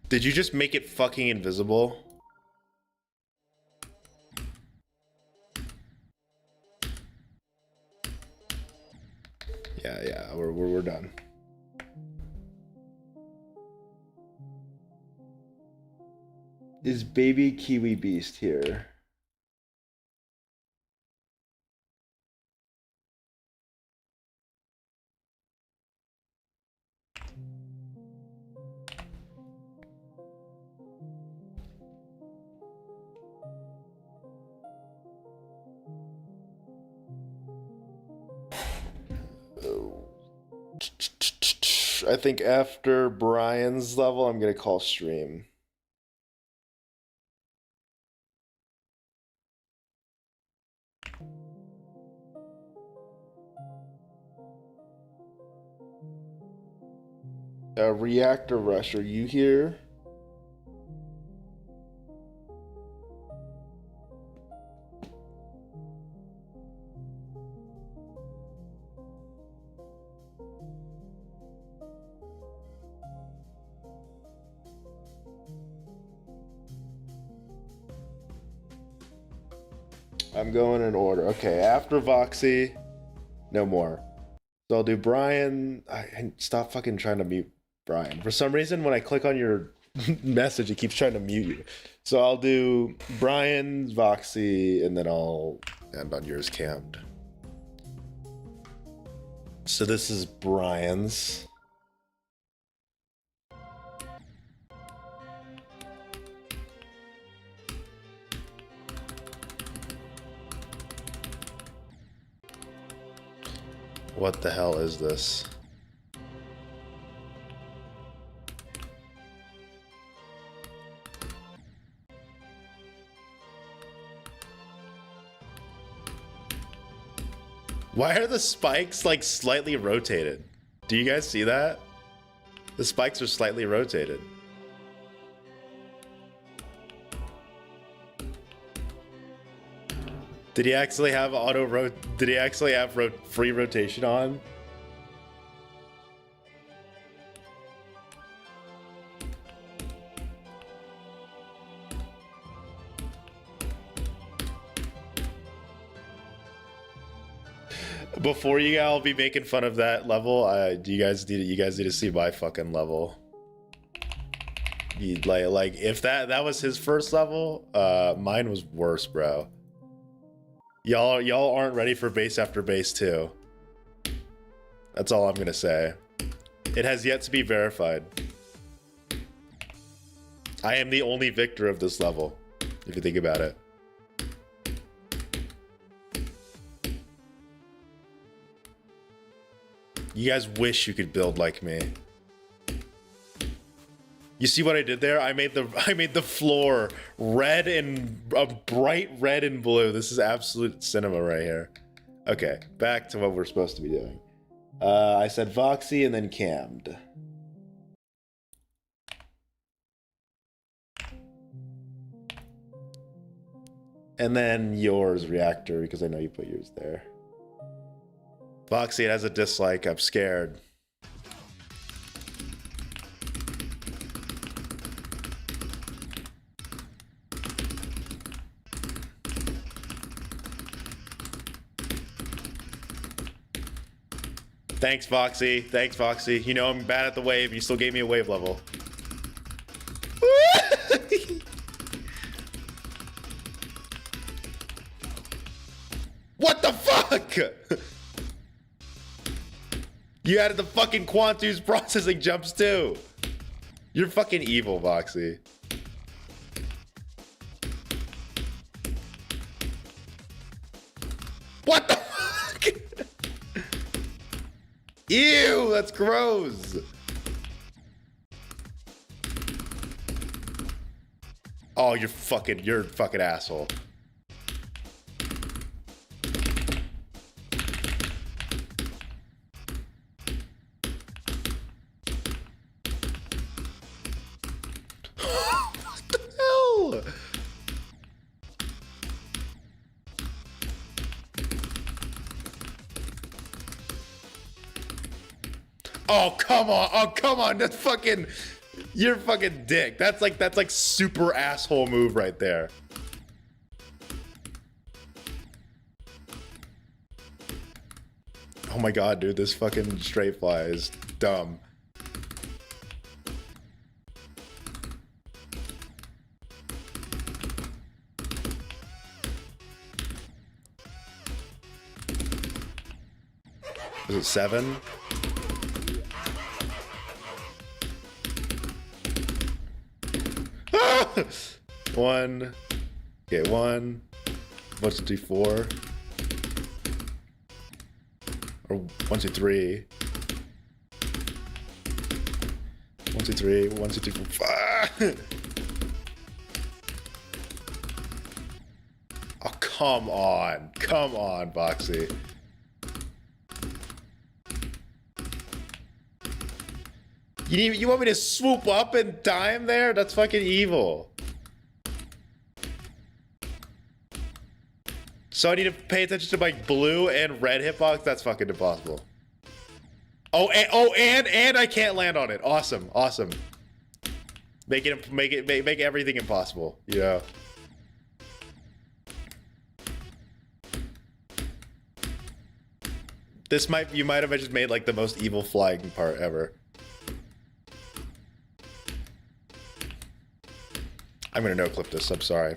B: Did you just make it fucking invisible? Yeah, we're done. Is baby Kiwi Beast here? I think after Brian's level, I'm gonna call stream. Reactor Rush, are you here? I'm going in order. Okay, after Voxy, no more. So I'll do Brian. Stop fucking trying to mute Brian. For some reason, when I click on your message, it keeps trying to mute you. So I'll do Brian, Voxy, and then I'll end on yours, Cammed. So this is Brian's. What the hell is this? Why are the spikes like slightly rotated? Do you guys see that? The spikes are slightly rotated. Did he actually have Did he actually have free rotation on? Before you all be making fun of that level, you guys need to see my fucking level. Like if that was his first level, mine was worse, bro. Y'all aren't ready for base after base 2. That's all I'm gonna say. It has yet to be verified. I am the only victor of this level, if you think about it. You guys wish you could build like me. You see what I did there? I made the floor red and a bright red and blue. This is absolute cinema right here. Okay, back to what we're supposed to be doing. I said Voxy and then Cammed. And then yours, Reactor, because I know you put yours there. Voxy, it has a dislike. I'm scared. Thanks, Voxy. Thanks, Voxy. You know I'm bad at the wave. You still gave me a wave level. What the fuck? You added the fucking Quantu's processing jumps too. You're fucking evil, Voxy. What the fuck? Ew, that's gross. Oh, you're a fucking asshole. Oh, come on. Oh, come on. That's fucking... You're fucking dick. That's like super asshole move right there. Oh my god, dude. This fucking straight fly is dumb. Is it 7? Ah! 1. Okay, 1. What's it do? 4. Or 1, 2, 3. 1, 2, 3. 1, 2, 3, 4. 5. Oh, come on. Come on, Boxy. You want me to swoop up and time there? That's fucking evil. So I need to pay attention to my blue and red hitbox? That's fucking impossible. And I can't land on it. Awesome, awesome. Make everything impossible. Yeah. You might have just made like the most evil flying part ever. I'm gonna no-clip this, I'm sorry.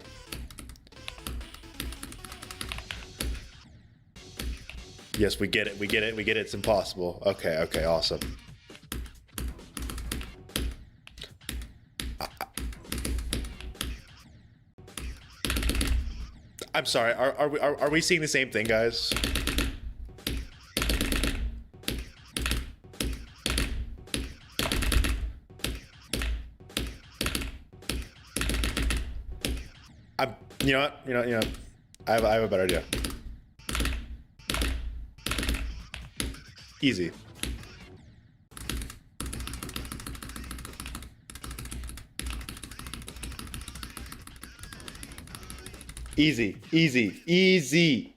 B: Yes, we get it, it's impossible. Okay, okay, awesome. I'm sorry, are we seeing the same thing, guys? You know what? I have a better idea. Easy. Easy, easy, easy.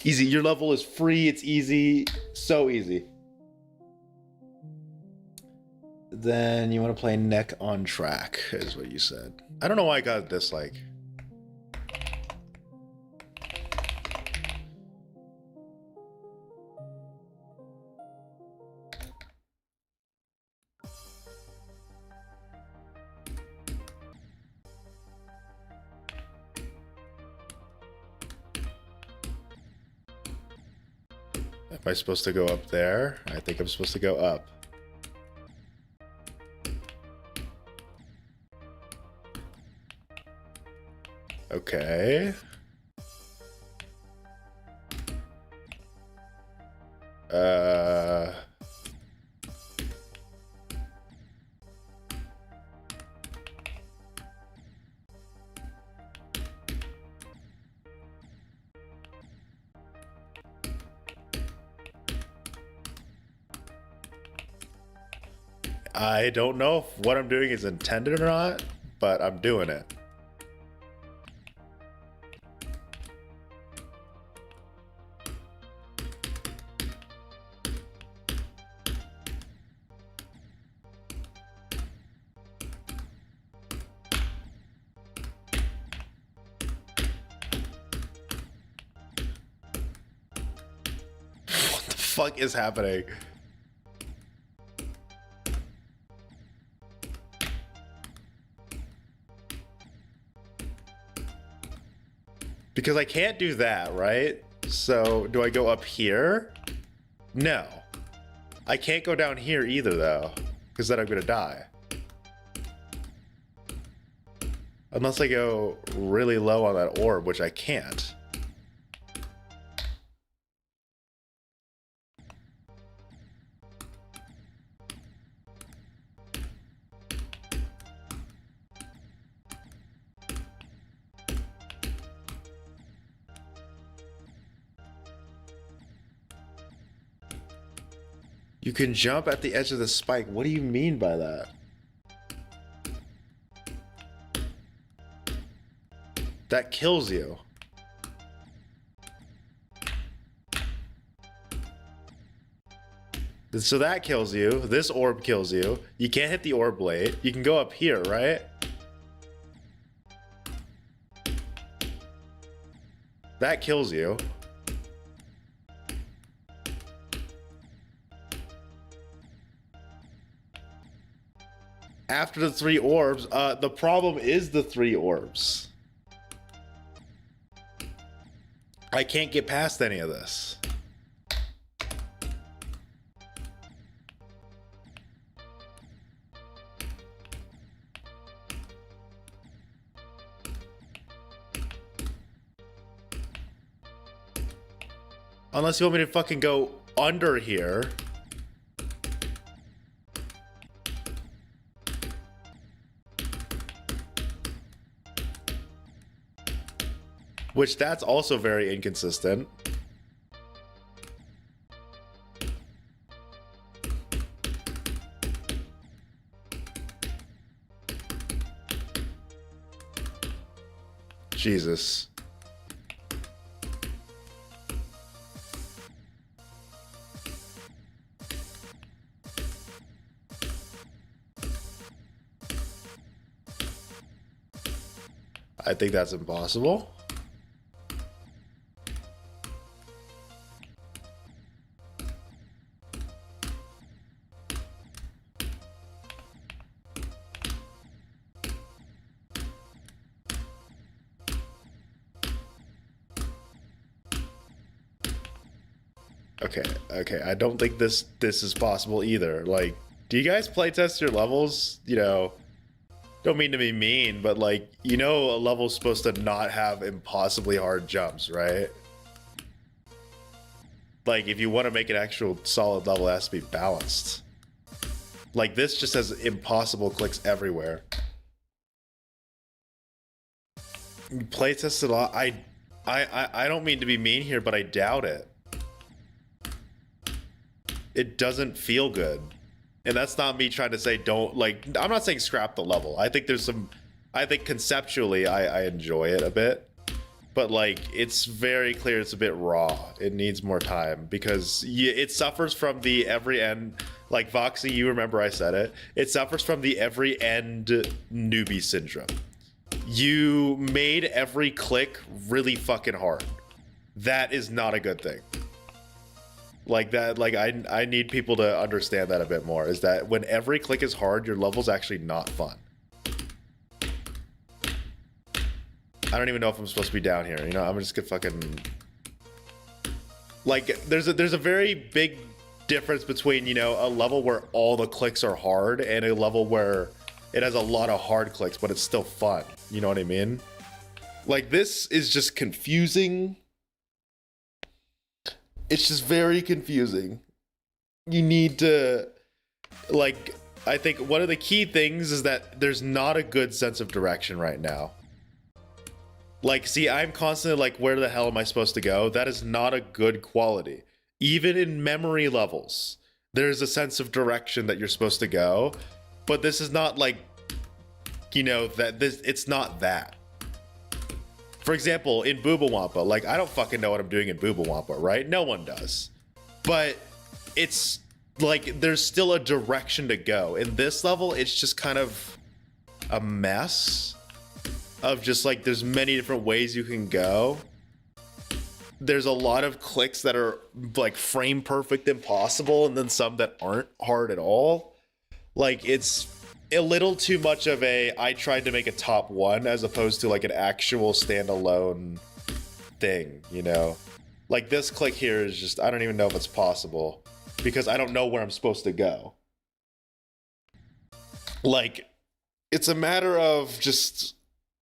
B: Easy, your level is free, it's easy, so easy. Then you want to play neck on track, is what you said. I don't know why I got a dislike. Am I supposed to go up there? I think I'm supposed to go up. Okay. I don't know if what I'm doing is intended or not, but I'm doing it. What the fuck is happening? Because I can't do that, right? So, do I go up here? No. I can't go down here either, though. Because then I'm gonna die. Unless I go really low on that orb, which I can't. You can jump at the edge of the spike. What do you mean by that? That kills you. So that kills you. This orb kills you. You can't hit the orb blade. You can go up here, right? That kills you. After the 3 orbs, the problem is the 3 orbs. I can't get past any of this. Unless you want me to fucking go under here. Which that's also very inconsistent. Jesus. I think that's impossible. Okay, I don't think this is possible either. Like, do you guys playtest your levels? You know, don't mean to be mean, but like, you know, a level's supposed to not have impossibly hard jumps, right? Like, if you want to make an actual solid level, it has to be balanced. Like, this just has impossible clicks everywhere. You playtest it a lot. I don't mean to be mean here, but I doubt it. It doesn't feel good. And that's not me trying to say don't, like, I'm not saying scrap the level. I think there's some, I think conceptually I enjoy it a bit. But like, it's very clear it's a bit raw. It needs more time because it suffers from the every end, like Voxy, you remember I said it. It suffers from the every end newbie syndrome. You made every click really fucking hard. That is not a good thing. Like that, like I need people to understand that a bit more, is that when every click is hard, your level's actually not fun. I don't even know if I'm supposed to be down here, you know, I'm just gonna fucking... Like, there's a very big difference between, you know, a level where all the clicks are hard and a level where it has a lot of hard clicks, but it's still fun. You know what I mean? Like, this is just confusing. It's just very confusing. You need to, like, I think one of the key things is that there's not a good sense of direction right now. Like, see, I'm constantly like, where the hell am I supposed to go? That is not a good quality. Even in memory levels, there's a sense of direction that you're supposed to go. But this is not like, you know, that this, it's not that. For example, in Booba Wampa, like, I don't fucking know what I'm doing in Booba Wampa, right? No one does. But it's like, there's still a direction to go. In this level, it's just kind of a mess of just like, there's many different ways you can go. There's a lot of clicks that are like frame perfect impossible, and then some that aren't hard at all. Like, it's a little too much of a, I tried to make a top one as opposed to like an actual standalone thing, you know? Like, this click here is just, I don't even know if it's possible because I don't know where I'm supposed to go. Like, it's a matter of just,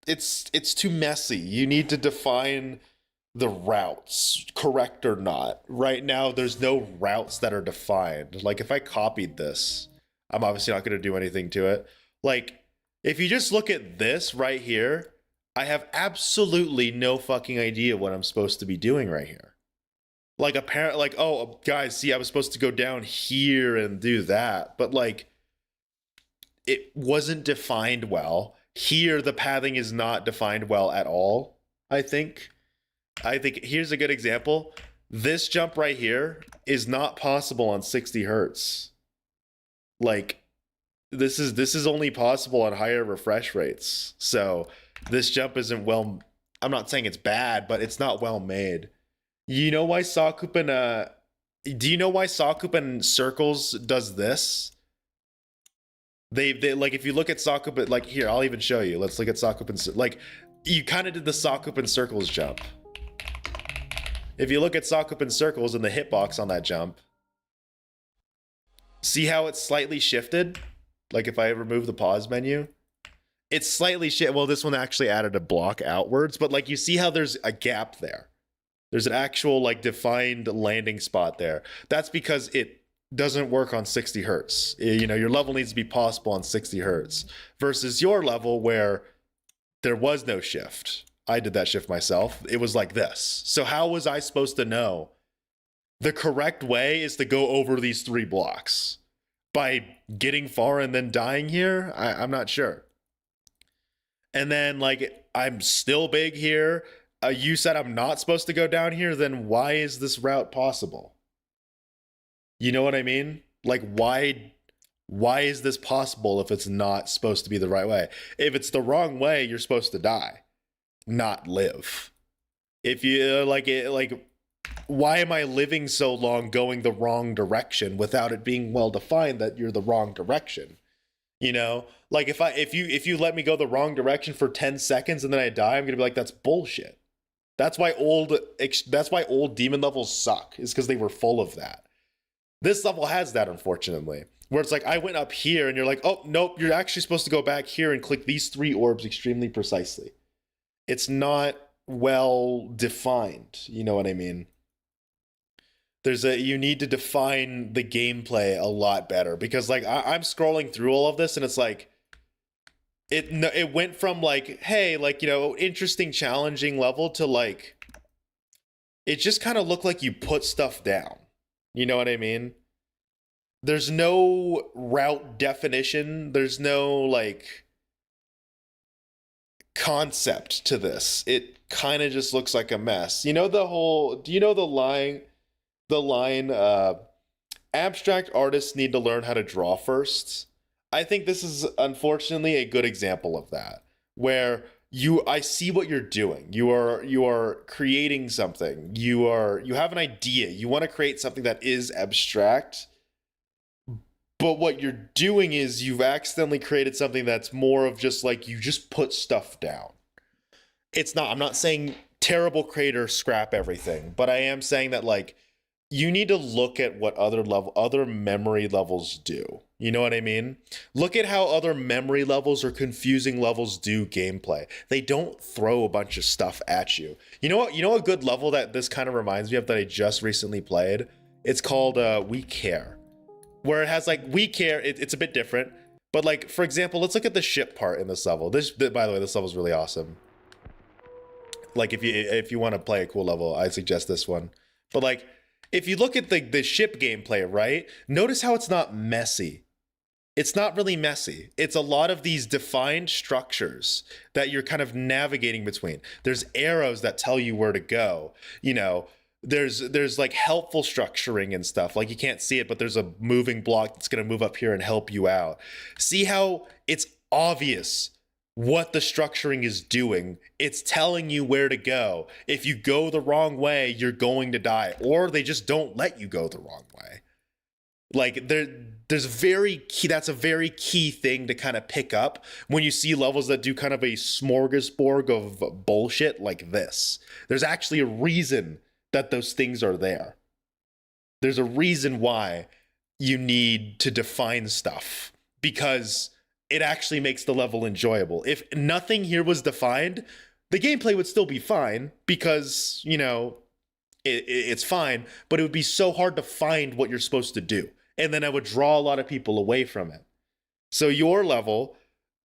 B: it's too messy. You need to define the routes, correct or not. Right now, there's no routes that are defined. Like, if I copied this, I'm obviously not going to do anything to it. Like, if you just look at this right here, I have absolutely no fucking idea what I'm supposed to be doing right here. Like, apparently, like, oh, guys, see, I was supposed to go down here and do that. But, like, it wasn't defined well. Here, the pathing is not defined well at all, I think. Here's a good example.
A: This jump right here is not possible on 60 hertz. Like, this is only possible on higher refresh rates. So this jump isn't well. I'm not saying it's bad, but it's not well made. You know why Sakupen? Do you know why Sakupen Circles does this? They like, if you look at Sakupen, like here, I'll even show you. Let's look at Sakupen. Like, you kind of did the Sakupen Circles jump. If you look at Sakupen Circles and the hitbox on that jump, see how it's slightly shifted? Like if I remove the pause menu, it's slightly shit. Well, this one actually added a block outwards, but like you see how there's a gap there. There's an actual like defined landing spot there. That's because it doesn't work on 60 hertz. You know, your level needs to be possible on 60 hertz versus your level where there was no shift. I did that shift myself. It was like this. So how was I supposed to know? The correct way is to go over these 3 blocks. By getting far and then dying here? I'm not sure. And then, like, I'm still big here. You said I'm not supposed to go down here, then why is this route possible? You know what I mean? Like, why is this possible if it's not supposed to be the right way? If it's the wrong way, you're supposed to die, not live. If you, why am I living so long going the wrong direction without it being well defined that you're the wrong direction? You know, like if you let me go the wrong direction for 10 seconds and then I die, I'm gonna be like, that's bullshit. That's why old demon levels suck, is because they were full of that. This level has that, unfortunately, where it's like I went up here and you're like, oh nope, you're actually supposed to go back here and click these 3 orbs extremely precisely. It's not well defined. You know what I mean? You need to define the gameplay a lot better, because like I'm scrolling through all of this and it's like it went from like, hey, like, you know, interesting challenging level to like it just kind of looked like you put stuff down. You know what I mean? There's no route definition, there's no like concept to this. It kind of just looks like a mess. You know do you know the line abstract artists need to learn how to draw first? I think this is unfortunately a good example of that, where I see what you're doing. You are creating something. You have an idea. You want to create something that is abstract. But what you're doing is you've accidentally created something that's more of just like you just put stuff down. I'm not saying terrible creator, scrap everything, but I am saying that like you need to look at what other memory levels do. You know what I mean? Look at how other memory levels or confusing levels do gameplay. They don't throw a bunch of stuff at you. You know what? You know a good level that this kind of reminds me of that I just recently played? It's called We Care. Where it has like We Care, it's a bit different. But like, for example, let's look at the ship part in this level. By the way, this level is really awesome. Like if you want to play a cool level, I suggest this one. But like, if you look at the ship gameplay, right? Notice how it's not messy. It's not really messy. It's a lot of these defined structures that you're kind of navigating between. There's arrows that tell you where to go. You know, there's like helpful structuring and stuff. Like you can't see it, but there's a moving block that's going to move up here and help you out. See how it's obvious what the structuring is doing. It's telling you where to go. If you go the wrong way, you're going to die, or they just don't let you go the wrong way. Like that's a very key thing to kind of pick up when you see levels that do kind of a smorgasbord of bullshit like this. There's actually a reason that those things are there. There's a reason why you need to define stuff, because it actually makes the level enjoyable. If nothing here was defined, the gameplay would still be fine, because, you know, it's fine, but it would be so hard to find what you're supposed to do. And then I would draw a lot of people away from it. So your level,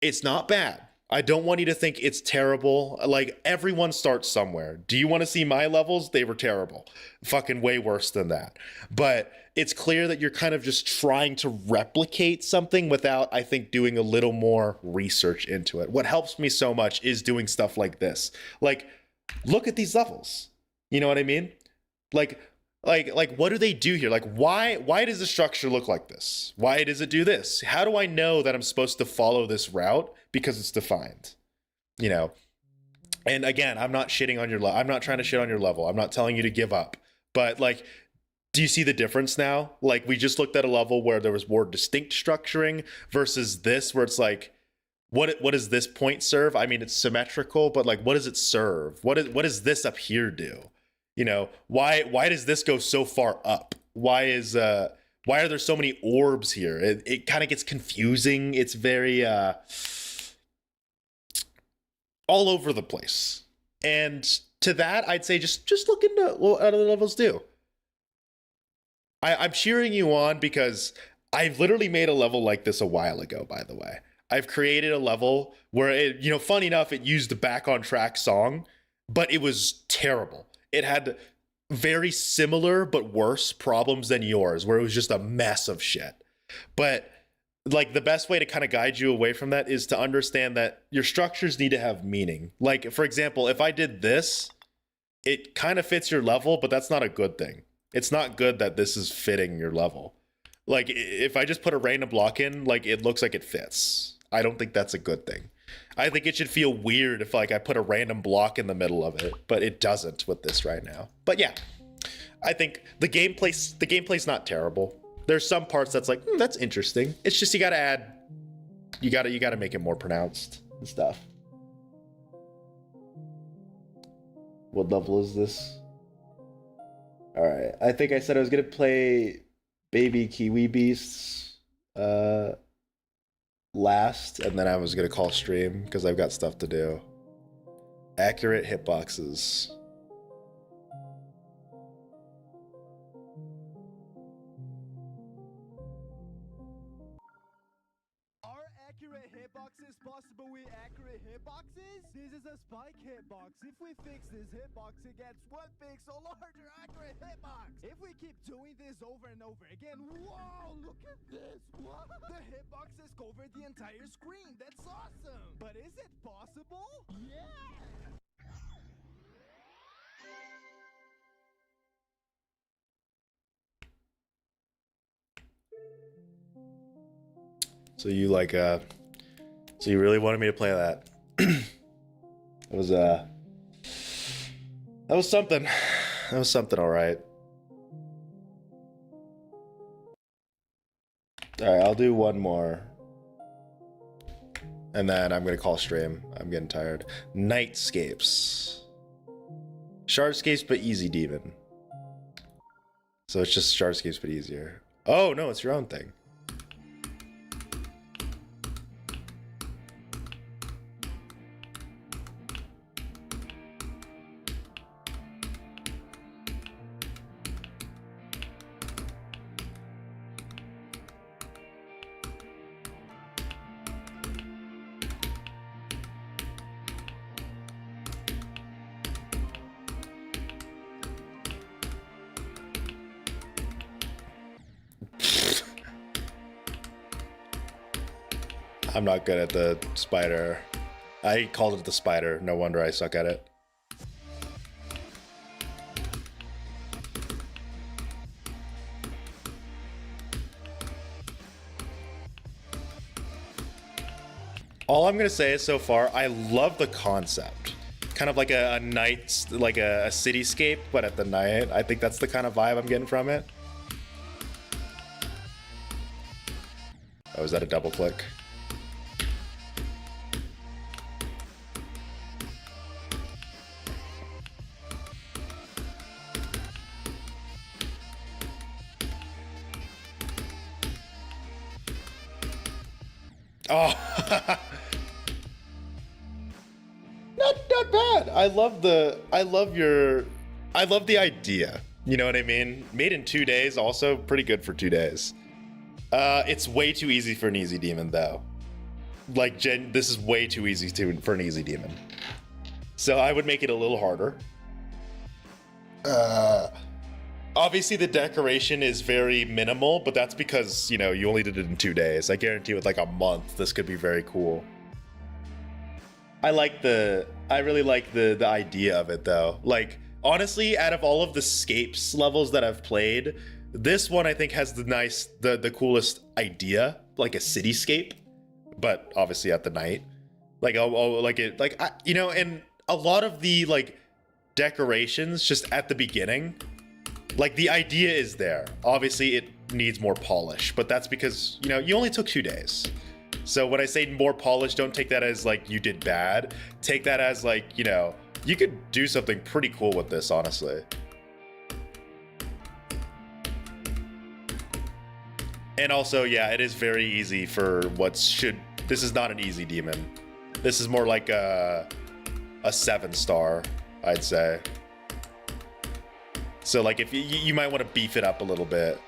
A: it's not bad. I don't want you to think it's terrible. Like, everyone starts somewhere. Do you want to see my levels? They were terrible. Fucking way worse than that. But it's clear that you're kind of just trying to replicate something without, I think, doing a little more research into it. What helps me so much is doing stuff like this. Like, look at these levels. You know what I mean? Like, like what do they do here? Like, why does the structure look like this? Why does it do this? How do I know that I'm supposed to follow this route because it's defined? You know. And again, I'm not shitting on your I'm not trying to shit on your level. I'm not telling you to give up. But like, do you see the difference now? Like, we just looked at a level where there was more distinct structuring versus this, where it's like, what does this point serve? I mean, it's symmetrical, but like, what does it serve? What does this up here do? You know, why does this go so far up? Why are there so many orbs here? It kind of gets confusing. It's very all over the place. And to that, I'd say just look into what other levels do. I'm cheering you on because I've literally made a level like this a while ago, by the way. I've created a level where it, you know, funny enough, it used the Back on Track song, but it was terrible. It had very similar but worse problems than yours, where it was just a mess of shit. But like, the best way to kind of guide you away from that is to understand that your structures need to have meaning. Like, for example, if I did this, it kind of fits your level, but that's not a good thing. It's not good that this is fitting your level. Like, if I just put a random block in, like, it looks like it fits. I don't think that's a good thing. I think it should feel weird if like I put a random block in the middle of it, but it doesn't with this right now. But yeah, I think the gameplay's not terrible. There's some parts that's like, that's interesting. It's just you gotta make it more pronounced and stuff. What level is this? All right, I think I said I was gonna play Baby Kiwi Beasts last, and then I was gonna call stream because I've got stuff to do. Accurate hitboxes.
C: Hitboxes possible with accurate hitboxes? This is a spike hitbox. If we fix this hitbox, it gets 1 pixel larger accurate hitbox. If we keep doing this over and over again, whoa, look at this. What? The hitboxes cover the entire screen. That's awesome. But is it possible? Yeah.
A: So you like so you really wanted me to play that? That was something. That was something, all right. All right, I'll do one more, and then I'm gonna call stream. I'm getting tired. Nightscapes, Shardscapes, but easy demon. So it's just Shardscapes, but easier. Oh no, it's your own thing. I'm not good at the spider. I called it the spider. No wonder I suck at it. All I'm gonna say is so far, I love the concept. Kind of like a night, like a cityscape, but at the night. I think that's the kind of vibe I'm getting from it. Oh, is that a double click? Oh, not bad. I love the idea. You know what I mean? Made in 2 days, also pretty good for 2 days. It's way too easy for an easy demon though. Like this is way too easy for an easy demon. So I would make it a little harder. Obviously the decoration is very minimal, but that's because, you know, you only did it in 2 days. I guarantee with like a month, this could be very cool. I really like the idea of it though. Like honestly, out of all of the Scapes levels that I've played, this one I think has the coolest idea, like a cityscape, but obviously at the night. Like, and a lot of the like decorations just at the beginning, like the idea is there. Obviously, it needs more polish, but that's because you only took 2 days. So when I say more polish, don't take that as like you did bad. Take that as like, you could do something pretty cool with this, honestly. And also, yeah, it is very easy for this is not an easy demon. This is more like a 7-star, I'd say. So like if you might want to beef it up a little bit.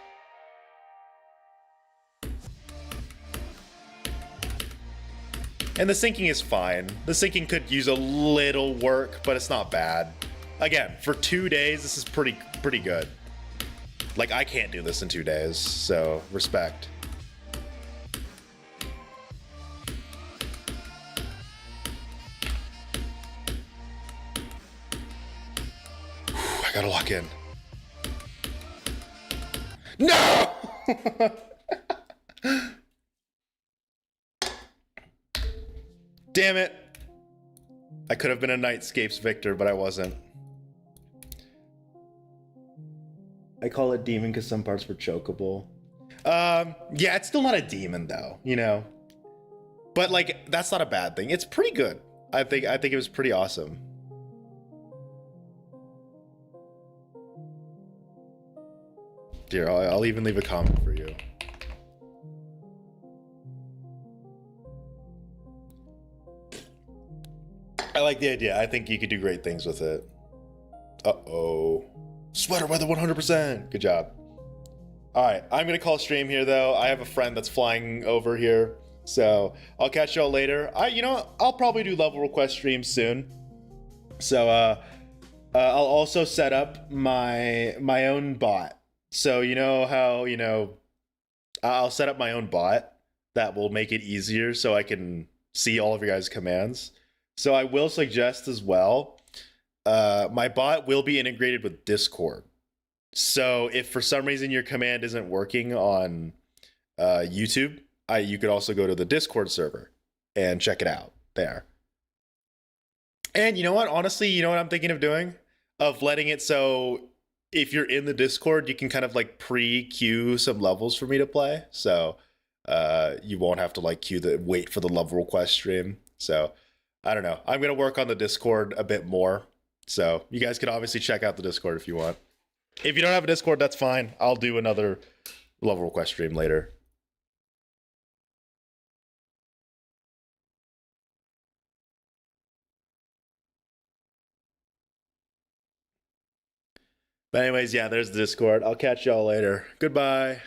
A: And the syncing is fine. The syncing could use a little work, but it's not bad. Again, for 2 days, this is pretty good. Like, I can't do this in 2 days, so respect. I gotta lock in. No! Damn it. I could have been a Nightscapes victor, but I wasn't. I call it demon because some parts were chokeable. Yeah, it's still not a demon though, But like, that's not a bad thing. It's pretty good. I think it was pretty awesome. Here, I'll even leave a comment for you. I like the idea. I think you could do great things with it. Uh-oh. Sweater weather 100%. Good job. All right, I'm going to call stream here, though. I have a friend that's flying over here, so I'll catch y'all later. I'll probably do level request streams soon. So I'll also set up my own bot. So I'll set up my own bot that will make it easier so I can see all of your guys' commands. So I will suggest as well, my bot will be integrated with Discord. So if for some reason your command isn't working on YouTube, you could also go to the Discord server and check it out there. And you know what? Honestly, you know what I'm thinking of doing? Of letting it so if you're in the Discord, you can kind of like pre-queue some levels for me to play. So you won't have to like wait for the level request stream. So I don't know. I'm going to work on the Discord a bit more. So you guys can obviously check out the Discord if you want. If you don't have a Discord, that's fine. I'll do another level request stream later. But anyways, yeah, there's the Discord. I'll catch y'all later. Goodbye.